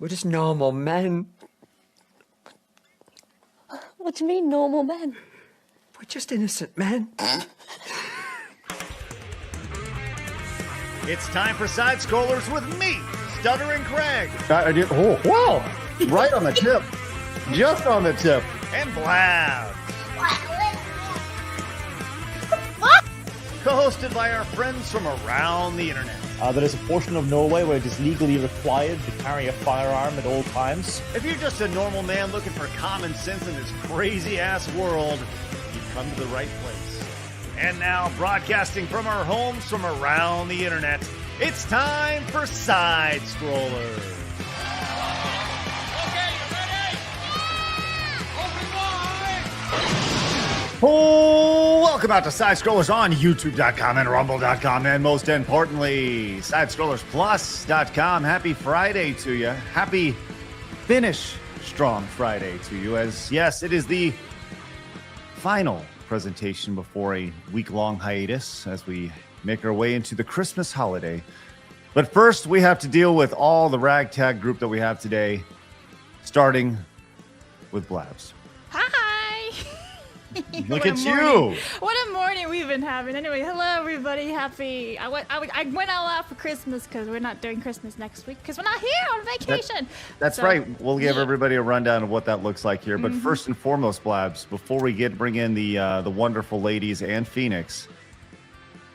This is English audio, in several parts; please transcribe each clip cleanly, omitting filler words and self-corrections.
We're just normal men. What do you mean, normal men? We're just innocent men. It's time for Side Scrollers with me, Stuttering Craig. I did. Oh, wow. Right on the tip. Just on the tip. And Blabs. Co-hosted by our friends from around the internet. There is a portion of Norway where it is legally required to carry a firearm at all times. If you're just a normal man looking for common sense in this crazy-ass world, you've come to the right place. And now, broadcasting from our homes from around the internet, it's time for Side Scrollers. Oh, welcome out to Side Scrollers on YouTube.com and Rumble.com, and most importantly, SideScrollersPlus.com. Happy Friday to you. Happy Finish Strong Friday to you, as yes, it is the final presentation before a week-long hiatus as we make our way into the Christmas holiday. But first, we have to deal with all the ragtag group that we have today, starting with Blabs. Hi! Look at you! What a morning we've been having. Anyway, hello everybody. Happy. I went all out for Christmas because we're not doing Christmas next week because we're not here on vacation. That's right. We'll give everybody a rundown of what that looks like here. But first and foremost, Blabs, before we bring in the wonderful ladies and Phoenix,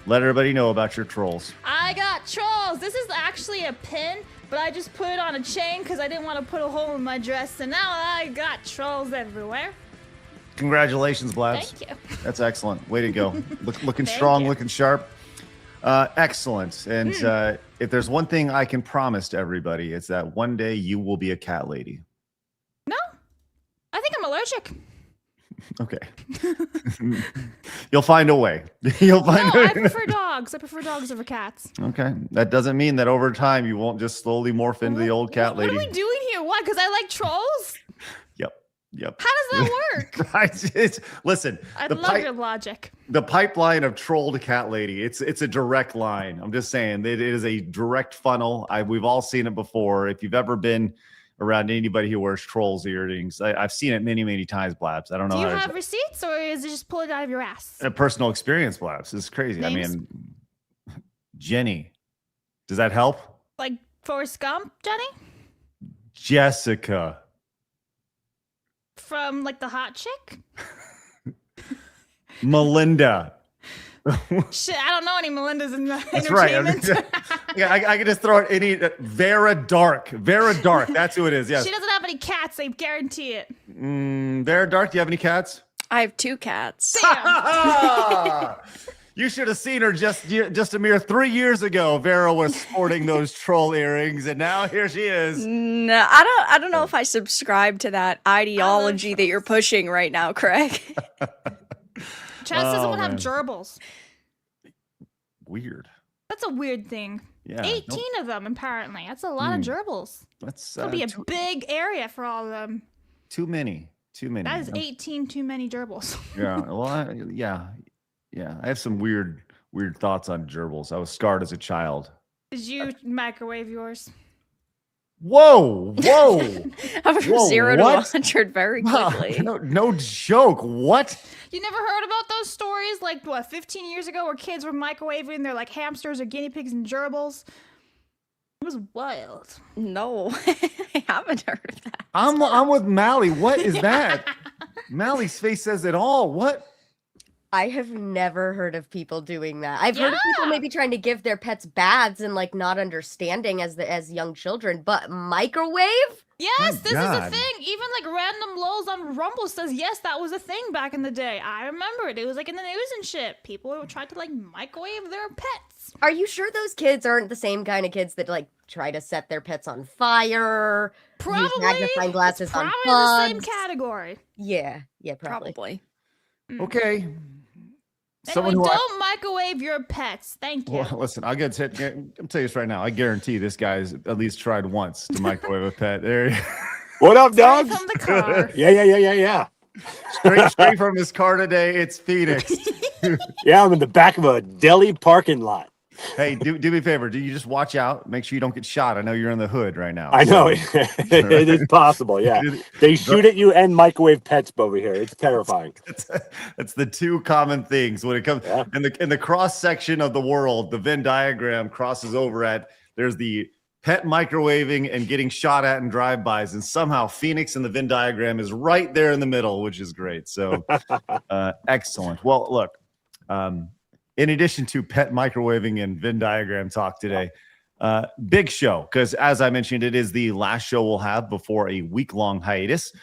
let everybody know about your trolls. I got trolls. This is actually a pin, but I just put it on a chain because I didn't want to put a hole in my dress. And now I got trolls everywhere. Congratulations, Blabs. Thank you. That's excellent. Way to go. Looking strong, looking sharp. Excellent. And if there's one thing I can promise to everybody, it's that one day you will be a cat lady. No, I think I'm allergic. Okay. You'll find a way. You'll find No, I prefer dogs. I prefer dogs over cats. Okay. That doesn't mean that over time you won't just slowly morph into the old cat lady. What are we doing here? Why? Because I like trolls? Yep. How does that work? Listen, I love your logic. The pipeline of troll to cat lady. It's a direct line. I'm just saying it is a direct funnel. We've all seen it before. If you've ever been around anybody who wears trolls earrings, I've seen it many, many times, Blabs. I don't know. Do you have receipts, or is it just pull it out of your ass? A personal experience, Blabs. It's crazy. Names? I mean, Jenny. Does that help? Like Forrest Gump, Jenny? Jessica. From like the hot chick? Melinda. Shit, I don't know any Melindas in the That's entertainment. Right. Yeah, I can just throw out any Vara Dark. Vara Dark. That's who it is. Yes. She doesn't have any cats. I guarantee it. Vara Dark. Do you have any cats? I have 2 cats. Damn. You should have seen her just a mere 3 years ago. Vera was sporting those troll earrings, and now here she is. No, I don't know if I subscribe to that ideology that you're pushing right now, Craig. Chad says it would have gerbils. Weird. That's a weird thing. Yeah. 18 of them, apparently. That's a lot of gerbils. That's That'll be a big area for all of them. Too many. That is 18 too many gerbils. Yeah. Well, yeah. I have some weird thoughts on gerbils. I was scarred as a child. Did you microwave yours? Whoa! I went from 0 to 100 very quickly. No joke. What? You never heard about those stories, like 15 years ago, where kids were microwaving their like hamsters or guinea pigs and gerbils? It was wild. No, I haven't heard of that. I'm with Mally. What is that? Mally's face says it all. What? I have never heard of people doing that. I've heard of people maybe trying to give their pets baths and like not understanding as young children, but microwave? Yes, this is a thing. Even like random lols on Rumble says, yes, that was a thing back in the day. I remember it. It was like in the news and shit. People tried to like microwave their pets. Are you sure those kids aren't the same kind of kids that like try to set their pets on fire? Probably. Use magnifying glasses on probably bugs? the same category. Yeah, probably. Okay. Anyway, don't microwave your pets. Thank you. Well, listen, I'll tell you this right now. I guarantee this guy's at least tried once to microwave a pet. There. What up, dogs? From the car. Yeah. Straight from his car today. It's Phoenix. Yeah, I'm in the back of a deli parking lot. Hey, do me a favor. Do you just watch out? Make sure you don't get shot. I know you're in the hood right now. I know it is possible. Yeah, they shoot at you and microwave pets over here. It's terrifying. That's the two common things when it comes in the cross section of the world. The Venn diagram crosses over at there's the pet microwaving and getting shot at in drive-bys, and somehow Phoenix in the Venn diagram is right there in the middle, which is great. So excellent. Well, look. In addition to pet microwaving and Venn diagram talk today, big show, because as I mentioned, it is the last show we'll have before a week-long hiatus.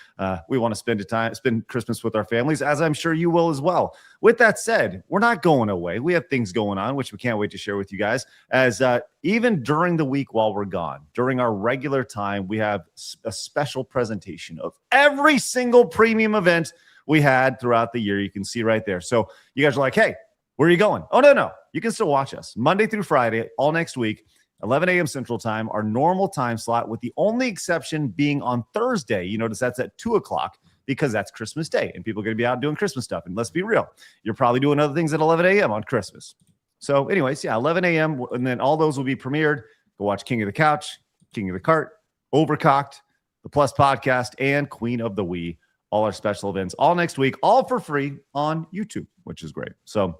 We want to spend Christmas with our families, as I'm sure you will as well. With that said, we're not going away. We have things going on, which we can't wait to share with you guys. As even during the week while we're gone, during our regular time, we have a special presentation of every single premium event we had throughout the year. You can see right there. So you guys are like, hey, where are you going? Oh, no. You can still watch us Monday through Friday, all next week, 11 a.m. Central Time, our normal time slot, with the only exception being on Thursday. You notice that's at 2 o'clock because that's Christmas Day and people are going to be out doing Christmas stuff. And let's be real, you're probably doing other things at 11 a.m. on Christmas. So anyways, 11 a.m. And then all those will be premiered. Go watch King of the Couch, King of the Cart, Overcocked, the Plus Podcast, and Queen of the Wii. All our special events all next week, all for free on YouTube, which is great. So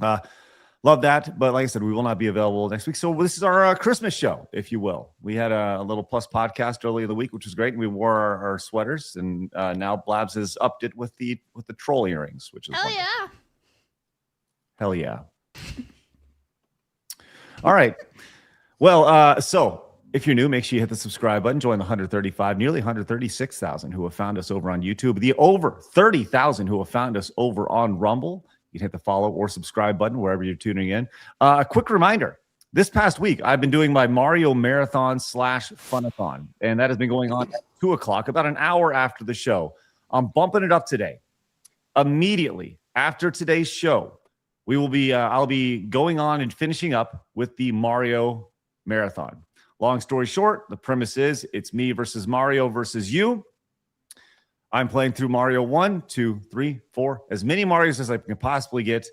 love that. But like I said, we will not be available next week. So this is our Christmas show, if you will. We had a little Plus Podcast earlier in the week, which was great. And we wore our sweaters, and now Blabs has upped it with the troll earrings, which is wonderful. Hell yeah. All right. Well, so if you're new, make sure you hit the subscribe button. Join the nearly 136,000 who have found us over on YouTube. The over 30,000 who have found us over on Rumble. You can hit the follow or subscribe button wherever you're tuning in. A quick reminder, this past week, I've been doing my Mario Marathon / Funathon, and that has been going on at 2 o'clock, about an hour after the show. I'm bumping it up today. Immediately after today's show, I'll be going on and finishing up with the Mario Marathon. Long story short, the premise is it's me versus Mario versus you. I'm playing through Mario 1, 2, 3, 4, as many Marios as I can possibly get.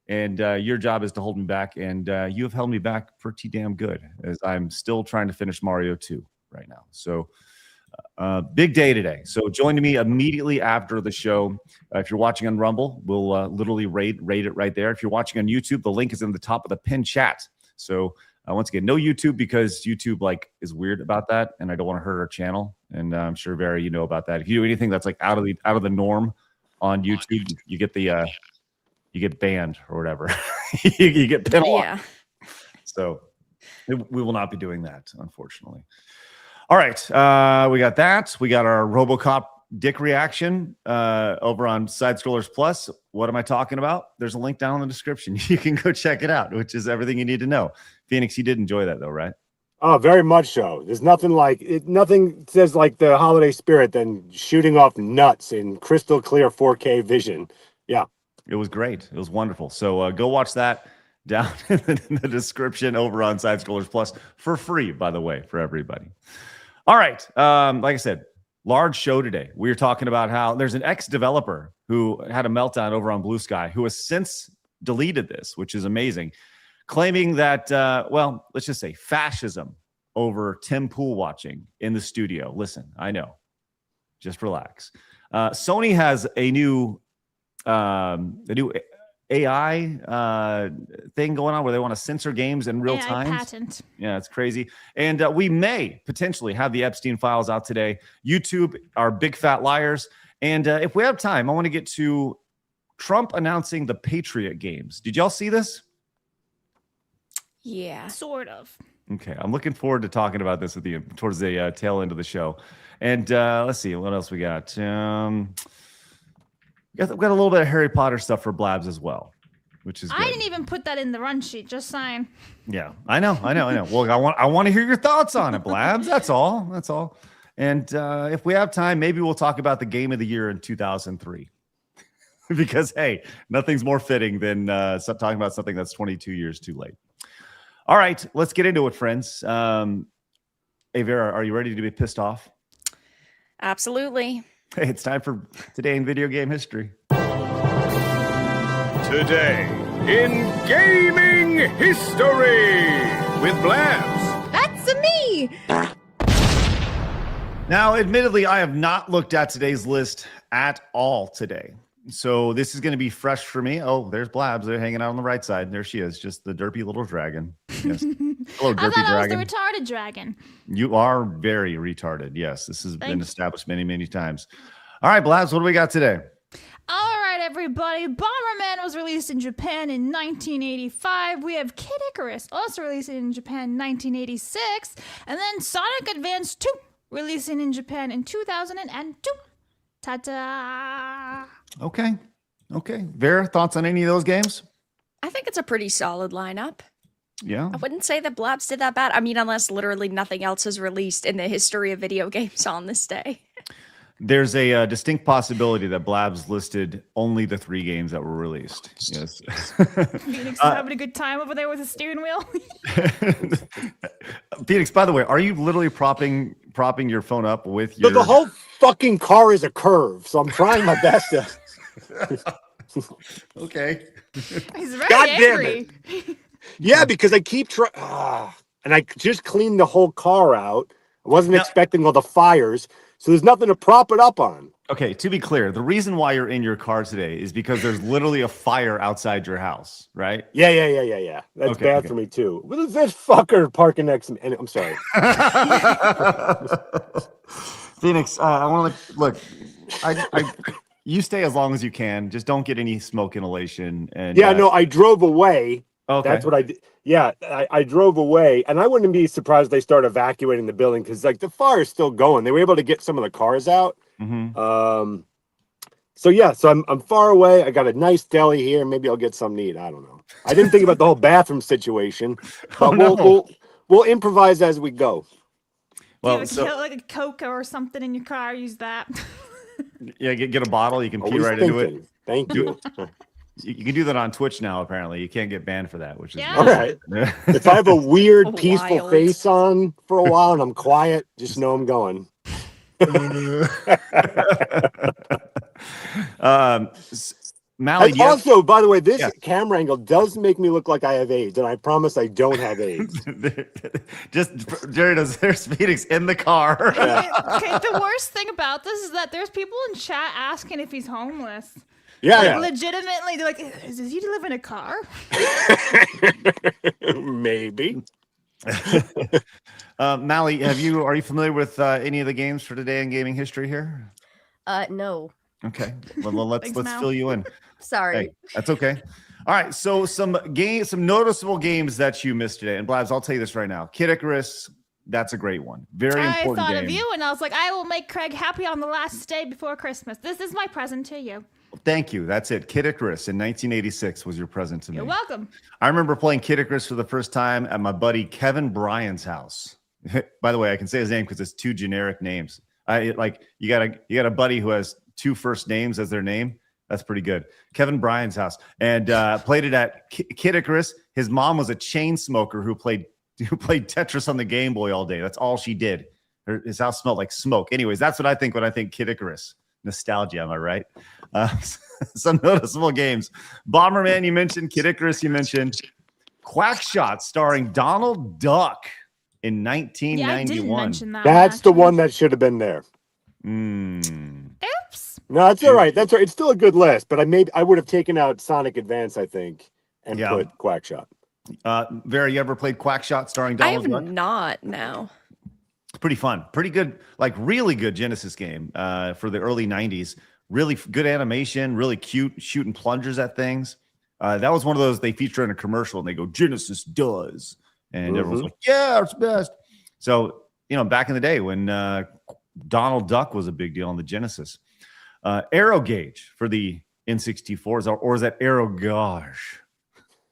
And your job is to hold me back. And you have held me back pretty damn good, as I'm still trying to finish Mario 2 right now. So big day today. So join me immediately after the show. If you're watching on Rumble, we'll literally rate it right there. If you're watching on YouTube, the link is in the top of the pinned chat. So once again, no YouTube, because YouTube is weird about that, and I don't want to hurt our channel. And I'm sure, Vara, you know about that. If you do anything that's out of the norm on YouTube, you get banned or whatever. you get penalized. Yeah. So we will not be doing that, unfortunately. All right, we got that. We got our RoboCop dick reaction over on Side Scrollers Plus. What am I talking about? There's a link down in the description. You can go check it out, which is everything you need to know. Phoenix, you did enjoy that though, right? Oh, very much so. There's nothing like it. Nothing says like the holiday spirit than shooting off nuts in crystal clear 4K vision. Yeah, it was great. It was wonderful. So go watch that down in the description over on Side Scrollers Plus for free, by the way, for everybody. All right. Like I said, large show today. We were talking about how there's an ex-developer who had a meltdown over on Blue Sky who has since deleted this, which is amazing, claiming that, let's just say fascism over Tim Pool watching in the studio. Listen, I know. Just relax. Sony has a new AI thing going on where they want to censor games in real time. Patent. Yeah, it's crazy. And we may potentially have the Epstein files out today. YouTube are big fat liars. And if we have time, I want to get to Trump announcing the Patriot Games. Did y'all see this? Yeah. Sort of. Okay, I'm looking forward to talking about this with you towards the tail end of the show. And let's see, what else we got? We've got a little bit of Harry Potter stuff for Blabs as well, which is good. I didn't even put that in the run sheet, just saying. Yeah, I know. Well, I want to hear your thoughts on it, Blabs. That's all. And if we have time, maybe we'll talk about the game of the year in 2003. Because, hey, nothing's more fitting than talking about something that's 22 years too late. All right, let's get into it, friends. Hey, Vara, are you ready to be pissed off? Absolutely. Hey, it's time for Today in Video Game History. today in gaming history with Blabs. That's me. Now, admittedly, I have not looked at today's list at all today. So this is going to be fresh for me. Oh, there's Blabs. They're hanging out on the right side. There she is, just the derpy little dragon. Yes. Hello, derpy I thought I was dragon. the retarded dragon. You are very retarded. Yes, this has been established many, many times. All right, Blabs, what do we got today? All right, everybody. Bomberman was released in Japan in 1985. We have Kid Icarus, also released in Japan in 1986. And then Sonic Advance 2, releasing in Japan in 2002. Ta-da! Okay. Vera, thoughts on any of those games? I think it's a pretty solid lineup. Yeah. I wouldn't say that Blabs did that bad. I mean, unless literally nothing else is released in the history of video games on this day. There's a distinct possibility that Blabs listed only the 3 games that were released. Yes. Phoenix is having a good time over there with his steering wheel. Phoenix, by the way, are you literally propping your phone up with your... The whole fucking car is a curve, so I'm trying my best to... Okay. He's very God damn angry. Yeah, because I keep trying... and I just cleaned the whole car out. I wasn't expecting all the fires, so there's nothing to prop it up on. Okay, to be clear, the reason why you're in your car today is because there's literally a fire outside your house, right? Yeah. That's bad for me, too. What is this fucker parking next to me? I'm sorry. Phoenix, I want to look. You stay as long as you can. Just don't get any smoke inhalation. And no, I drove away. Okay. That's what I did. Yeah, I drove away, and I wouldn't be surprised if they start evacuating the building because, like, the fire is still going. They were able to get some of the cars out. Mm-hmm. So I'm far away. I got a nice deli here. Maybe I'll get something to eat. I don't know. I didn't think about the whole bathroom situation. But we'll improvise as we go. Well, like a Coke or something in your car. Use that. Yeah, get a bottle. You can pee Always right into it. Thank you. You can do that on Twitch now. Apparently, you can't get banned for that, which is all right. If I have a weird, peaceful Wild. face on for a while and I'm quiet, just know I'm going. Mally, also, by the way, this camera angle does make me look like I have AIDS, and I promise I don't have AIDS. Just Jerry does. There's Phoenix in the car. Okay, the worst thing about this is that there's people in chat asking if he's homeless. Yeah, Legitimately, they're like, does he live in a car? Maybe. Mally, are you familiar with any of the games for today in gaming history here? No. Okay, well, let's fill you in. Sorry. Hey, that's okay. All right, so some noticeable games that you missed today, and Blabs, I'll tell you this right now. Kid Icarus, that's a great one. Very important I thought game. of you, and I was like, I will make Craig happy on the last day before Christmas. This is my present to you. Thank you. That's it. Kid Icarus in 1986 was your present to me. You're welcome. I remember playing Kid Icarus for the first time at my buddy Kevin Bryan's house. By the way, I can say his name because it's 2 generic names. You got a buddy who has 2 first names as their name. That's pretty good. Kevin Bryan's house, and played it at Kid Icarus. His mom was a chain smoker who played Tetris on the Game Boy all day. That's all she did. His house smelled like smoke. Anyways, that's what I think when I think Kid Icarus. Nostalgia, am I right? Some noticeable games. Bomberman, you mentioned. Kid Icarus, you mentioned. Quackshot, starring Donald Duck in 1991. Yeah, I didn't mention that. That's the one that should have been there. Oops. No, that's all right. That's right. It's still a good list, but I would have taken out Sonic Advance, I think, and put Quackshot. Vera, you ever played Quackshot starring I Donald have Duck? not, no. It's pretty fun. Pretty good, like really good Genesis game for the early 90s. Really good animation, really cute, shooting plungers at things. That was one of those they feature in a commercial and they go, Genesis does. And everyone's like, yeah, it's best. So, back in the day when Donald Duck was a big deal on the Genesis. Arrow Gauge for the N64, or is that Arrow Gauge?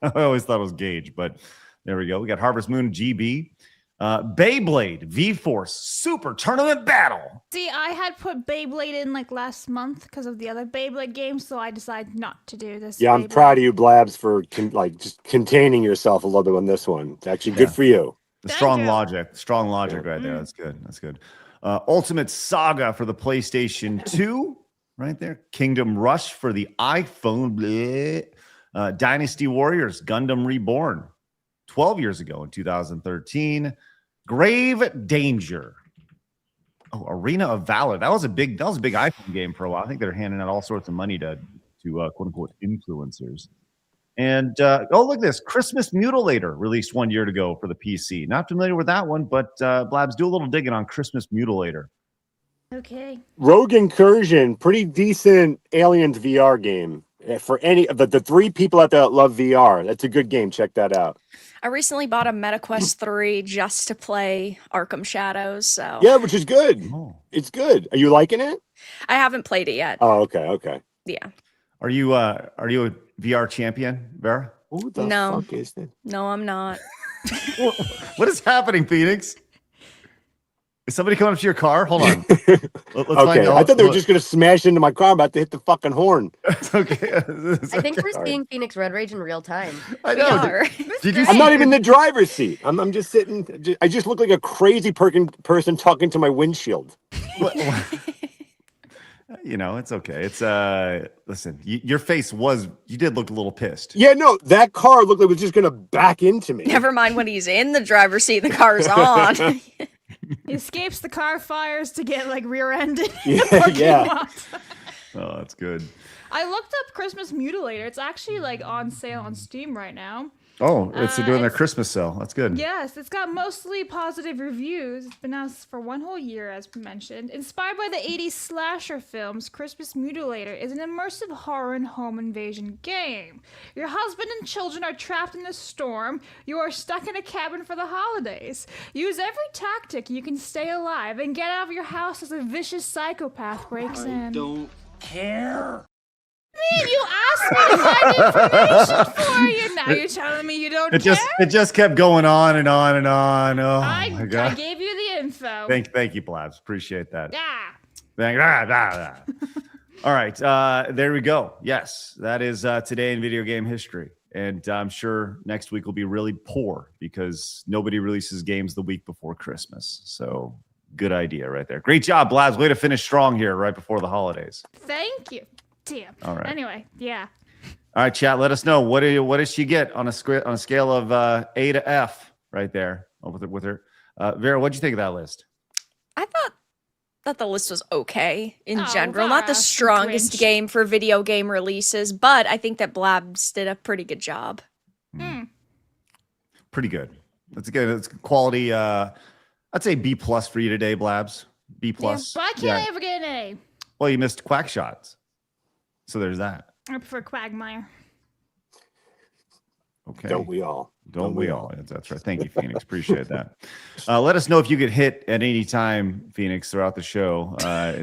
I always thought it was Gauge, but there we go. We got Harvest Moon GB. Beyblade V-Force Super Tournament Battle. See, I had put Beyblade in like last month because of the other Beyblade games, so I decided not to do this. Yeah, I'm proud of you, Blabs, for just containing yourself a little bit on this one. It's actually good for you. Strong logic right there. That's good. Ultimate Saga for the PlayStation 2, right there. Kingdom Rush for the iPhone. Dynasty Warriors Gundam Reborn 12 years ago in 2013. Grave Danger. Oh, Arena of Valor. That was a big iPhone game for a while. I think they're handing out all sorts of money to quote unquote influencers. And look at this. Christmas Mutilator released 1 year ago for the PC. Not familiar with that one, but Blabs, do a little digging on Christmas Mutilator. Okay. Rogue Incursion, pretty decent Aliens VR game. For any of the three people out there that love VR, that's a good game. Check that out. I recently bought a MetaQuest 3 just to play Arkham Shadows. So Yeah, which is good. Oh. It's good. Are you liking it? I haven't played it yet. Oh, okay. Yeah. Are you a VR champion, Vara? Who the No. fuck is that? No, I'm not. What is happening, Phoenix? Is somebody coming up to your car? Hold on. Let's Okay, find out. I thought they were just going to smash into my car. I'm about to hit the fucking horn. Okay. I think we're Sorry. seeing Phoenix Red Rage in real time. I We know. are. Did you I'm not even in the driver's seat. I'm just sitting. I just look like a crazy person talking to my windshield. You know, it's okay. It's listen, your face you did look a little pissed. Yeah, no, that car looked like it was just going to back into me. Never mind when he's in the driver's seat, the car's on. He escapes the car fires to get like rear-ended. Yeah. Oh, that's good. I looked up Christmas Mutilator. It's actually like on sale on Steam right now. Oh, it's doing their it's- Christmas sale. That's good. Yes, it's got mostly positive reviews. It's been out for 1 whole year, as mentioned. Inspired by the 80s slasher films, Christmas Mutilator is an immersive horror and home invasion game. Your husband and children are trapped in a storm. You are stuck in a cabin for the holidays. Use every tactic you can stay alive and get out of your house as a vicious psychopath breaks in. Don't care. Man, you asked me to find information for you. Now you're telling me you don't care? It just kept going on and on and on. Oh my I god. gave you the info. Thank you, Blabs. Appreciate that. Yeah. All right, there we go. Yes, that is today in video game history. And I'm sure next week will be really poor because nobody releases games the week before Christmas. So good idea right there. Great job, Blabs. Way to finish strong here right before the holidays. Thank you. Damn. All right. Anyway, yeah. All right, chat. Let us know what does she get on a scale of A to F right there with her. Vera, what'd you think of that list? I thought that the list was okay in Oh, general. Not the Vara, strongest Grinch. game for video game releases, but I think that Blabs did a pretty good job. Pretty good. That's good. It's quality. I'd say B plus for you today, Blabs. B plus. Why can't I ever get an A? Well, you missed quack shots. So there's that. I prefer Quagmire. Okay. Don't we all? Don't we all? That's right. Thank you, Phoenix. Appreciate that. Let us know if you get hit at any time, Phoenix, throughout the show.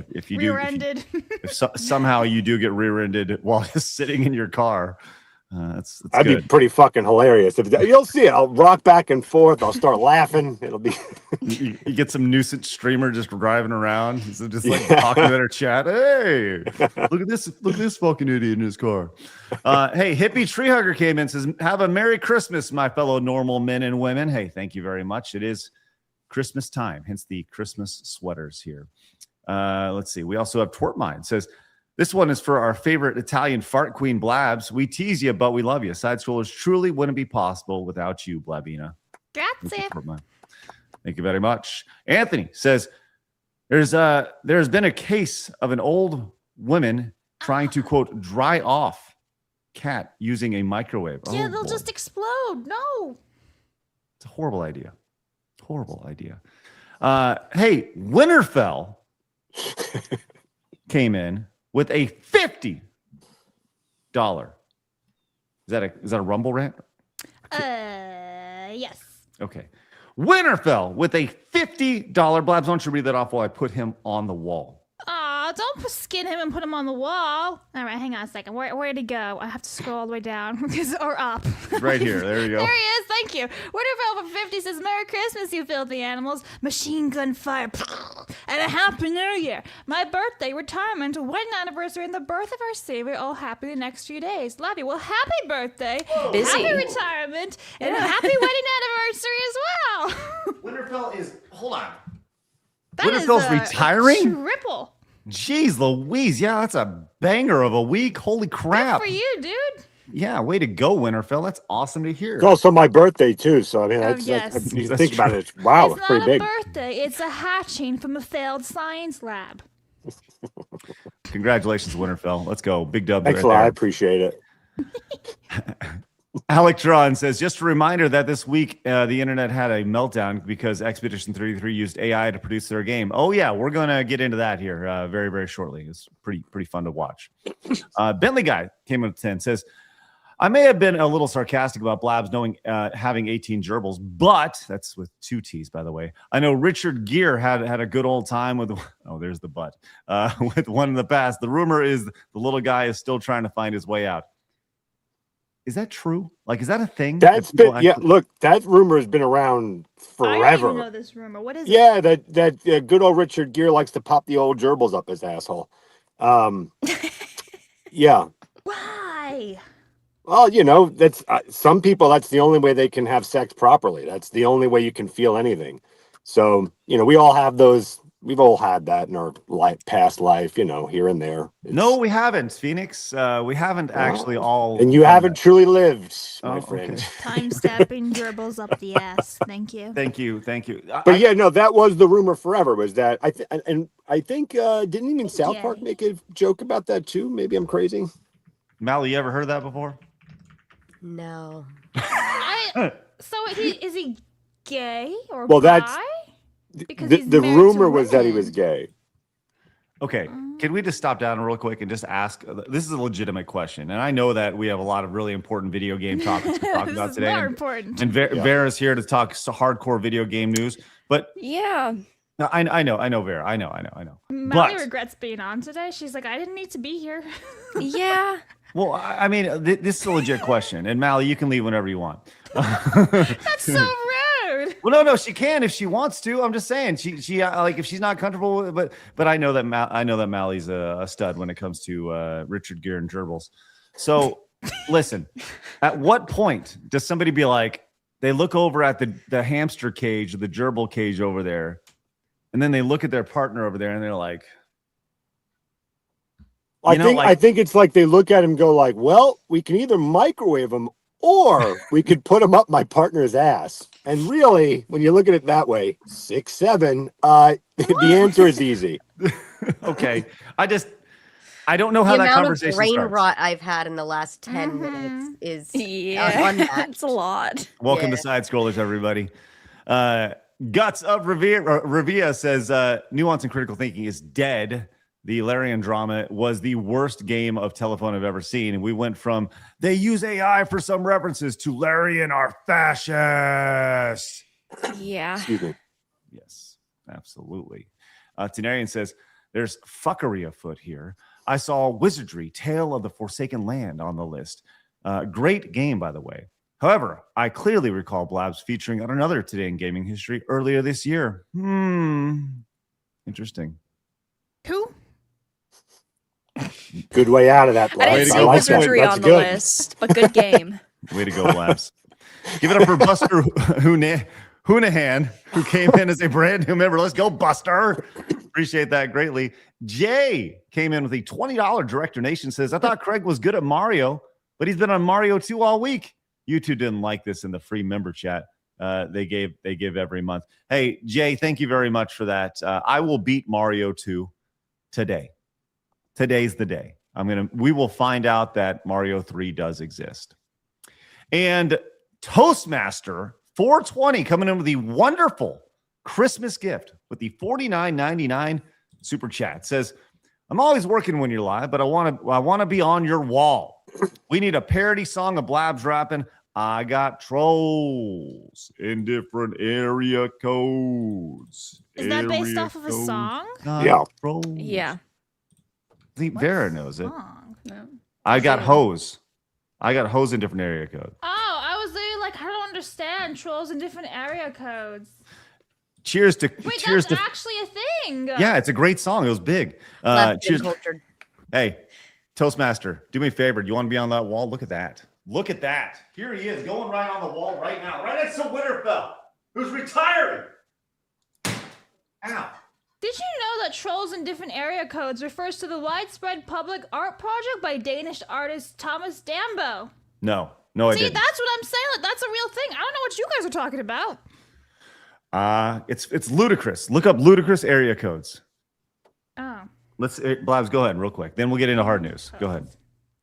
If you do, Rear-ended. if somehow you do get rear-ended while just sitting in your car, that's That'd good. be pretty fucking hilarious. You'll see it. I'll rock back and forth. I'll start laughing. It'll be. You get some nuisance streamer just driving around, so just like talking to their chat. Hey, look at this fucking idiot in his car. Hey, hippie tree hugger came in, says, "Have a Merry Christmas, my fellow normal men and women." Hey, thank you very much. It is Christmas time, hence the Christmas sweaters here. Let's see. We also have Twertmine says, "This one is for our favorite Italian fart queen, Blabs. We tease you, but we love you. Side scrollers truly wouldn't be possible without you, Blabina." Grazie. Thank you very much. Anthony says, there's been a case of an old woman trying to, quote, dry off cat using a microwave. Yeah, Oh, they'll boy. just explode. No. It's a horrible idea. Horrible idea. Hey, Winterfell came in with a $50. Is that a Rumble rant? Yes. Okay. Winterfell with a $50. Blabs, why don't you read that off while I put him on the wall? Aw, don't skin him and put him on the wall. All right, hang on a second. Where'd he go? I have to scroll all the way down or up. Right here. There you go. There he is. Thank you. Winterfell for 50 says, "Merry Christmas, you filthy animals. Machine gun fire. And a Happy New Year. My birthday, retirement, wedding anniversary, and the birth of our Savior all happy the next few days. Love you. Well, happy birthday. Busy. Happy retirement. And a happy wedding anniversary as well." Winterfell is, hold on. That is Winterfell's a retiring? triple. Jeez Louise. Yeah, that's a banger of a week. Holy crap. Good for you, dude. Yeah, way to go, Winterfell. That's awesome to hear. It's also my birthday too, so I mean, yes. you That's think about true. it. Wow, It's it's not pretty a big. birthday. It's a hatching from a failed science lab. Congratulations, Winterfell. Let's go. Big dub Thanks right a lot. I there. appreciate it. Alectron says, just a reminder that this week the internet had a meltdown because Expedition 33 used AI to produce their game. Oh yeah, we're gonna get into that here very, very shortly. It's pretty fun to watch. Bentley Guy came in at 10, says, I may have been a little sarcastic about Blabs knowing having 18 gerbils, but that's with 2 T's, by the way. I know Richard Gere had a good old time with, oh, there's the but, with one in the past. The rumor is the little guy is still trying to find his way out. Is that true? Like, is that a thing? That's been, yeah. Look, that rumor has been around I don't forever. even know this rumor. What is it? Yeah, that good old Richard Gere likes to pop the old gerbils up his asshole. Yeah. Why? Well, you know, that's some people. That's the only way they can have sex properly. That's the only way you can feel anything. So, you know, we all have those. We've all had that in our past life, you know, here and there. No, we haven't, Phoenix. We haven't actually all. And you haven't truly lived, my Oh, friend. okay. Time stepping gerbils up the ass. Thank you. Thank you. But yeah, no, that was the rumor forever. Was that I think didn't even South Park Yay. make a joke about that too? Maybe I'm crazy. Mally, you ever heard of that before? No. So is he gay or Well, bi? that's Because the he's married to rumor was that he was women. gay. Okay, can we just stop down real quick and just ask? This is a legitimate question, and I know that we have a lot of really important video game topics to talk This about is today. more And, important. and Vera's here to talk hardcore video game news. But Yeah. no, I know, Vera. I know. Melly But regrets being on today. She's like, I didn't need to be here. Yeah. well, I mean, this is a legit question, and Mally, you can leave whenever you want. That's so rude. Well, no, she can if she wants to. I'm just saying, she like if she's not comfortable with it, but I know that Mally's a stud when it comes to Richard Gere and gerbils. So listen, at what point does somebody be like, they look over at the hamster cage, the gerbil cage over there, and then they look at their partner over there, and they're like, I think it's like they look at him and go like, well, we can either microwave him or we could put him up my partner's ass. And really, when you look at it that way, 6'7", the answer is easy. okay, I don't know how The that amount of conversation brain starts. rot I've had in the last 10 minutes is Yeah. unmatched. It's a lot. Welcome Yeah. to Side Scrollers, everybody. Guts of Revia says Nuance and Critical Thinking is dead. The Larian drama was the worst game of telephone I've ever seen. And we went from they use AI for some references to Larian are fascists. Yeah. Excuse me. Yes, absolutely. Tenarian says there's fuckery afoot here. I saw Wizardry, Tale of the Forsaken Land on the list. Great game, by the way. However, I clearly recall Blabs featuring on another Today in Gaming History earlier this year. Interesting. Who? Good way out of that. I Blabs. didn't see like that. Wizardry That's on the good. list, but good game. Way to go, Blabs. Give it up for Buster Hoonahan, who came in as a brand new member. Let's go, Buster. Appreciate that greatly. Jay came in with a $20 direct donation. Says, I thought Craig was good at Mario, but he's been on Mario 2 all week. You two didn't like this in the free member chat. They give every month. Hey, Jay, thank you very much for that. I will beat Mario 2 today. Today's the day. We will find out that Mario 3 does exist. And Toastmaster 420 coming in with the wonderful Christmas gift with the $49.99 super chat. Says, I'm always working when you're live, but I want to be on your wall. We need a parody song of Blabs rapping, I got trolls in different area codes. Is that based Area off of a codes, song? not Yeah. trolls. Yeah. I think Vera knows it. Song? No. I got hose. I got hose in different area code. Oh, I was literally like, I don't understand trolls in different area codes. Cheers to Wait, cheers that's to actually a thing. yeah, it's a great song. It was big. Left Cheers. and cultured. Hey, Toastmaster, do me a favor. Do you want to be on that wall? Look at that. Look at that. Here he is, going right on the wall right now, right next to Winterfell, who's retiring. Ow. Did you know that trolls in different area codes refers to the widespread public art project by Danish artist Thomas Dambo? No, I See, didn't. that's what I'm saying. Like, that's a real thing. I don't know what you guys are talking about. It's ludicrous. Look up ludicrous area codes. Oh. Blabs, go ahead real quick. Then we'll get into hard news. Go ahead.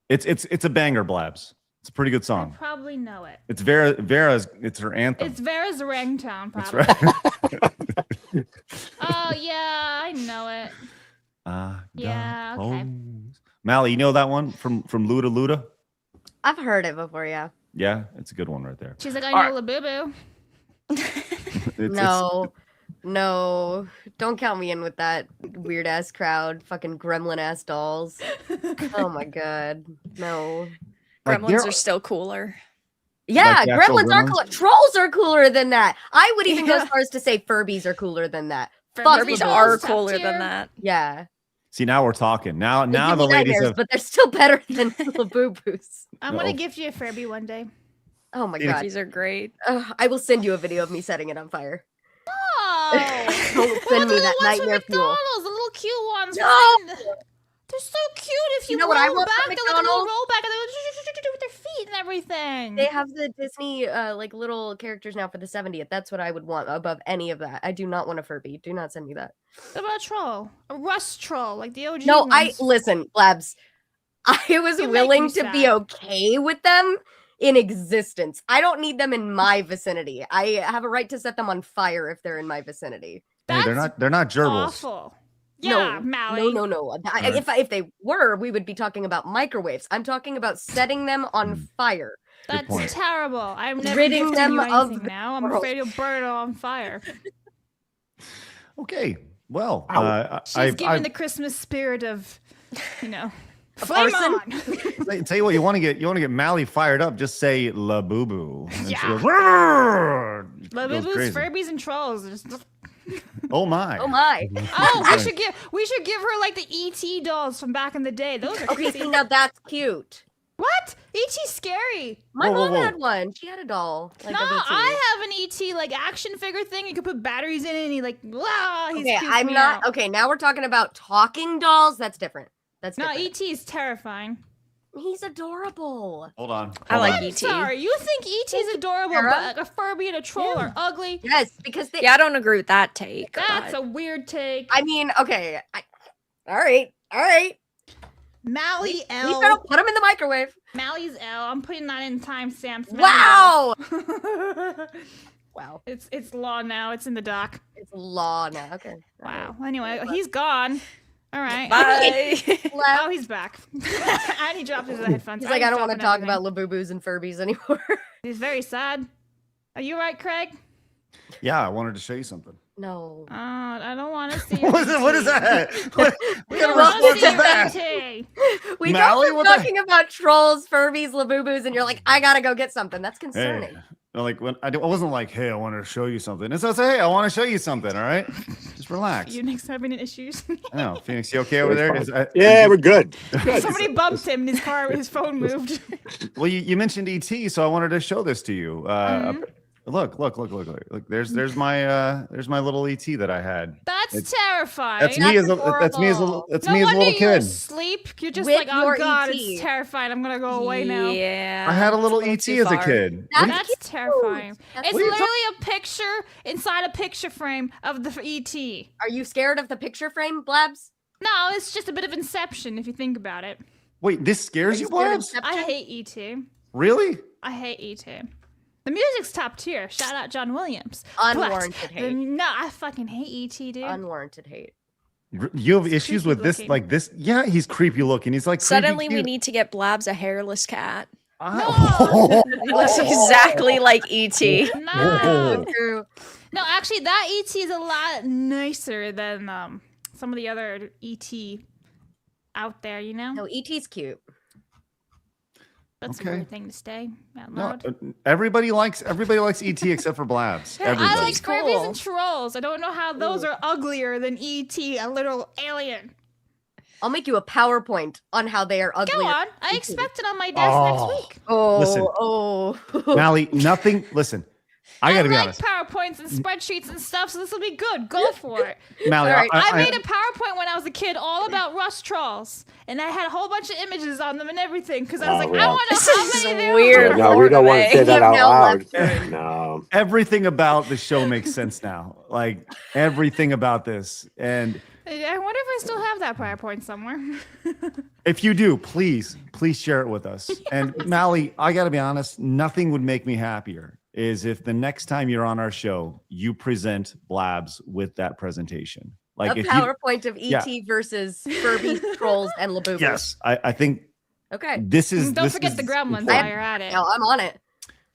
It's a banger, Blabs. It's a pretty good I song. probably know it. It's Vara's. It's her anthem. It's Vara's ringtone, That's probably. right. Oh, yeah, I know it. Yeah, okay. Mally, you know that one from Luda Luda? I've heard it before, yeah. Yeah, it's a good one right there. She's like, I know Labubu. No, don't count me in with that weird ass crowd, fucking gremlin ass dolls. Oh my god, no. Like, Gremlins are still cooler. Yeah, Like the actual gremlins are gremlins? cooler. Trolls are cooler than that. I would even go as far as to say Furbies are cooler than that. Fuck Furbies Labubu. are top cooler tier. than that. Yeah. See, now we're talking. Now They the give me ladies nightmares, have. but they're still better than Labubus. I'm No. going to gift you a Furby one day. Oh my Yeah. god. These are great. I will send you a video of me setting it on fire. Oh! Don't What send about me the that little ones from nightmare fuel. McDonald's, the little cute ones. No! They're so cute if you, You know what I roll want back. from They're like a little McDonald's? roll back and they with their feet and everything. They have the Disney like little characters now for the 70th. That's what I would want above any of that. I do not want a Furby. Do not send me that. What about a troll? A rust troll, like the OG No, ones. listen, Blabs. I was You make willing me to be sad. okay with them in existence. I don't need them in my vicinity. I have a right to set them on fire if they're in my vicinity. Hey, they're not gerbils. awful. Yeah, Mally. No. If they were, we would be talking about microwaves. I'm talking about setting them on fire. That's point. terrible. I'm never Ridding gifting them you of anything the now. I'm world. afraid you'll burn it all on fire. Okay. Well, She's giving the Christmas spirit of, flame arson? on. tell you what, you want to get Mally fired up. Just say La Boo Boo. And she Yeah. goes, "Roar!" Goes Labubu's, crazy. Furbies, and trolls. Oh my. Oh my. Oh, we should give her like the ET dolls from back in the day. Those are Okay, creepy. see, now that's cute. What? ET's scary. My Whoa, mom whoa. had one. She had a doll. Like No, of ET. I have an ET like action figure thing. You could put batteries in it, and he's Okay, creeping I'm me not. out. Okay, now we're talking about talking dolls. That's different. That's No, different. ET is terrifying. He's adorable. Hold on. I Hold like on. ET. Sorry, you think ET's adorable, Sarah? but like a Furby and a troll are ugly? Yes, because they. Yeah, I don't agree with that take. That's but- a weird take. I mean, okay. All right. Mally Please L. don't put them in the microwave. Mally's L. I'm putting that in timestamps. Wow. Wow. Wow. It's law now. It's in the doc. It's law now. Okay. Wow. Anyway, he's gone. All right. Bye. Oh, he's back. And he dropped his headphones. He's like, I don't want to talk dropping about Labubus and Furbies anymore. everything. He's very sad. Are you right, Craig? Yeah, I wanted to show you something. No. I don't want to see. What is that? What We kind of don't want to response see is your that? ET. We Mally, just were what the- talking about trolls, Furbies, Labubus, and you're like, I gotta go get something. That's Hey, concerning. like when I wasn't like, hey, I wanted to show you something. It's also, hey, I want to show you something. All right, just relax. Unix having issues. I know, Phoenix, you okay over there? Yeah, we're good. Somebody bumped him and his phone moved. Well, you mentioned ET, so I wanted to show this to you. Look. There's my little ET that I had. That's terrifying. That's me as a adorable. that's No me as a wonder little you're kid. asleep. You're just With like, oh your god, ET. it's terrifying. I'm gonna go away now. Yeah. I had a little it's ET too as a far. kid. That's terrifying. That's It's What are you literally a picture inside a picture frame of the ET. Are you scared of the picture frame, Blabs? No, it's just a bit of Inception if you think about it. Wait, this scares you, scared of Blabs? Inception? I hate ET. Really? I hate ET. The music's top tier. Shout out John Williams. Unwarranted But hate. No, I fucking hate ET, dude. Unwarranted hate. You have issues creepy with this, looking. like this? Yeah, he's creepy looking. He's like creepy Suddenly, we cute. need to get Blabs a hairless cat. Oh. He looks exactly like E ET. No. True. No, actually, that ET is a lot nicer than some of the other ET out there, you know? No, ET's cute. That's Okay. a weird thing to say out No, loud. everybody likes ET except for Blabs. I Everybody. like Furbies Cool. and Trolls. I don't know how those are uglier than ET, a literal alien. I'll make you a PowerPoint on how they are ugly. Go on. I expect it on my desk next week. Oh, Listen. oh. Mally, nothing. Listen, I got to be like honest. PowerPoints and spreadsheets and stuff, so this will be good. Go for it. Mallory, All right. I made a PowerPoint when I was a kid all about rust trolls, and I had a whole bunch of images on them and everything because I was like, I well. want to know how This is many there weird. are. No, we don't want to say that You have out no loud. left No. Everything about the show makes sense now. Like everything about this. And I wonder if I still have that PowerPoint somewhere. if you do, please share it with us. And Mally, I got to be honest, nothing would make me happier is if the next time you're on our show, you present Blabs with that presentation. Like A if PowerPoint of ET versus Furby, trolls, and Labubu. yes, I think Okay. this is. Don't this forget is the gremlins important. while you're at it. No, I'm on it.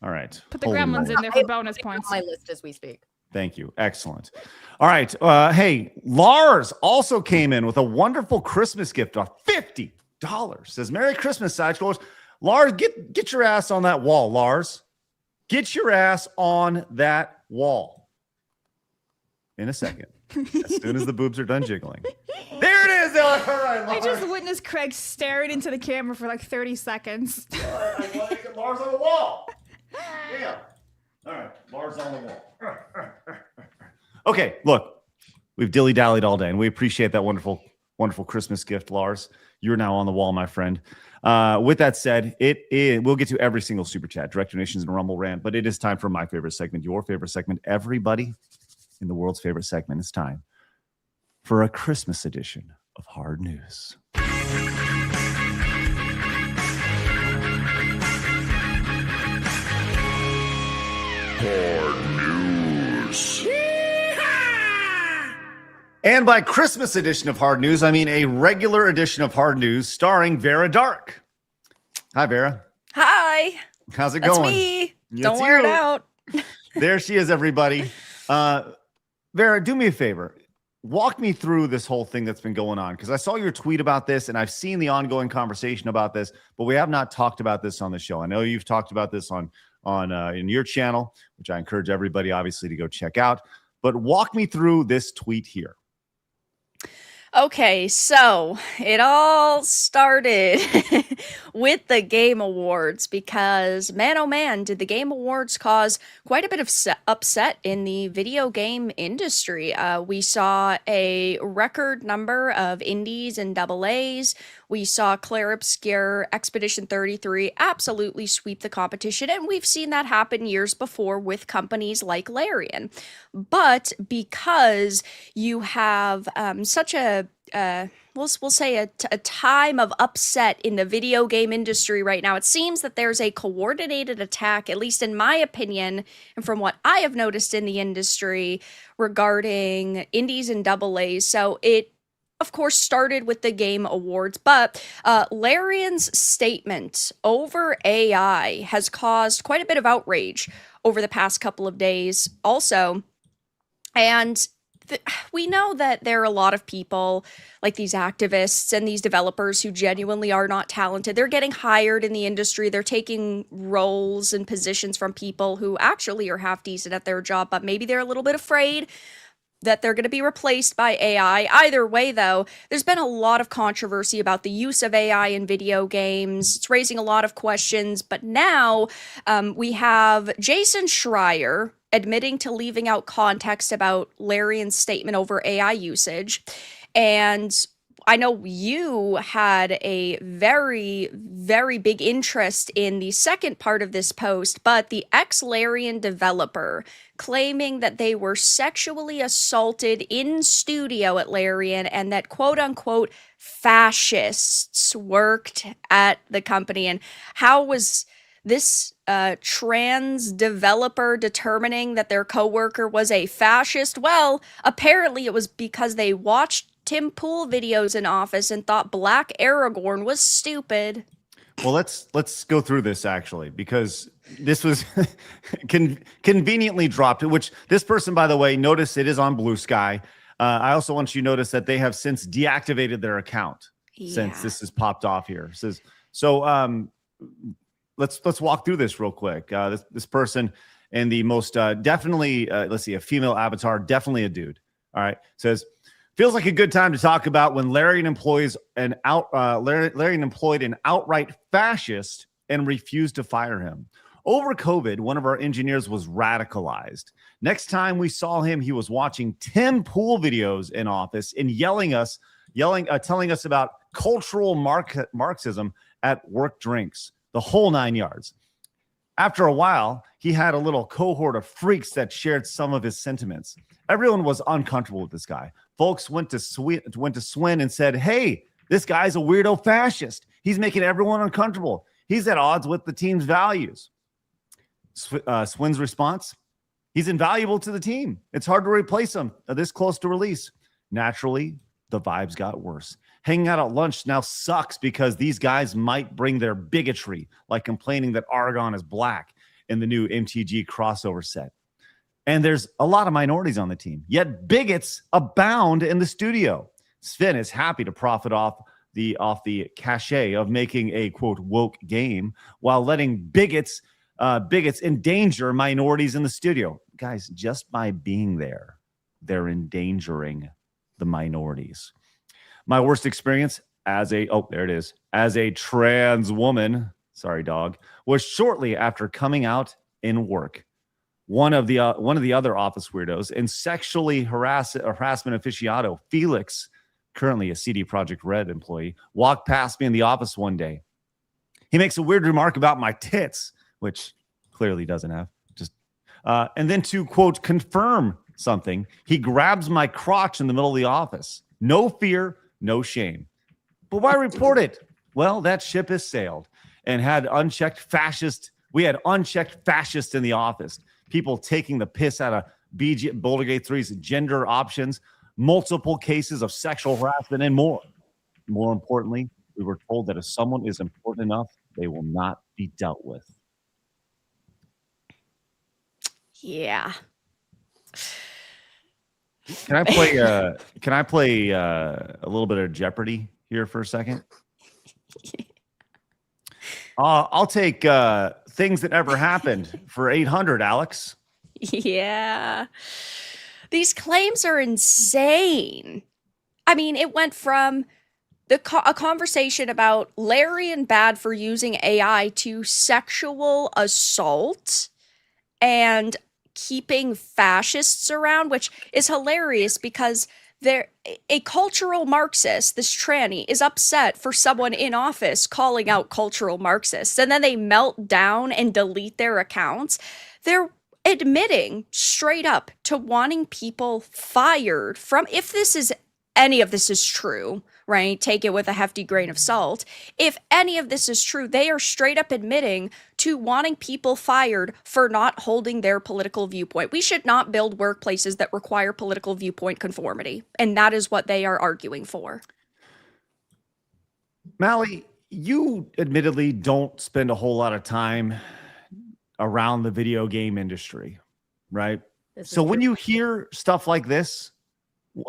All right. Put the Holy gremlins moly. in there for bonus points. On my list as we speak. Thank you. Excellent. All right. Hey, Lars also came in with a wonderful Christmas gift of $50. Says, Merry Christmas, side scrollers. Lars, get your ass on that wall, Lars. Get your ass on that wall. In a second. As soon as the boobs are done jiggling. There it is. All right, I Lars. just witnessed Craig staring into the camera for like 30 seconds. All right, I want to get Lars on the wall. Yeah. All right, Lars on the wall. Okay, look, we've dilly-dallied all day, and we appreciate that wonderful, wonderful Christmas gift, Lars. You're now on the wall, my friend. With that said, we'll get to every single super chat, direct donations, and Rumble rant, but it is time for my favorite segment, your favorite segment, everybody in the world's favorite segment. It's time for a Christmas edition of Hard News. And by Christmas edition of Hard News, I mean a regular edition of Hard News starring Vara Dark. Hi, Vara. Hi. How's it That's going? me. It's Don't wear it you. out. There she is, everybody. Vara, do me a favor. Walk me through this whole thing that's been going on, because I saw your tweet about this, and I've seen the ongoing conversation about this, but we have not talked about this on the show. I know you've talked about this on in your channel, which I encourage everybody, obviously, to go check out. But walk me through this tweet here. Okay, so it all started with the Game Awards because, man, oh man, did the Game Awards cause quite a bit of upset in the video game industry. We saw a record number of indies and AA's. We saw Claire Obscure Expedition 33 absolutely sweep the competition, and we've seen that happen years before with companies like Larian. But because you have such a we'll say a time of upset in the video game industry right now, it seems that there's a coordinated attack, at least in my opinion, and from what I have noticed in the industry regarding indies and AA's. So it, of course, started with the Game Awards, but Larian's statement over AI has caused quite a bit of outrage over the past couple of days also. And we know that there are a lot of people like these activists and these developers who genuinely are not talented. They're getting hired in the industry. They're taking roles and positions from people who actually are half decent at their job, but maybe they're a little bit afraid that they're going to be replaced by AI. Either way, though, there's been a lot of controversy about the use of AI in video games. It's raising a lot of questions, but now we have Jason Schreier admitting to leaving out context about Larian's statement over AI usage. And I know you had a very, very big interest in the second part of this post, but the ex-Larian developer claiming that they were sexually assaulted in studio at Larian and that quote-unquote fascists worked at the company. And how was this trans developer determining that their coworker was a fascist? Well, apparently it was because they watched Tim Pool videos in Office and thought Black Aragorn was stupid. Well, let's go through this actually, because this was conveniently dropped, which this person, by the way, notice it is on Blue Sky. I also want you to notice that they have since deactivated their account since this has popped off here. It says, so let's walk through this real quick. This person and the most definitely, let's see, a female avatar, definitely a dude. All right. Says, feels like a good time to talk about when Larian employed an outright fascist and refused to fire him. Over COVID, one of our engineers was radicalized. Next time we saw him, he was watching Tim Pool videos in office and telling us about cultural Marxism at work drinks, the whole 9 yards. After a while, he had a little cohort of freaks that shared some of his sentiments. Everyone was uncomfortable with this guy. Folks went to Swin and said, hey, this guy's a weirdo fascist. He's making everyone uncomfortable. He's at odds with the team's values. Swin's response, he's invaluable to the team. It's hard to replace him this close to release. Naturally, the vibes got worse. Hanging out at lunch now sucks because these guys might bring their bigotry, like complaining that Argon is black in the new MTG crossover set. And there's a lot of minorities on the team, yet bigots abound in the studio. Sven is happy to profit off the cachet of making a, quote, woke game while letting bigots endanger minorities in the studio. Guys, just by being there, they're endangering the minorities. My worst experience as a trans woman, sorry dog, was shortly after coming out in work. One of the other office weirdos and sexually harassment aficionado, Felix, currently a CD Projekt Red employee, walked past me in the office one day. He makes a weird remark about my tits, which clearly doesn't have. And then to, quote, confirm something, he grabs my crotch in the middle of the office. No fear, no shame. But why report it? Well, that ship has sailed and had unchecked fascists. We had unchecked fascists in the office. People taking the piss out of Boulder Gate 3's gender options, multiple cases of sexual harassment, and more. More importantly, we were told that if someone is important enough, they will not be dealt with. Yeah. Can I play a little bit of Jeopardy here for a second? I'll take things that never happened for 800, Alex. Yeah. These claims are insane. I mean, it went from a conversation about Larian bad for using AI to sexual assault and keeping fascists around, which is hilarious because a cultural Marxist, this tranny, is upset for someone in office calling out cultural Marxists, and then they melt down and delete their accounts. They're admitting straight up to wanting people fired from, if any of this is true, right? Take it with a hefty grain of salt. If any of this is true, they are straight up admitting to wanting people fired for not holding their political viewpoint. We should not build workplaces that require political viewpoint conformity. And that is what they are arguing for. Mally, you admittedly don't spend a whole lot of time around the video game industry, right? So when you hear stuff like this,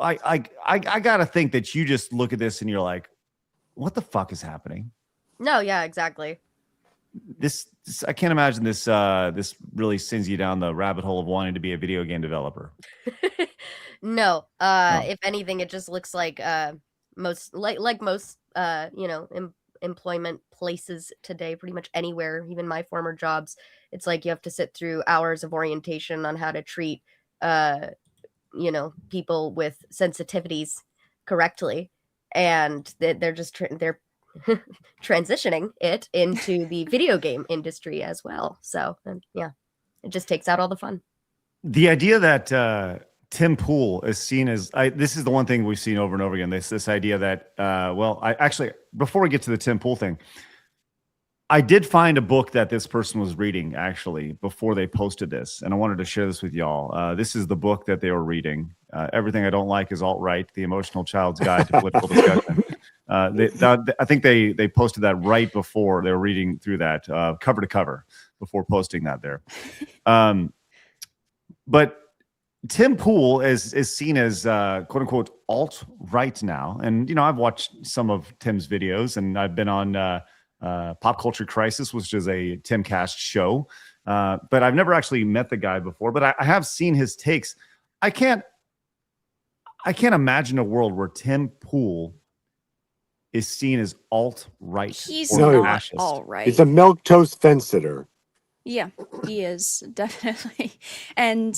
I gotta think that you just look at this and you're like, what the fuck is happening? No, yeah, exactly. This I can't imagine this this really sends you down the rabbit hole of wanting to be a video game developer. No. No. If anything, it just looks like most employment places today, pretty much anywhere, even my former jobs, it's like you have to sit through hours of orientation on how to treat people with sensitivities correctly, and they're just they're transitioning it into the video game industry as well. So yeah, it just takes out all the fun. The idea that Tim Pool is seen as this is the one thing we've seen over and over again. This idea that before we get to the Tim Pool thing, I did find a book that this person was reading actually before they posted this, and I wanted to share this with y'all. This is the book that they were reading. Everything I Don't Like is Alt-Right: The Emotional Child's Guide to Political Discussion. I think they posted that right before they were reading through that cover to cover before posting that there. But Tim Pool is seen as quote unquote alt-right now, and I've watched some of Tim's videos, and I've been on Pop Culture Crisis, which is a Timcast show, but I've never actually met the guy before. But I have seen his takes. I can't imagine a world where Tim Pool is seen as alt-right. He's or not fascist. all right. He's a milquetoast fence sitter. Yeah, he is definitely. And,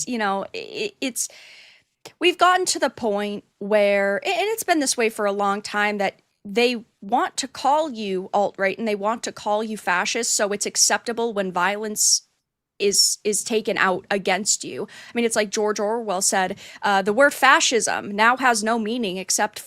we've gotten to the point where, and it's been this way for a long time, that they want to call you alt-right and they want to call you fascist, so it's acceptable when violence is taken out against you. I mean, it's like George Orwell said, the word fascism now has no meaning except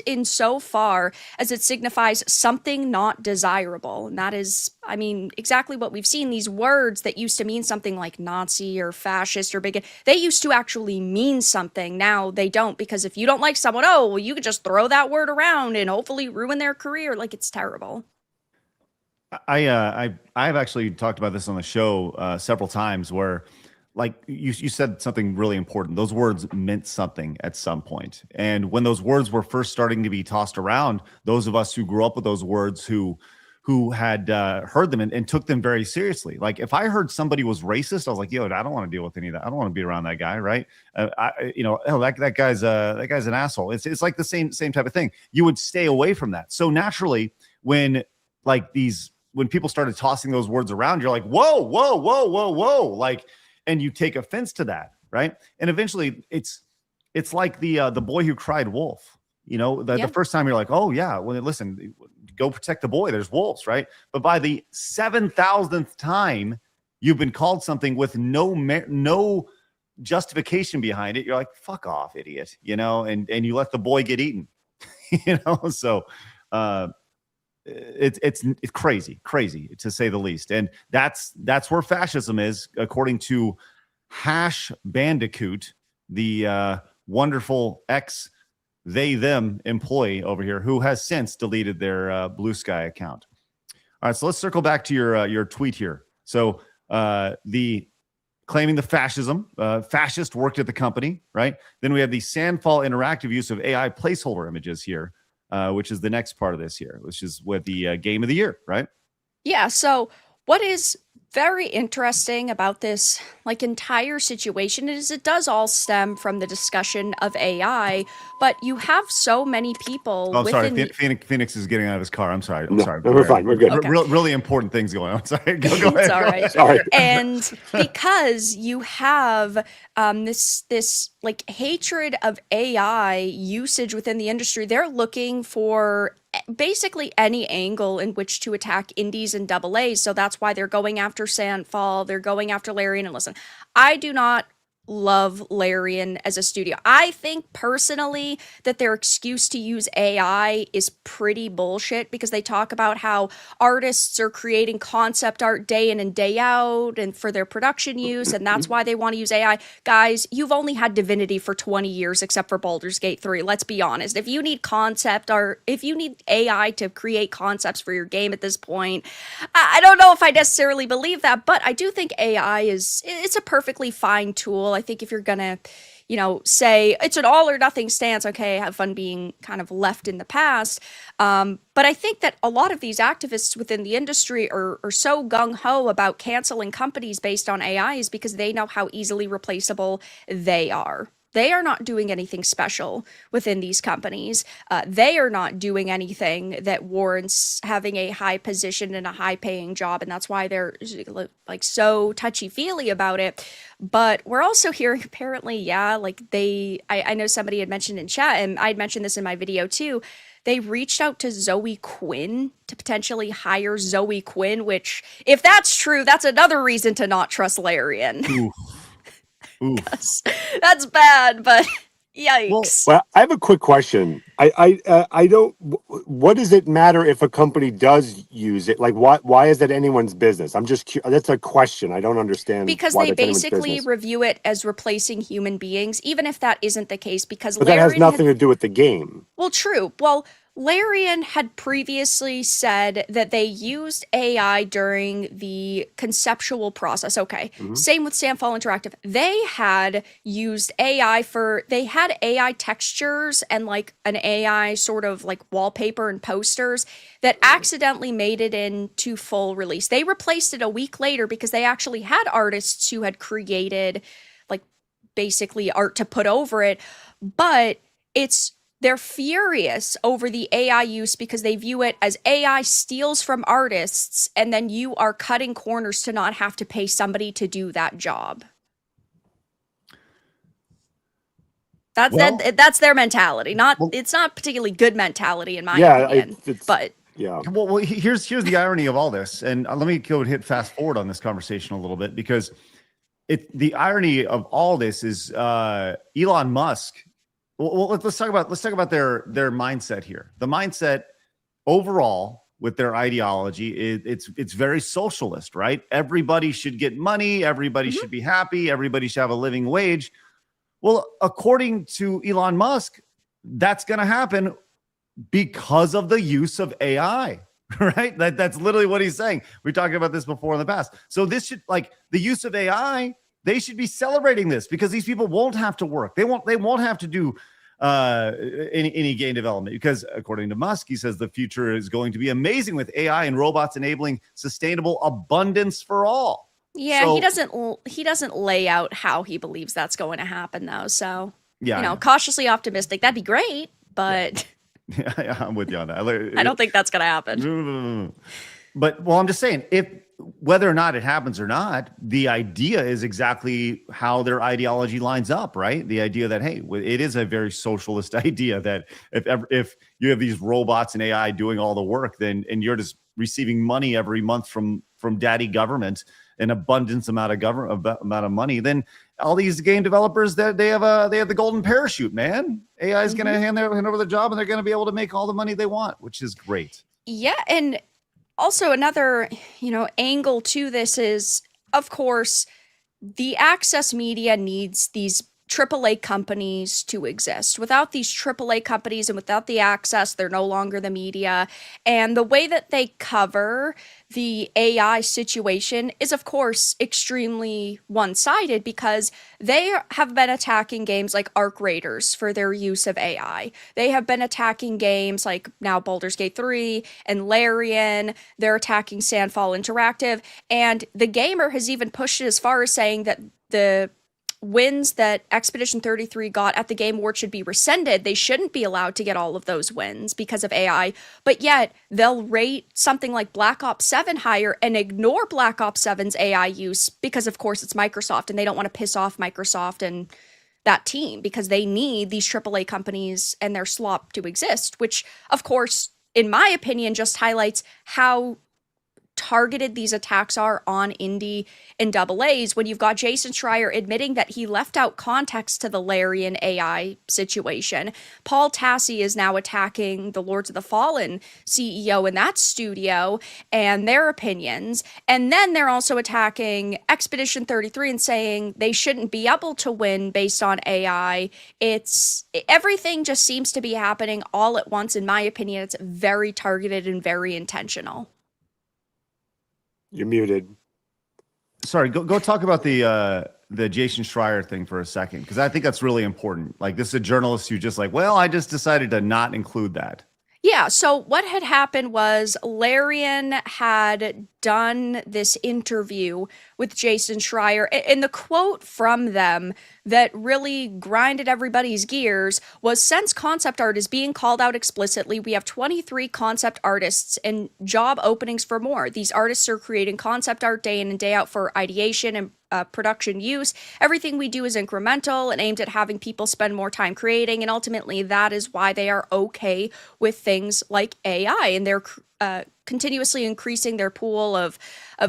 in so far as it signifies something not desirable. And that is, I mean, exactly what we've seen. These words that used to mean something like Nazi or fascist or bigot, they used to actually mean something. Now they don't, because if you don't like someone, oh, well, you could just throw that word around and hopefully ruin their career. Like, it's terrible. I've actually talked about this on the show several times, where, like, you said something really important. Those words meant something at some point, and when those words were first starting to be tossed around, those of us who grew up with those words, who had heard them and took them very seriously. Like, if I heard somebody was racist, I was like, yo, I don't want to deal with any of that. I don't want to be around that guy, right? That guy's an asshole. It's like the same type of thing. You would stay away from that. So naturally, when people started tossing those words around, you're like, whoa, whoa, whoa, whoa, whoa. Like, and you take offense to that, right? And eventually it's like the boy who cried wolf. The first time you're like, oh yeah, listen, go protect the boy. There's wolves, right? But by the 7,000th time you've been called something with no justification behind it, you're like, fuck off, idiot, and you let the boy get eaten, So, it's crazy to say the least. And that's where fascism is, according to Hash Bandicoot, the wonderful they/them employee over here, who has since deleted their Blue Sky account. All right, so let's circle back to your tweet here. So the claiming the fascism, fascist worked at the company, right? Then we have the Sandfall interactive use of AI placeholder images here, which is the next part of this here, which is with the game of the year, right? Yeah. So what is very interesting about this entire situation is it does all stem from the discussion of AI, but you have so many people. Oh, sorry. Phoenix is getting out of his car. I'm sorry. No, we're fine. We're good. Okay. Really important things going on. Sorry. Go ahead. It's all right. Sorry. And because you have this hatred of AI usage within the industry, they're looking for basically any angle in which to attack indies and double A's. So that's why they're going after Sandfall. They're going after Larian. And listen, I do not love Larian as a studio. I think personally that their excuse to use AI is pretty bullshit, because they talk about how artists are creating concept art day in and day out and for their production use, and that's why they want to use AI. Guys, you've only had Divinity for 20 years except for Baldur's Gate 3. Let's be honest. If you need concept art, if you need AI to create concepts for your game at this point, I don't know if I necessarily believe that, but I do think AI it's a perfectly fine tool. I think if you're gonna, say it's an all or nothing stance, okay, have fun being kind of left in the past. But I think that a lot of these activists within the industry are so gung-ho about canceling companies based on AI is because they know how easily replaceable they are. They are not doing anything special within these companies. They are not doing anything that warrants having a high position and a high paying job. And that's why they're so touchy feely about it. But we're also hearing apparently, I know somebody had mentioned in chat, and I'd mentioned this in my video too, they reached out to Zoe Quinn to potentially hire Zoe Quinn, which, if that's true, that's another reason to not trust Larian. That's bad, but yikes. Well, I have a quick question. I don't. What does it matter if a company does use it? Like, why is that anyone's business? I'm just curious. That's a question. I don't understand. Because they basically review it as replacing human beings, even if that isn't the case. Because that has nothing to do with the game. Well, true. Well, Larian had previously said that they used AI during the conceptual process. Okay. Mm-hmm. Same with Sandfall Interactive. They had used AI they had AI textures and an AI sort of wallpaper and posters that accidentally made it into full release. They replaced it a week later because they actually had artists who had created basically art to put over it. But it's they're furious over the AI use because they view it as AI steals from artists, and then you are cutting corners to not have to pay somebody to do that job. That's their mentality. It's not particularly good mentality in my opinion. But yeah. Well, here's the irony of all this, and let me go and hit fast forward on this conversation a little bit, because the irony of all this is Elon Musk. Well, let's talk about their mindset here. The mindset overall with their ideology it's very socialist, right? Everybody should get money. Everybody should be happy. Everybody should have a living wage. Well, according to Elon Musk, that's going to happen because of the use of AI, right? That's literally what he's saying. We talked about this before in the past. So this should, like, the use of AI, they should be celebrating this, because these people won't have to work. They won't have to do any game development, because according to Musk, he says the future is going to be amazing with AI and robots enabling sustainable abundance for all. Yeah, So, he doesn't lay out how he believes that's going to happen though. So, yeah, cautiously optimistic. That'd be great, but yeah, I'm with you on that. I don't think that's going to happen. But I'm just saying, if whether or not it happens or not, the idea is exactly how their ideology lines up, right? The idea that, hey, it is a very socialist idea that if you have these robots and AI doing all the work, and you're just receiving money every month from daddy government, an abundance amount of money, then all these game developers, that they have the golden parachute, man. AI is going to hand over the job, and they're going to be able to make all the money they want, which is great. Yeah, and also another, angle to this is, of course, the access media needs these AAA companies to exist. Without these AAA companies and without the access, they're no longer the media. And the way that they cover the AI situation is, of course, extremely one-sided, because they have been attacking games like Arc Raiders for their use of AI. They have been attacking games like now Baldur's Gate 3 and Larian. They're attacking Sandfall Interactive. And The Gamer has even pushed it as far as saying that the wins that Expedition 33 got at the Game Awards should be rescinded. They shouldn't be allowed to get all of those wins because of AI, but yet they'll rate something like Black Ops 7 higher and ignore Black Ops 7's AI use because, of course, it's Microsoft, and they don't want to piss off Microsoft and that team, because they need these AAA companies and their slop to exist, which, of course, in my opinion, just highlights how targeted these attacks are on indie and AA's, when you've got Jason Schreier admitting that he left out context to the Larian AI situation. Paul Tassi is now attacking the Lords of the Fallen CEO in that studio and their opinions. And then they're also attacking Expedition 33 and saying they shouldn't be able to win based on AI. Everything just seems to be happening all at once. In my opinion, it's very targeted and very intentional. You're muted. Sorry, go talk about the Jason Schreier thing for a second, because I think that's really important. Like, this is a journalist who just I just decided to not include that. Yeah, so what had happened was Larian had done this interview with Jason Schreier, and the quote from them that really grinded everybody's gears was, "Since concept art is being called out explicitly, we have 23 concept artists and job openings for more. These artists are creating concept art day in and day out for ideation and production use. Everything we do is incremental and aimed at having people spend more time creating, and ultimately that is why they are okay with things like AI, and they're continuously increasing their pool of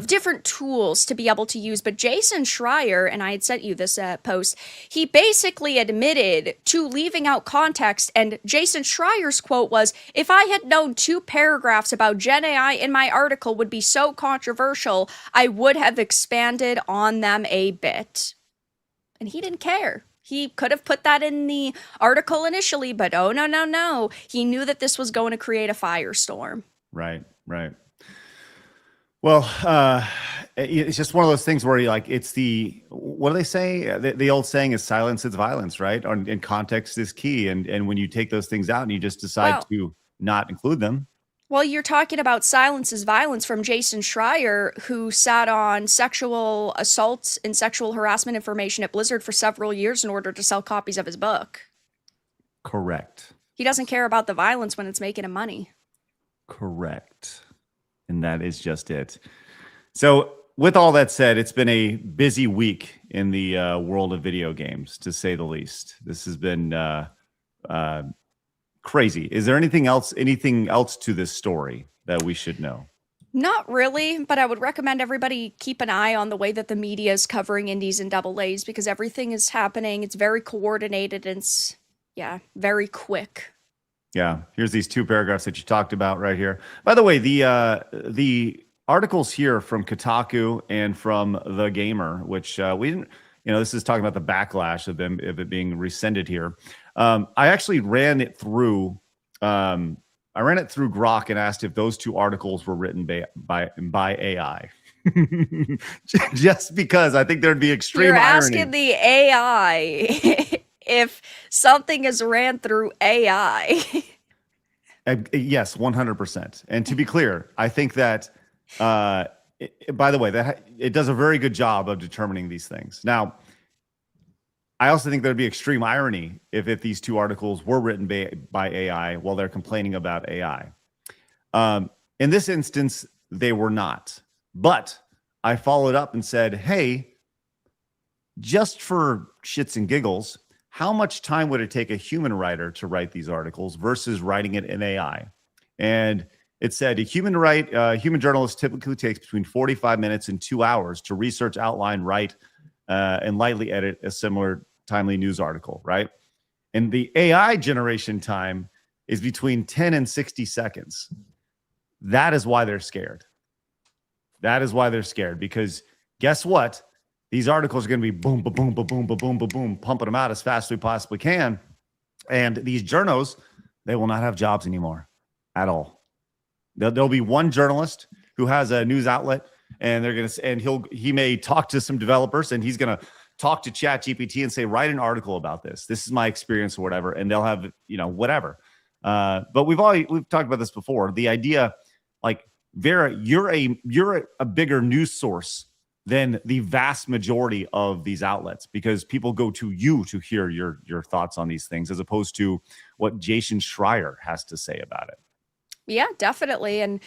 different tools to be able to use." But Jason Schreier, and I had sent you this post, he basically admitted to leaving out context, and Jason Schreier's quote was, "If I had known 2 paragraphs about Gen AI in my article would be so controversial, I would have expanded on them a bit." And he didn't care. He could have put that in the article initially, but oh, no. He knew that this was going to create a firestorm. Right. Well, it's just one of those things where it's what do they say? The old saying is silence is violence, right? And context is key. And when you take those things out and you just decide to not include them. Well, you're talking about silence is violence from Jason Schreier, who sat on sexual assault and sexual harassment information at Blizzard for several years in order to sell copies of his book. Correct. He doesn't care about the violence when it's making him money. Correct. And that is just it. So with all that said, it's been a busy week in the world of video games, to say the least. This has been crazy. Is there anything else to this story that we should know? Not really, but I would recommend everybody keep an eye on the way that the media is covering indies and double A's, because everything is happening. It's very coordinated and it's, very quick. Yeah, here's these 2 paragraphs that you talked about right here. By the way, the articles here from Kotaku and from The Gamer, which we didn't, this is talking about the backlash of it being rescinded here. I actually ran it through. I ran it through Grok and asked if those 2 articles were written by AI. Just because I think there'd be extreme irony. You're asking the AI if something is ran through AI. Yes, 100%. And to be clear, I think that, by the way, that it does a very good job of determining these things. Now, I also think there'd be extreme irony if these 2 articles were written by AI while they're complaining about AI. In this instance, they were not. But I followed up and said, hey, just for shits and giggles, how much time would it take a human writer to write these articles versus writing it in AI? And it said a human journalist typically takes between 45 minutes and 2 hours to research, outline, write, and lightly edit a similar timely news article, right? And the AI generation time is between 10 and 60 seconds. That is why they're scared. That is why they're scared, because guess what? These articles are going to be boom, ba boom, ba boom, ba boom, ba boom, pumping them out as fast as we possibly can. And these journos, they will not have jobs anymore at all. There'll be one journalist who has a news outlet, and they're going to, and he may talk to some developers, and he's going to talk to ChatGPT and say, write an article about this. This is my experience or whatever. And they'll have, whatever. But we've talked about this before. The idea, like, Vara, you're a bigger news source than the vast majority of these outlets, because people go to you to hear your thoughts on these things, as opposed to what Jason Schreier has to say about it. Yeah, definitely. And,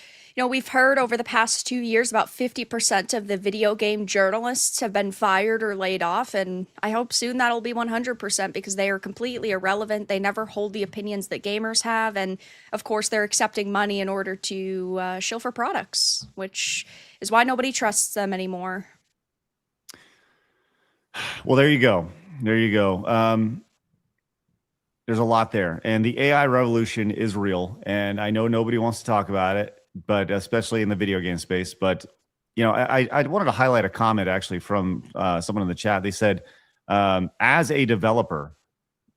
we've heard over the past 2 years about 50% of the video game journalists have been fired or laid off. And I hope soon that'll be 100%, because they are completely irrelevant. They never hold the opinions that gamers have. And of course, they're accepting money in order to shill for products, which is why nobody trusts them anymore. Well, there you go. There you go. There's a lot there, and the AI revolution is real. And I know nobody wants to talk about it, but especially in the video game space. But I wanted to highlight a comment actually from someone in the chat. They said, as a developer,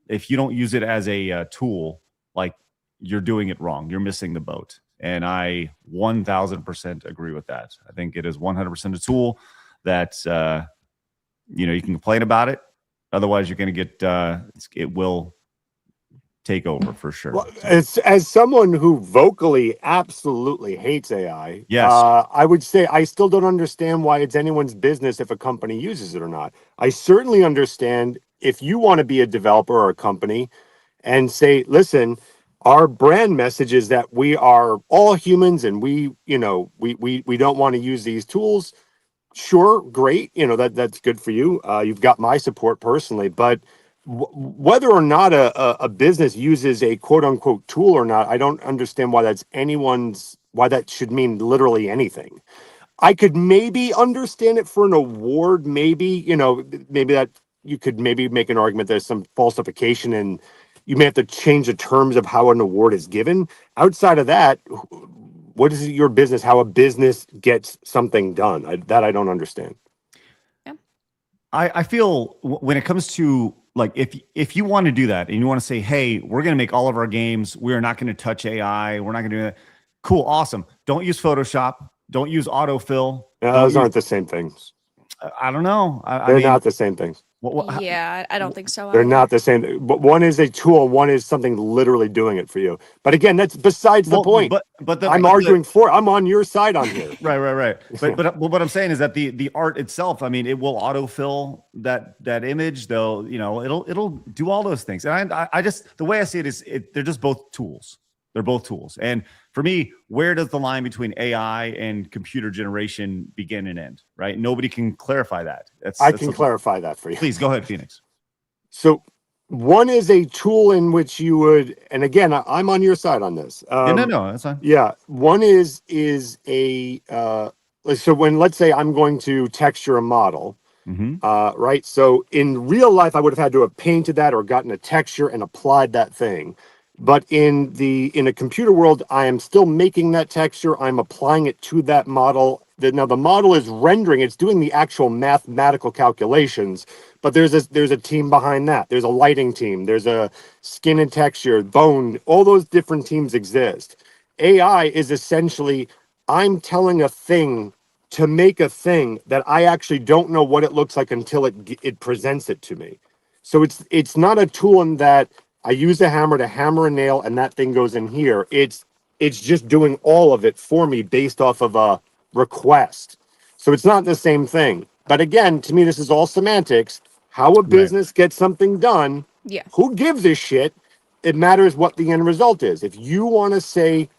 if you don't use it as a tool, like, you're doing it wrong. You're missing the boat. And I 1000% agree with that. I think it is 100% a tool that you can complain about it. Otherwise, you're going to get it will take over for sure. Well, as someone who vocally absolutely hates AI, yes, I would say I still don't understand why it's anyone's business if a company uses it or not. I certainly understand if you want to be a developer or a company and say, listen, our brand message is that we are all humans and we don't want to use these tools. Sure, great. That's good for you. You've got my support personally, but whether or not a business uses a quote unquote tool or not, I don't understand why why that should mean literally anything. I could maybe understand it for an award, maybe that you could maybe make an argument there's some falsification and you may have to change the terms of how an award is given. Outside of that, what is your business, how a business gets something done? I don't understand. Yeah. I feel when it comes to, like, if you want to do that and you want to say, hey, we're going to make all of our games, we're not going to touch AI, we're not going to do that. Cool, awesome. Don't use Photoshop. Don't use autofill. Those aren't the same things. I don't know. They're not the same things. Yeah, I don't think so. They're either. not the same. But one is a tool, one is something literally doing it for you. But again, that's besides the point. I'm arguing for. I'm on your side on here. Right. But what I'm saying is that the art itself, I mean, it will autofill that image, though. You know, it'll do all those things. And I just, the way I see it is, they're just both tools. They're both tools. And for me, where does the line between AI and computer generation begin and end? Right? Nobody can clarify that. I can clarify that for you. Please go ahead, Phoenix. So one is a tool in which you would, and again, I'm on your side on this. No, that's fine. Yeah, one is a so when, let's say I'm going to texture a model, right? So in real life, I would have had to have painted that or gotten a texture and applied that thing. But in a computer world, I am still making that texture. I'm applying it to that model. Now the model is rendering, it's doing the actual mathematical calculations, but there's a team behind that. There's a lighting team, there's a skin and texture, bone, all those different teams exist. AI is essentially, I'm telling a thing to make a thing that I actually don't know what it looks like until it presents it to me. So it's not a tool in that I use a hammer to hammer a nail and that thing goes in here. It's just doing all of it for me based off of a request. So it's not the same thing. But again, to me, this is all semantics. How a business gets something done, who gives a shit? It matters what the end result is. If you want to say,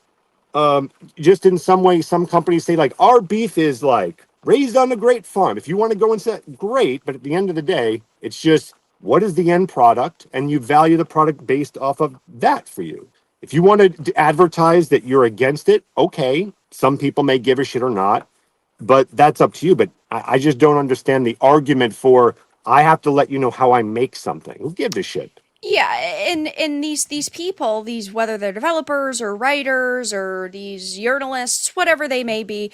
just in some way, some companies say like, our beef is like raised on a great farm. If you want to go and say great, but at the end of the day, it's just, what is the end product? And you value the product based off of that for you. If you want to advertise that you're against it, okay. Some people may give a shit or not, but that's up to you. But I just don't understand the argument for, I have to let you know how I make something. Who gives a shit? Yeah, and these people, these, whether they're developers or writers or these journalists, whatever they may be,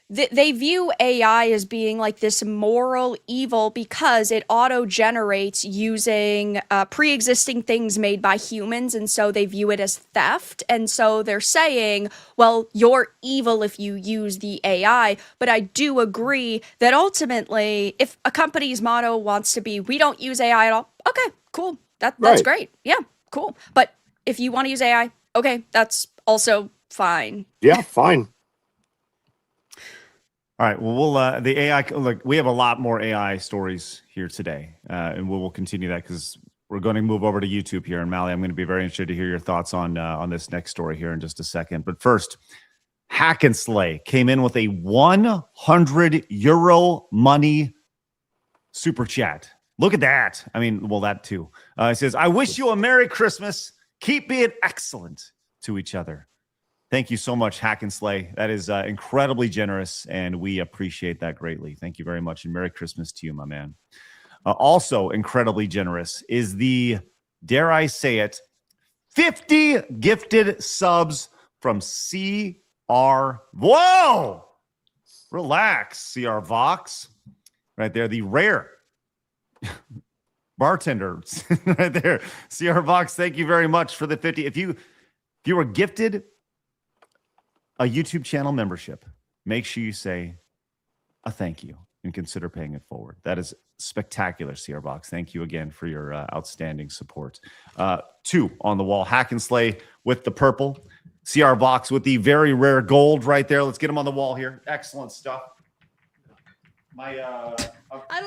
they view AI as being like this moral evil because it auto-generates using pre-existing things made by humans, and so they view it as theft. And so they're saying, well, you're evil if you use the AI. But I do agree that ultimately, if a company's motto wants to be, we don't use AI at all, okay, cool. That's great. Yeah, cool. But if you want to use AI, okay, that's also fine. Yeah, fine. All right. Well, we'll the AI. Look, we have a lot more AI stories here today, and we'll continue that because we're going to move over to YouTube here. And Mally, I'm going to be very interested to hear your thoughts on this next story here in just a second. But first, Hack and Slay came in with a €100 money super chat. Look at that. I mean, well, that too. It says, "I wish you a Merry Christmas. Keep being excellent to each other." Thank you so much, Hack and Slay. That is incredibly generous, and we appreciate that greatly. Thank you very much, and Merry Christmas to you, my man. Also incredibly generous is the, dare I say it, 50 gifted subs from CR. Whoa! Relax, CR Vox. Right there, the rare bartender right there. CR Vox, thank you very much for the 50. If you were gifted a YouTube channel membership, make sure you say a thank you and consider paying it forward. That is spectacular, CR Box. Thank you again for your outstanding support. 2 on the wall. Hack and Slay with the purple. CR Box with the very rare gold right there. Let's get them on the wall here. Excellent stuff. I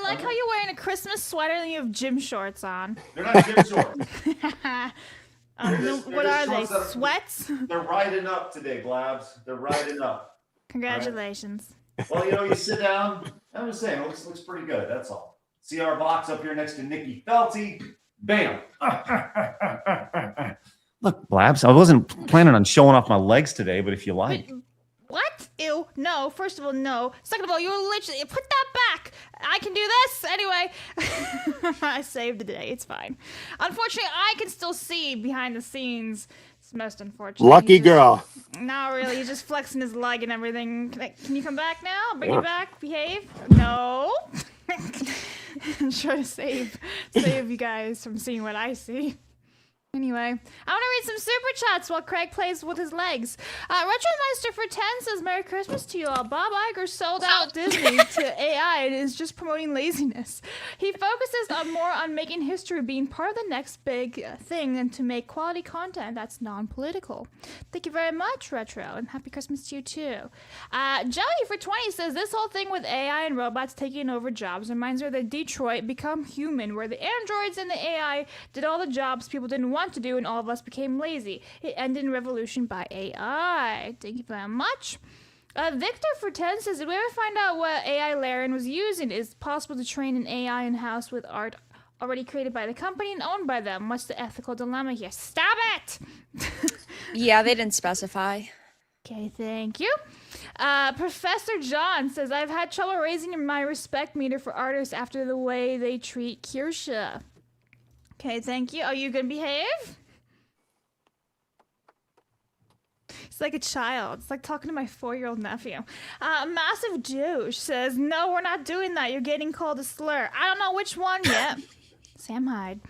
like how you're wearing a Christmas sweater and you have gym shorts on. They're not gym shorts. What are they? Sweats? They're riding up today, Blabs. They're riding up. Congratulations. Right? Well, you know, you sit down. I'm just saying, it looks pretty good. That's all. CR Box up here next to Nikki Felty. Bam. Look, Blabs, I wasn't planning on showing off my legs today, but if you like. What? Ew. No. First of all, no. Second of all, you're literally... Put that back. I can do this. Anyway. I saved the day. It's fine. Unfortunately, I can still see behind the scenes. It's most unfortunate. Lucky girl. No, really. He's just flexing his leg and everything. Can you come back now? Bring you back? Behave? No. I'm trying to save you guys from seeing what I see. Anyway, I want to read some super chats while Craig plays with his legs. Retromeister for 10 says, Merry Christmas to you all. Bob Iger sold out Disney to AI and is just promoting laziness. He focuses more on making history being part of the next big thing than to make quality content that's non-political. Thank you very much, Retro, and happy Christmas to you too. Joey for 20 says, this whole thing with AI and robots taking over jobs reminds her that Detroit Become Human, where the androids and the AI did all the jobs people didn't want to do and all of us became lazy. It ended in revolution by AI. Thank you very much. Victor for 10 says, did we ever find out what AI Larian was using? Is it possible to train an AI in-house with art already created by the company and owned by them? What's the ethical dilemma here? Stop it! Yeah, they didn't specify. Okay, thank you. Professor John says, I've had trouble raising my respect meter for artists after the way they treat Kirsha. Okay, thank you. Are you gonna behave? It's like a child. It's like talking to my 4-year-old nephew. Massive Douche says, no, we're not doing that. You're getting called a slur. I don't know which one yet. Sam Hyde.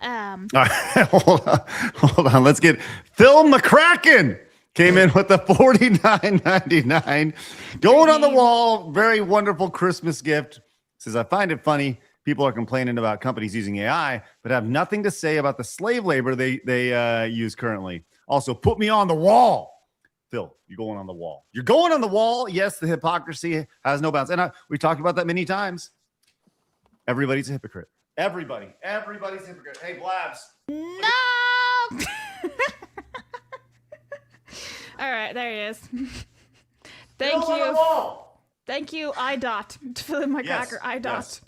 All right, hold on. Let's get Phil McCracken came in with the $49.99. Going on the wall. Very wonderful Christmas gift. Says, I find it funny. People are complaining about companies using AI, but have nothing to say about the slave labor they use currently. Also, put me on the wall. Phil, you're going on the wall. You're going on the wall. Yes, the hypocrisy has no bounds. And we talked about that many times. Everybody's a hypocrite. Everybody's a hypocrite. Hey, Blabs. No! All right, there he is. Thank you. Thank you, IDOT. To fill in my cracker, IDOT.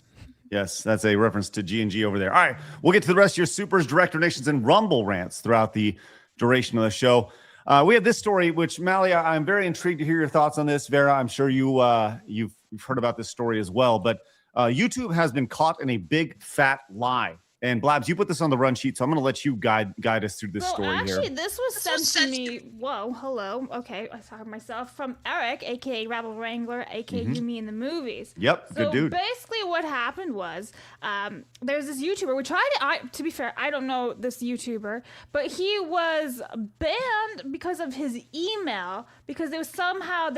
Yes, that's a reference to G&G over there. All right, we'll get to the rest of your supers, direct donations, and Rumble rants throughout the duration of the show. We have this story, which, Mally, I'm very intrigued to hear your thoughts on this. Vera, I'm sure you've heard about this story as well. But YouTube has been caught in a big, fat lie. And Blabs, you put this on the run sheet, so I'm going to let you guide us through this story here. Actually, this was sent to me. Whoa, hello. Okay, I saw myself from Eric, aka Rabble Wrangler, aka You Me in the Movies. Yep, good dude. So basically, what happened was there's this YouTuber. We tried to be fair, I don't know this YouTuber, but he was banned because of his email because they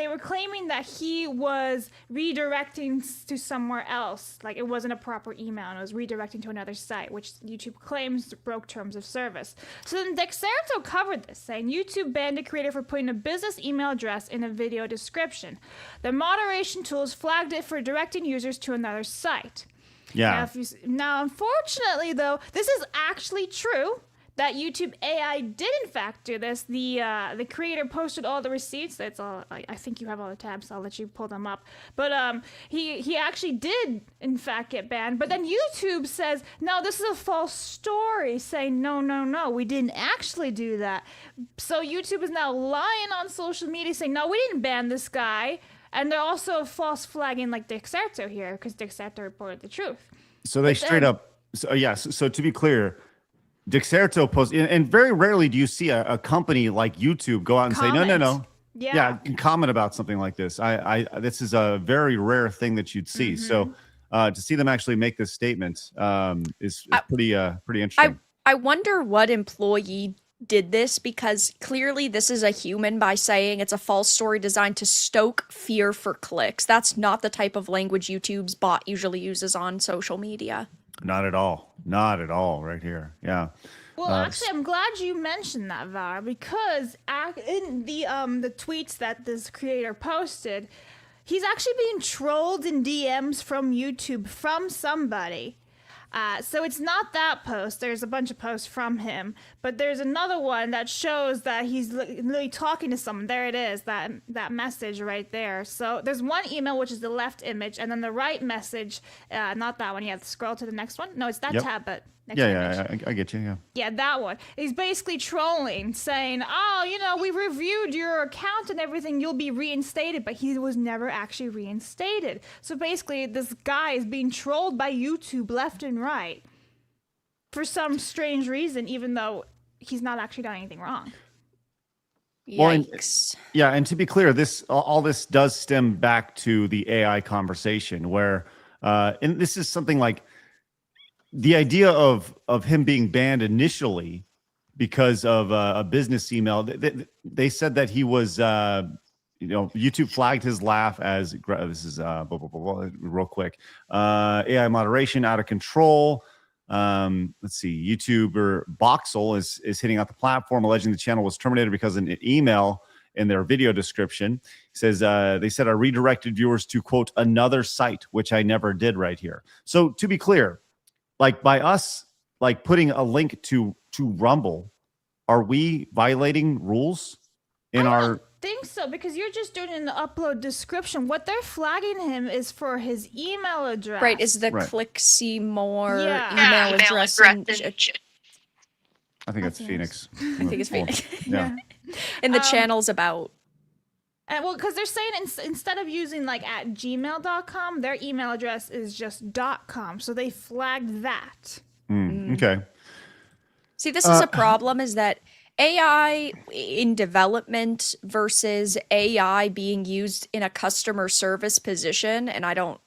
were claiming that he was redirecting to somewhere else, like it wasn't a proper email and it was redirecting to another site, which YouTube claims broke terms of service. So then Dexerto covered this, saying YouTube banned a creator for putting a business email address in a video description. The moderation tools flagged it for directing users to another site. Yeah. Now, unfortunately, though, this is actually true. That YouTube AI did in fact do this. The creator posted all the receipts. That's all. I think you have all the tabs. So I'll let you pull them up. But he actually did in fact get banned. But then YouTube says, no, this is a false story. Saying no, we didn't actually do that. So YouTube is now lying on social media, saying no, we didn't ban this guy. And they're also false flagging like Dexerto here because Dexerto reported the truth. So they straight up. So to be clear. Dexerto posts, and very rarely do you see a company like YouTube go out and say, no. Yeah, comment about something like this. This is a very rare thing that you'd see. So to see them actually make this statement is pretty interesting. I wonder what employee did this, because clearly this is a human by saying it's a false story designed to stoke fear for clicks. That's not the type of language YouTube's bot usually uses on social media. Not at all right here. Yeah. Well, actually, I'm glad you mentioned that, Vara, because in the tweets that this creator posted, he's actually being trolled in DMs from YouTube from somebody. So it's not that post. There's a bunch of posts from him, but there's another one that shows that he's literally talking to someone. There it is, that message right there. So there's one email, which is the left image, and then the right message, not that one. You have to scroll to the next one. No, it's that tab, but next image. I get you, yeah. Yeah, that one. He's basically trolling, saying, we reviewed your account and everything. You'll be reinstated. But he was never actually reinstated. So basically, this guy is being trolled by YouTube left and right for some strange reason, even though he's not actually done anything wrong. Yikes. Well, and to be clear, all this does stem back to the AI conversation where, and this is something like, the idea of him being banned initially because of a business email, they said that he was, YouTube flagged his laugh as this is real quick. AI moderation out of control. Let's see. YouTuber Boxel is hitting out the platform, alleging the channel was terminated because of an email in their video description. He says they said I redirected viewers to quote another site, which I never did right here. So to be clear, like by us like putting a link to Rumble, are we violating rules in our? Think so, because you're just doing it in the upload description. What they're flagging him is for his email address. Right, is the Right. click see more Yeah. email address. And, I think that's Phoenix. I think it's Phoenix. Yeah. And the channel's about. And well, because they're saying instead of using like at gmail.com, their email address is just .com. So they flagged that. Okay. See, this is a problem, is that AI in development versus AI being used in a customer service position, and I don't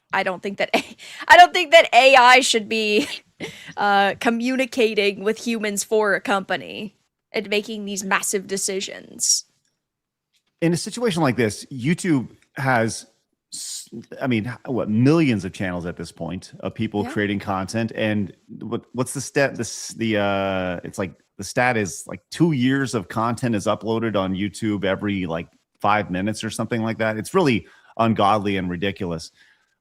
think that AI should be communicating with humans for a company and making these massive decisions. In a situation like this, YouTube has, millions of channels at this point of people creating content. And what's the stat? It's like the stat is like 2 years of content is uploaded on YouTube every like 5 minutes or something like that. It's really ungodly and ridiculous.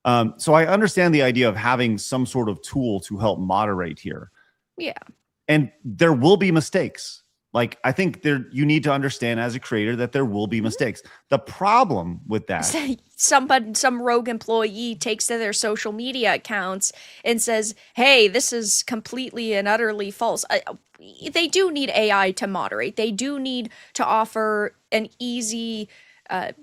So I understand the idea of having some sort of tool to help moderate here. Yeah. And there will be mistakes. Like, I think you need to understand as a creator that there will be mistakes. The problem with that, some rogue employee takes to their social media accounts and says, "Hey, this is completely and utterly false." They do need AI to moderate. They do need to offer an easy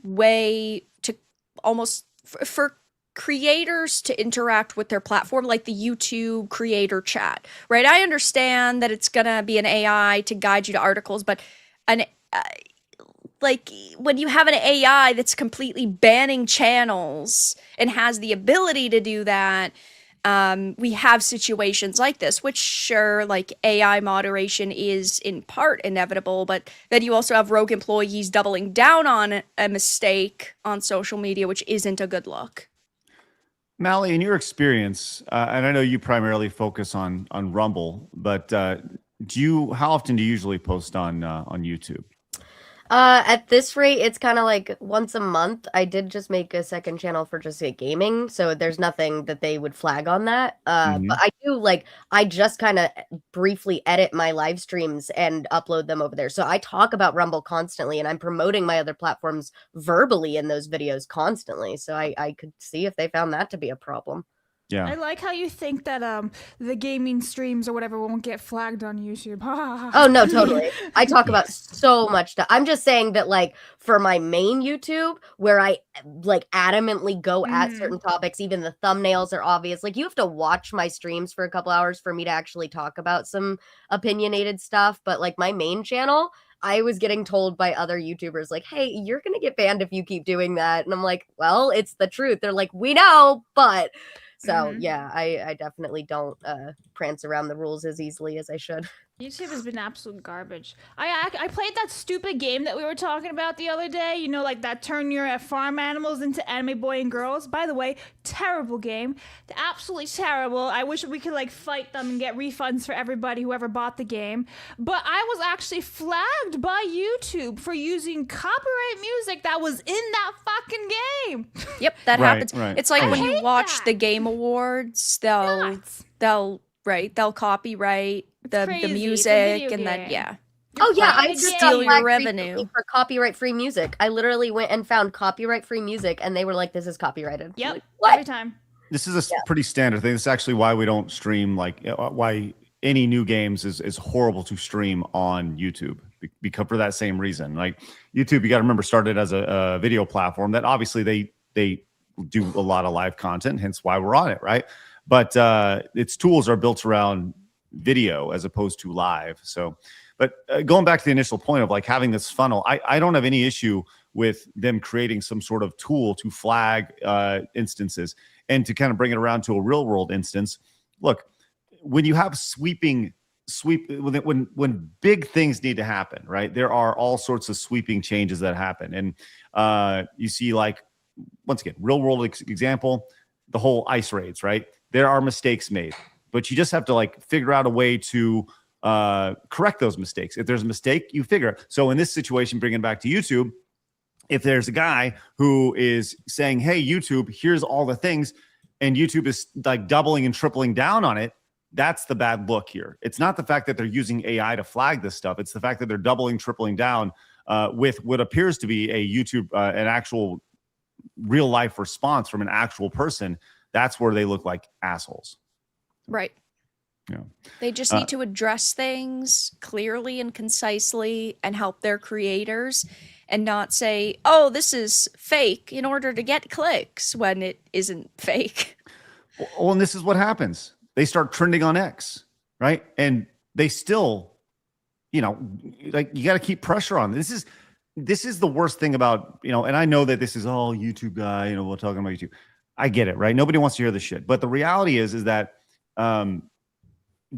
way to almost for creators to interact with their platform, like the YouTube creator chat, right? I understand that it's gonna be an AI to guide you to articles, but like when you have an AI that's completely banning channels and has the ability to do that, we have situations like this, which sure, like AI moderation is in part inevitable, but then you also have rogue employees doubling down on a mistake on social media, which isn't a good look. Mally, in your experience, and I know you primarily focus on Rumble, but how often do you usually post on YouTube? At this rate, it's kind of like once a month. I did just make a second channel for just gaming, so there's nothing that they would flag on that. But I just kind of briefly edit my live streams and upload them over there. So I talk about Rumble constantly, and I'm promoting my other platforms verbally in those videos constantly. So I could see if they found that to be a problem. Yeah. I like how you think that the gaming streams or whatever won't get flagged on YouTube. Oh no, totally. I talk about so much stuff. I'm just saying that like for my main YouTube, where I like adamantly go at certain topics, even the thumbnails are obvious. Like you have to watch my streams for a couple hours for me to actually talk about some opinionated stuff. But like my main channel, I was getting told by other YouTubers like, "Hey, you're going to get banned if you keep doing that." And I'm like, "Well, it's the truth." They're like, "We know, but..." So yeah, I definitely don't prance around the rules as easily as I should. YouTube has been absolute garbage. I played that stupid game that we were talking about the other day. You know, like that turn your farm animals into anime boy and girls. By the way, terrible game. Absolutely terrible. I wish we could like fight them and get refunds for everybody who ever bought the game. But I was actually flagged by YouTube for using copyright music that was in that fucking game. Yep, that happens. Right. It's like I when you hate watch that. the Game Awards, they'll copyright the crazy. It's a music video and then game. yeah. Oh yeah, I playing just the got steal your flagged revenue. recently for copyright-free music. I literally went and found copyright-free music, and they were like, "This is copyrighted." Yep, Like, what? every time. This is a pretty standard thing. This is actually why we don't stream, like why any new games is horrible to stream on YouTube, because for that same reason. Like YouTube, you got to remember, started as a video platform that obviously they do a lot of live content, hence why we're on it, right? But its tools are built around video as opposed to live. So, but going back to the initial point of like having this funnel, I don't have any issue with them creating some sort of tool to flag instances and to kind of bring it around to a real world instance. Look, when you have when big things need to happen, right? There are all sorts of sweeping changes that happen. And you see, like, once again, real world example, the whole ICE raids, right? There are mistakes made, but you just have to like figure out a way to correct those mistakes. If there's a mistake, you figure it. So in this situation, bringing it back to YouTube, if there's a guy who is saying, hey, YouTube, here's all the things, and YouTube is like doubling and tripling down on it, that's the bad look here. It's not the fact that they're using AI to flag this stuff. It's the fact that they're doubling, tripling down with what appears to be a YouTube, an actual real life response from an actual person. That's where they look like assholes. Right. Yeah. They just need to address things clearly and concisely and help their creators, and not say, oh, this is fake in order to get clicks when it isn't fake. Well, and this is what happens. They start trending on X, right? And they still, you know, like, you got to keep pressure on. This is the worst thing about, you know, and I know that this is all YouTube guy, you know, we're talking about YouTube. I get it, right? Nobody wants to hear this shit. But the reality is that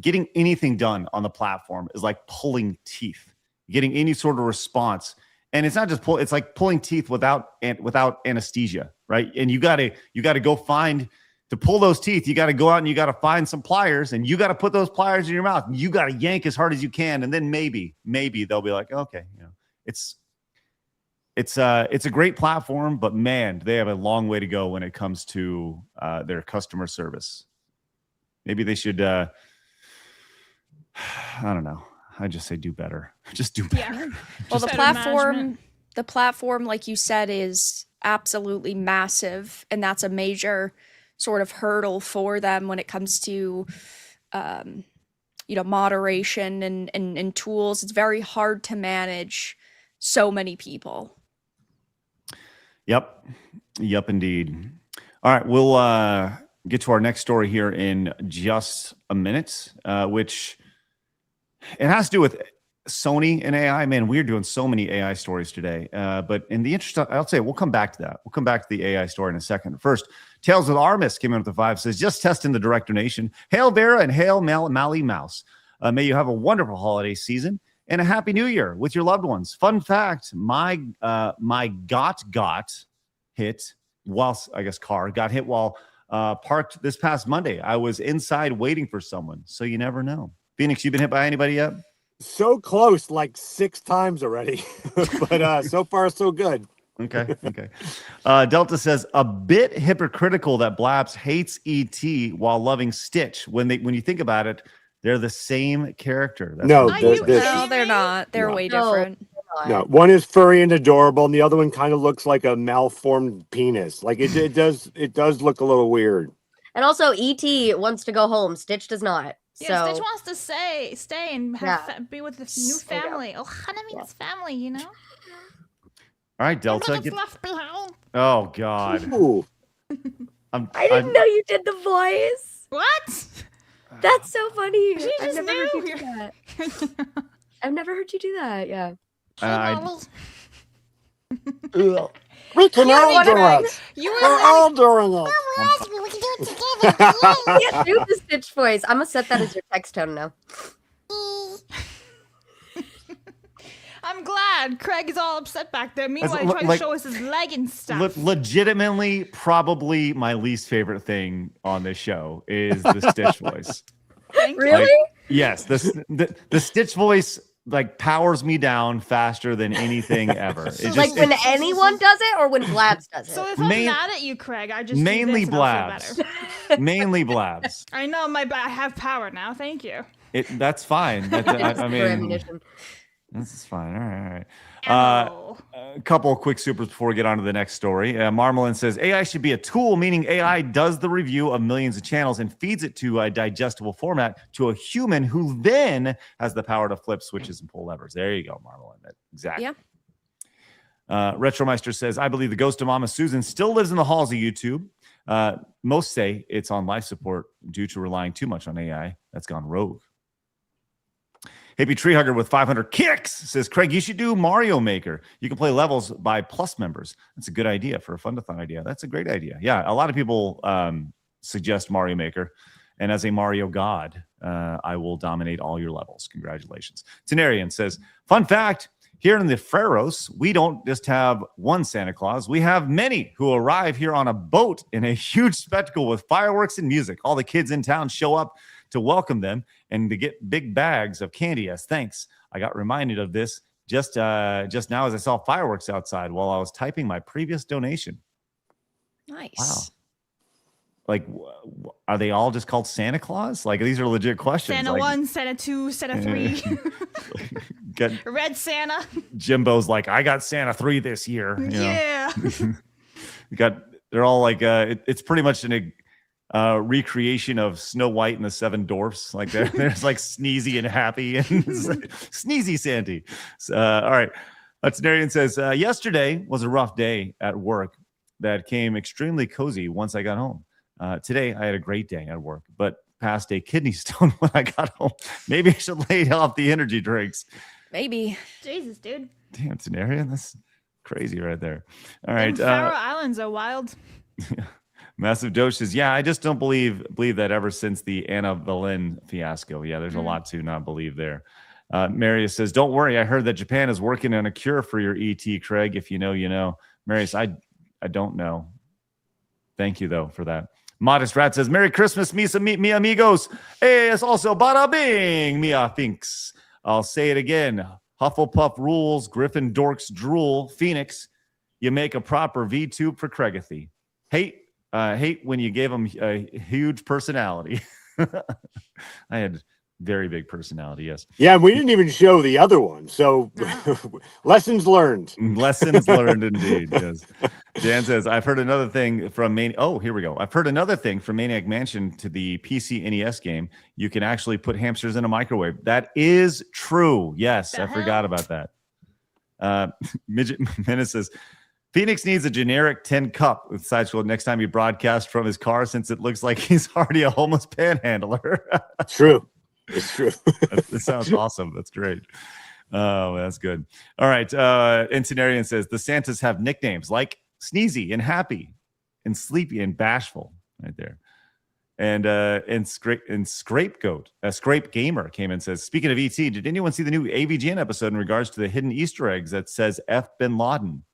getting anything done on the platform is like pulling teeth, getting any sort of response. And it's not just it's like pulling teeth without anesthesia, right? And you got to go find, to pull those teeth, you got to go out and you got to find some pliers, and you got to put those pliers in your mouth. And you got to yank as hard as you can. And then maybe they'll be like, okay, you know, it's a great platform, but man, they have a long way to go when it comes to their customer service. Maybe they should, I don't know. I just say do better. Just do better. Yeah. Well, the platform, like you said, is absolutely massive, and that's a major sort of hurdle for them when it comes to, moderation and tools. It's very hard to manage so many people. Yep, indeed. All right, we'll get to our next story here in just a minute, which it has to do with Sony and AI. Man, we're doing so many AI stories today. But in the interest of, I'll say we'll come back to that. We'll come back to the AI story in a second. First, Tales with Armis came in with the 5, says, just testing the Director Nation. Hail Vara and hail Mally Mouse. May you have a wonderful holiday season and a happy new year with your loved ones. Fun fact, my got hit whilst, I guess, car got hit while parked this past Monday. I was inside waiting for someone, so you never know. Phoenix, you been hit by anybody yet? So close, like 6 times already. But so far, so good. Okay. Delta says, a bit hypocritical that Blabs hates E.T. while loving Stitch. When you think about it, they're the same character. That's No, No, they're not. They're way different. No, one is furry and adorable, and the other one kind of looks like a malformed penis. Like it does look a little weird. And also, E.T. wants to go home. Stitch does not. Yeah, So Stitch wants to stay and be with the new family. Oh, Hannah means family, you know? All right, Delta. You're not left behind. Oh, God. Ooh. I didn't know you did the voice. What? That's so funny. She I've just never heard you knew. do that. I've never heard you do that. Yeah. We can all do it. We're all doing it. We can do it together. You can't do the Stitch voice. I'm gonna set that as your text tone now. I'm glad Craig is all upset back there. Meanwhile, he tried to show us his leg and stuff. Legitimately, probably my least favorite thing on this show is the Stitch voice. Really? Like, yes, the Stitch voice like powers me down faster than anything ever. So Like when anyone does it, or when Blabs does it. So if I'm mad at you, Craig, I just mainly do this and I'll Blabs. feel better. Mainly Blabs. I know I have power now. Thank you. That's fine. I mean, this is fine. All right. A couple of quick supers before we get on to the next story. Marmalin says, AI should be a tool, meaning AI does the review of millions of channels and feeds it to a digestible format to a human who then has the power to flip switches and pull levers. There you go, Marmalin. Exactly. Yeah. Retromeister says, I believe the ghost of Mama Susan still lives in the halls of YouTube. Most say it's on life support due to relying too much on AI that's gone rogue. Hippie Treehugger with 500 kicks says, Craig, you should do Mario Maker. You can play levels by Plus members. That's a good idea for a Fundathon idea. That's a great idea. Yeah, a lot of people suggest Mario Maker. And as a Mario god, I will dominate all your levels. Congratulations. Tenarian says, fun fact, here in the Faroes, we don't just have one Santa Claus. We have many who arrive here on a boat in a huge spectacle with fireworks and music. All the kids in town show up to welcome them and to get big bags of candy as thanks. I got reminded of this just now as I saw fireworks outside while I was typing my previous donation. Nice. Wow. Like, are they all just called Santa Claus? Like, these are legit questions. Santa like, 1, Santa 2, Santa 3. Red Santa. Jimbo's like, I got Santa 3 this year. You know? Yeah. They're all like, it's pretty much a recreation of Snow White and the Seven Dwarfs. Like there's like Sneezy and Happy and Sneezy Santy. All right. Tenarian says, yesterday was a rough day at work that came extremely cozy once I got home. Today, I had a great day at work, but passed a kidney stone when I got home. Maybe I should lay off the energy drinks. Maybe. Jesus, dude. Damn, Tenarian, that's crazy right there. All right. Faroe Islands are wild. Massive Doge says, yeah, I just don't believe that ever since the Anna Boleyn fiasco. Yeah, there's a lot to not believe there. Marius says, don't worry. I heard that Japan is working on a cure for your ET, Craig. If you know, you know. Marius, I don't know. Thank you, though, for that. Modest Rat says, Merry Christmas, mi amigos. Hey, it's also bada bing, mia thinks. I'll say it again. Hufflepuff rules, Griffin dorks drool, Phoenix, you make a proper VTube for Craigathy. Hate when you gave him a huge personality. I had very big personality, yes. Yeah, and we didn't even show the other one. So lessons learned. Lessons learned indeed, yes. Dan says, I've heard another thing from here we go. I've heard another thing from Maniac Mansion to the PC NES game. You can actually put hamsters in a microwave. That is true. Yes, I forgot about that. Midget Menace says, Phoenix needs a generic tin cup with side scroll next time you broadcast from his car, since it looks like he's already a homeless panhandler. True. It's true. That sounds awesome. That's great. Oh, that's good. All right. Incenarian says the Santas have nicknames like Sneezy and Happy and Sleepy and Bashful right there. And Scrapegoat, Scrape Gamer came in and says, speaking of ET, did anyone see the new AVGN episode in regards to the hidden Easter eggs that says F. Bin Laden?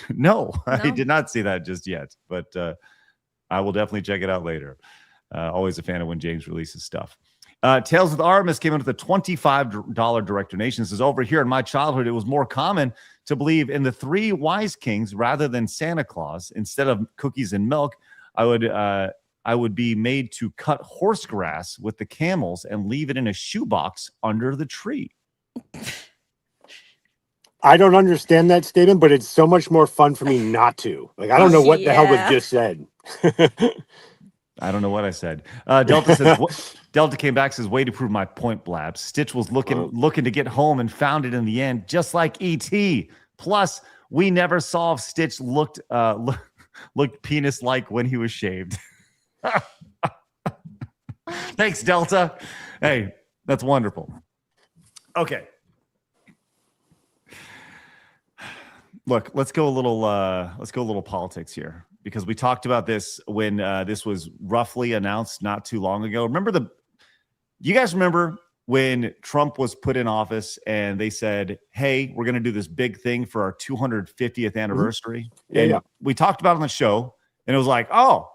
No, I did not see that just yet, but I will definitely check it out later. Always a fan of when James releases stuff. Tales of the Artemis came in with a $25 direct donation. Says, over here in my childhood, it was more common to believe in the 3 wise kings rather than Santa Claus. Instead of cookies and milk, I would be made to cut horse grass with the camels and leave it in a shoebox under the tree. I don't understand that statement, but it's so much more fun for me not to. Like, I don't know what the hell was just said. I don't know what I said. Delta says, Delta came back, says, way to prove my point, Blabs. Stitch was looking to get home and found it in the end, just like E.T. Plus, we never saw if Stitch looked penis-like when he was shaved. Thanks, Delta. Hey, that's wonderful. Okay. Look, let's go a little politics here, because we talked about this when this was roughly announced not too long ago. You guys remember when Trump was put in office and they said, hey, we're going to do this big thing for our 250th anniversary? Mm-hmm. And we talked about it on the show, and it was like, oh,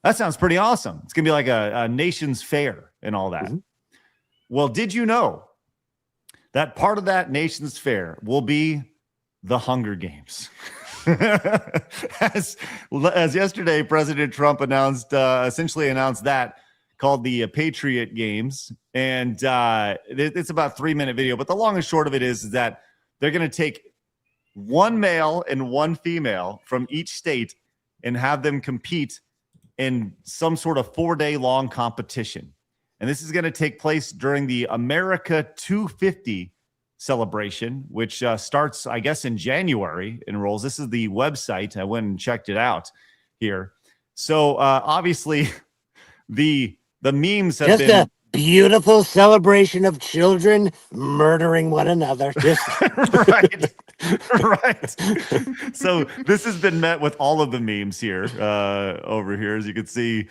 that sounds pretty awesome. It's going to be like a nation's fair and all that. Mm-hmm. Well, did you know that part of that nation's fair will be the Hunger Games? as yesterday, President Trump essentially announced that, called the Patriot Games. And it's about a 3-minute video. But the long and short of it is that they're going to take one male and one female from each state and have them compete in some sort of 4-day-long competition. And this is going to take place during the America 250 celebration, which starts, I guess, in January, enrolls. This is the website. I went and checked it out here. So obviously the memes have been a beautiful celebration of children murdering one another. Just right. So this has been met with all of the memes here over here, as you can see.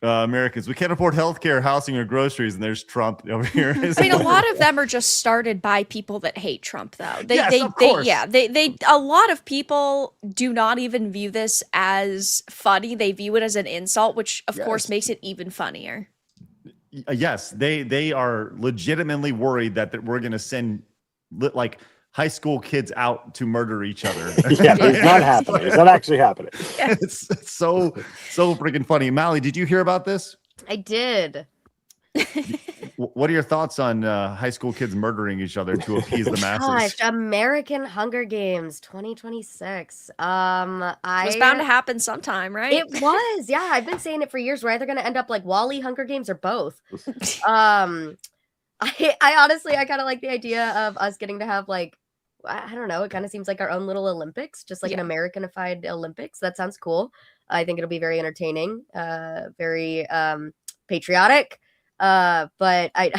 Americans. We can't afford healthcare, housing, or groceries, and there's Trump over here. I mean, a lot of them are just started by people that hate Trump, though. Of course. A lot of people do not even view this as funny. They view it as an insult, which of course makes it even funnier. Yes, they are legitimately worried that we're going to send like high school kids out to murder each other. Yeah, it's not happening. It's not actually happening. It's so freaking funny. Mally, did you hear about this? I did. What are your thoughts on high school kids murdering each other to appease the masses? Gosh, American Hunger Games 2026. It was bound to happen sometime, right? It was, yeah. I've been saying it for years. We're either going to end up like Wall-E Hunger Games or both. I honestly, I kind of like the idea of us getting to have like, I don't know, it kind of seems like our own little Olympics, just like an Americanified Olympics. That sounds cool. I think it'll be very entertaining, very patriotic. But I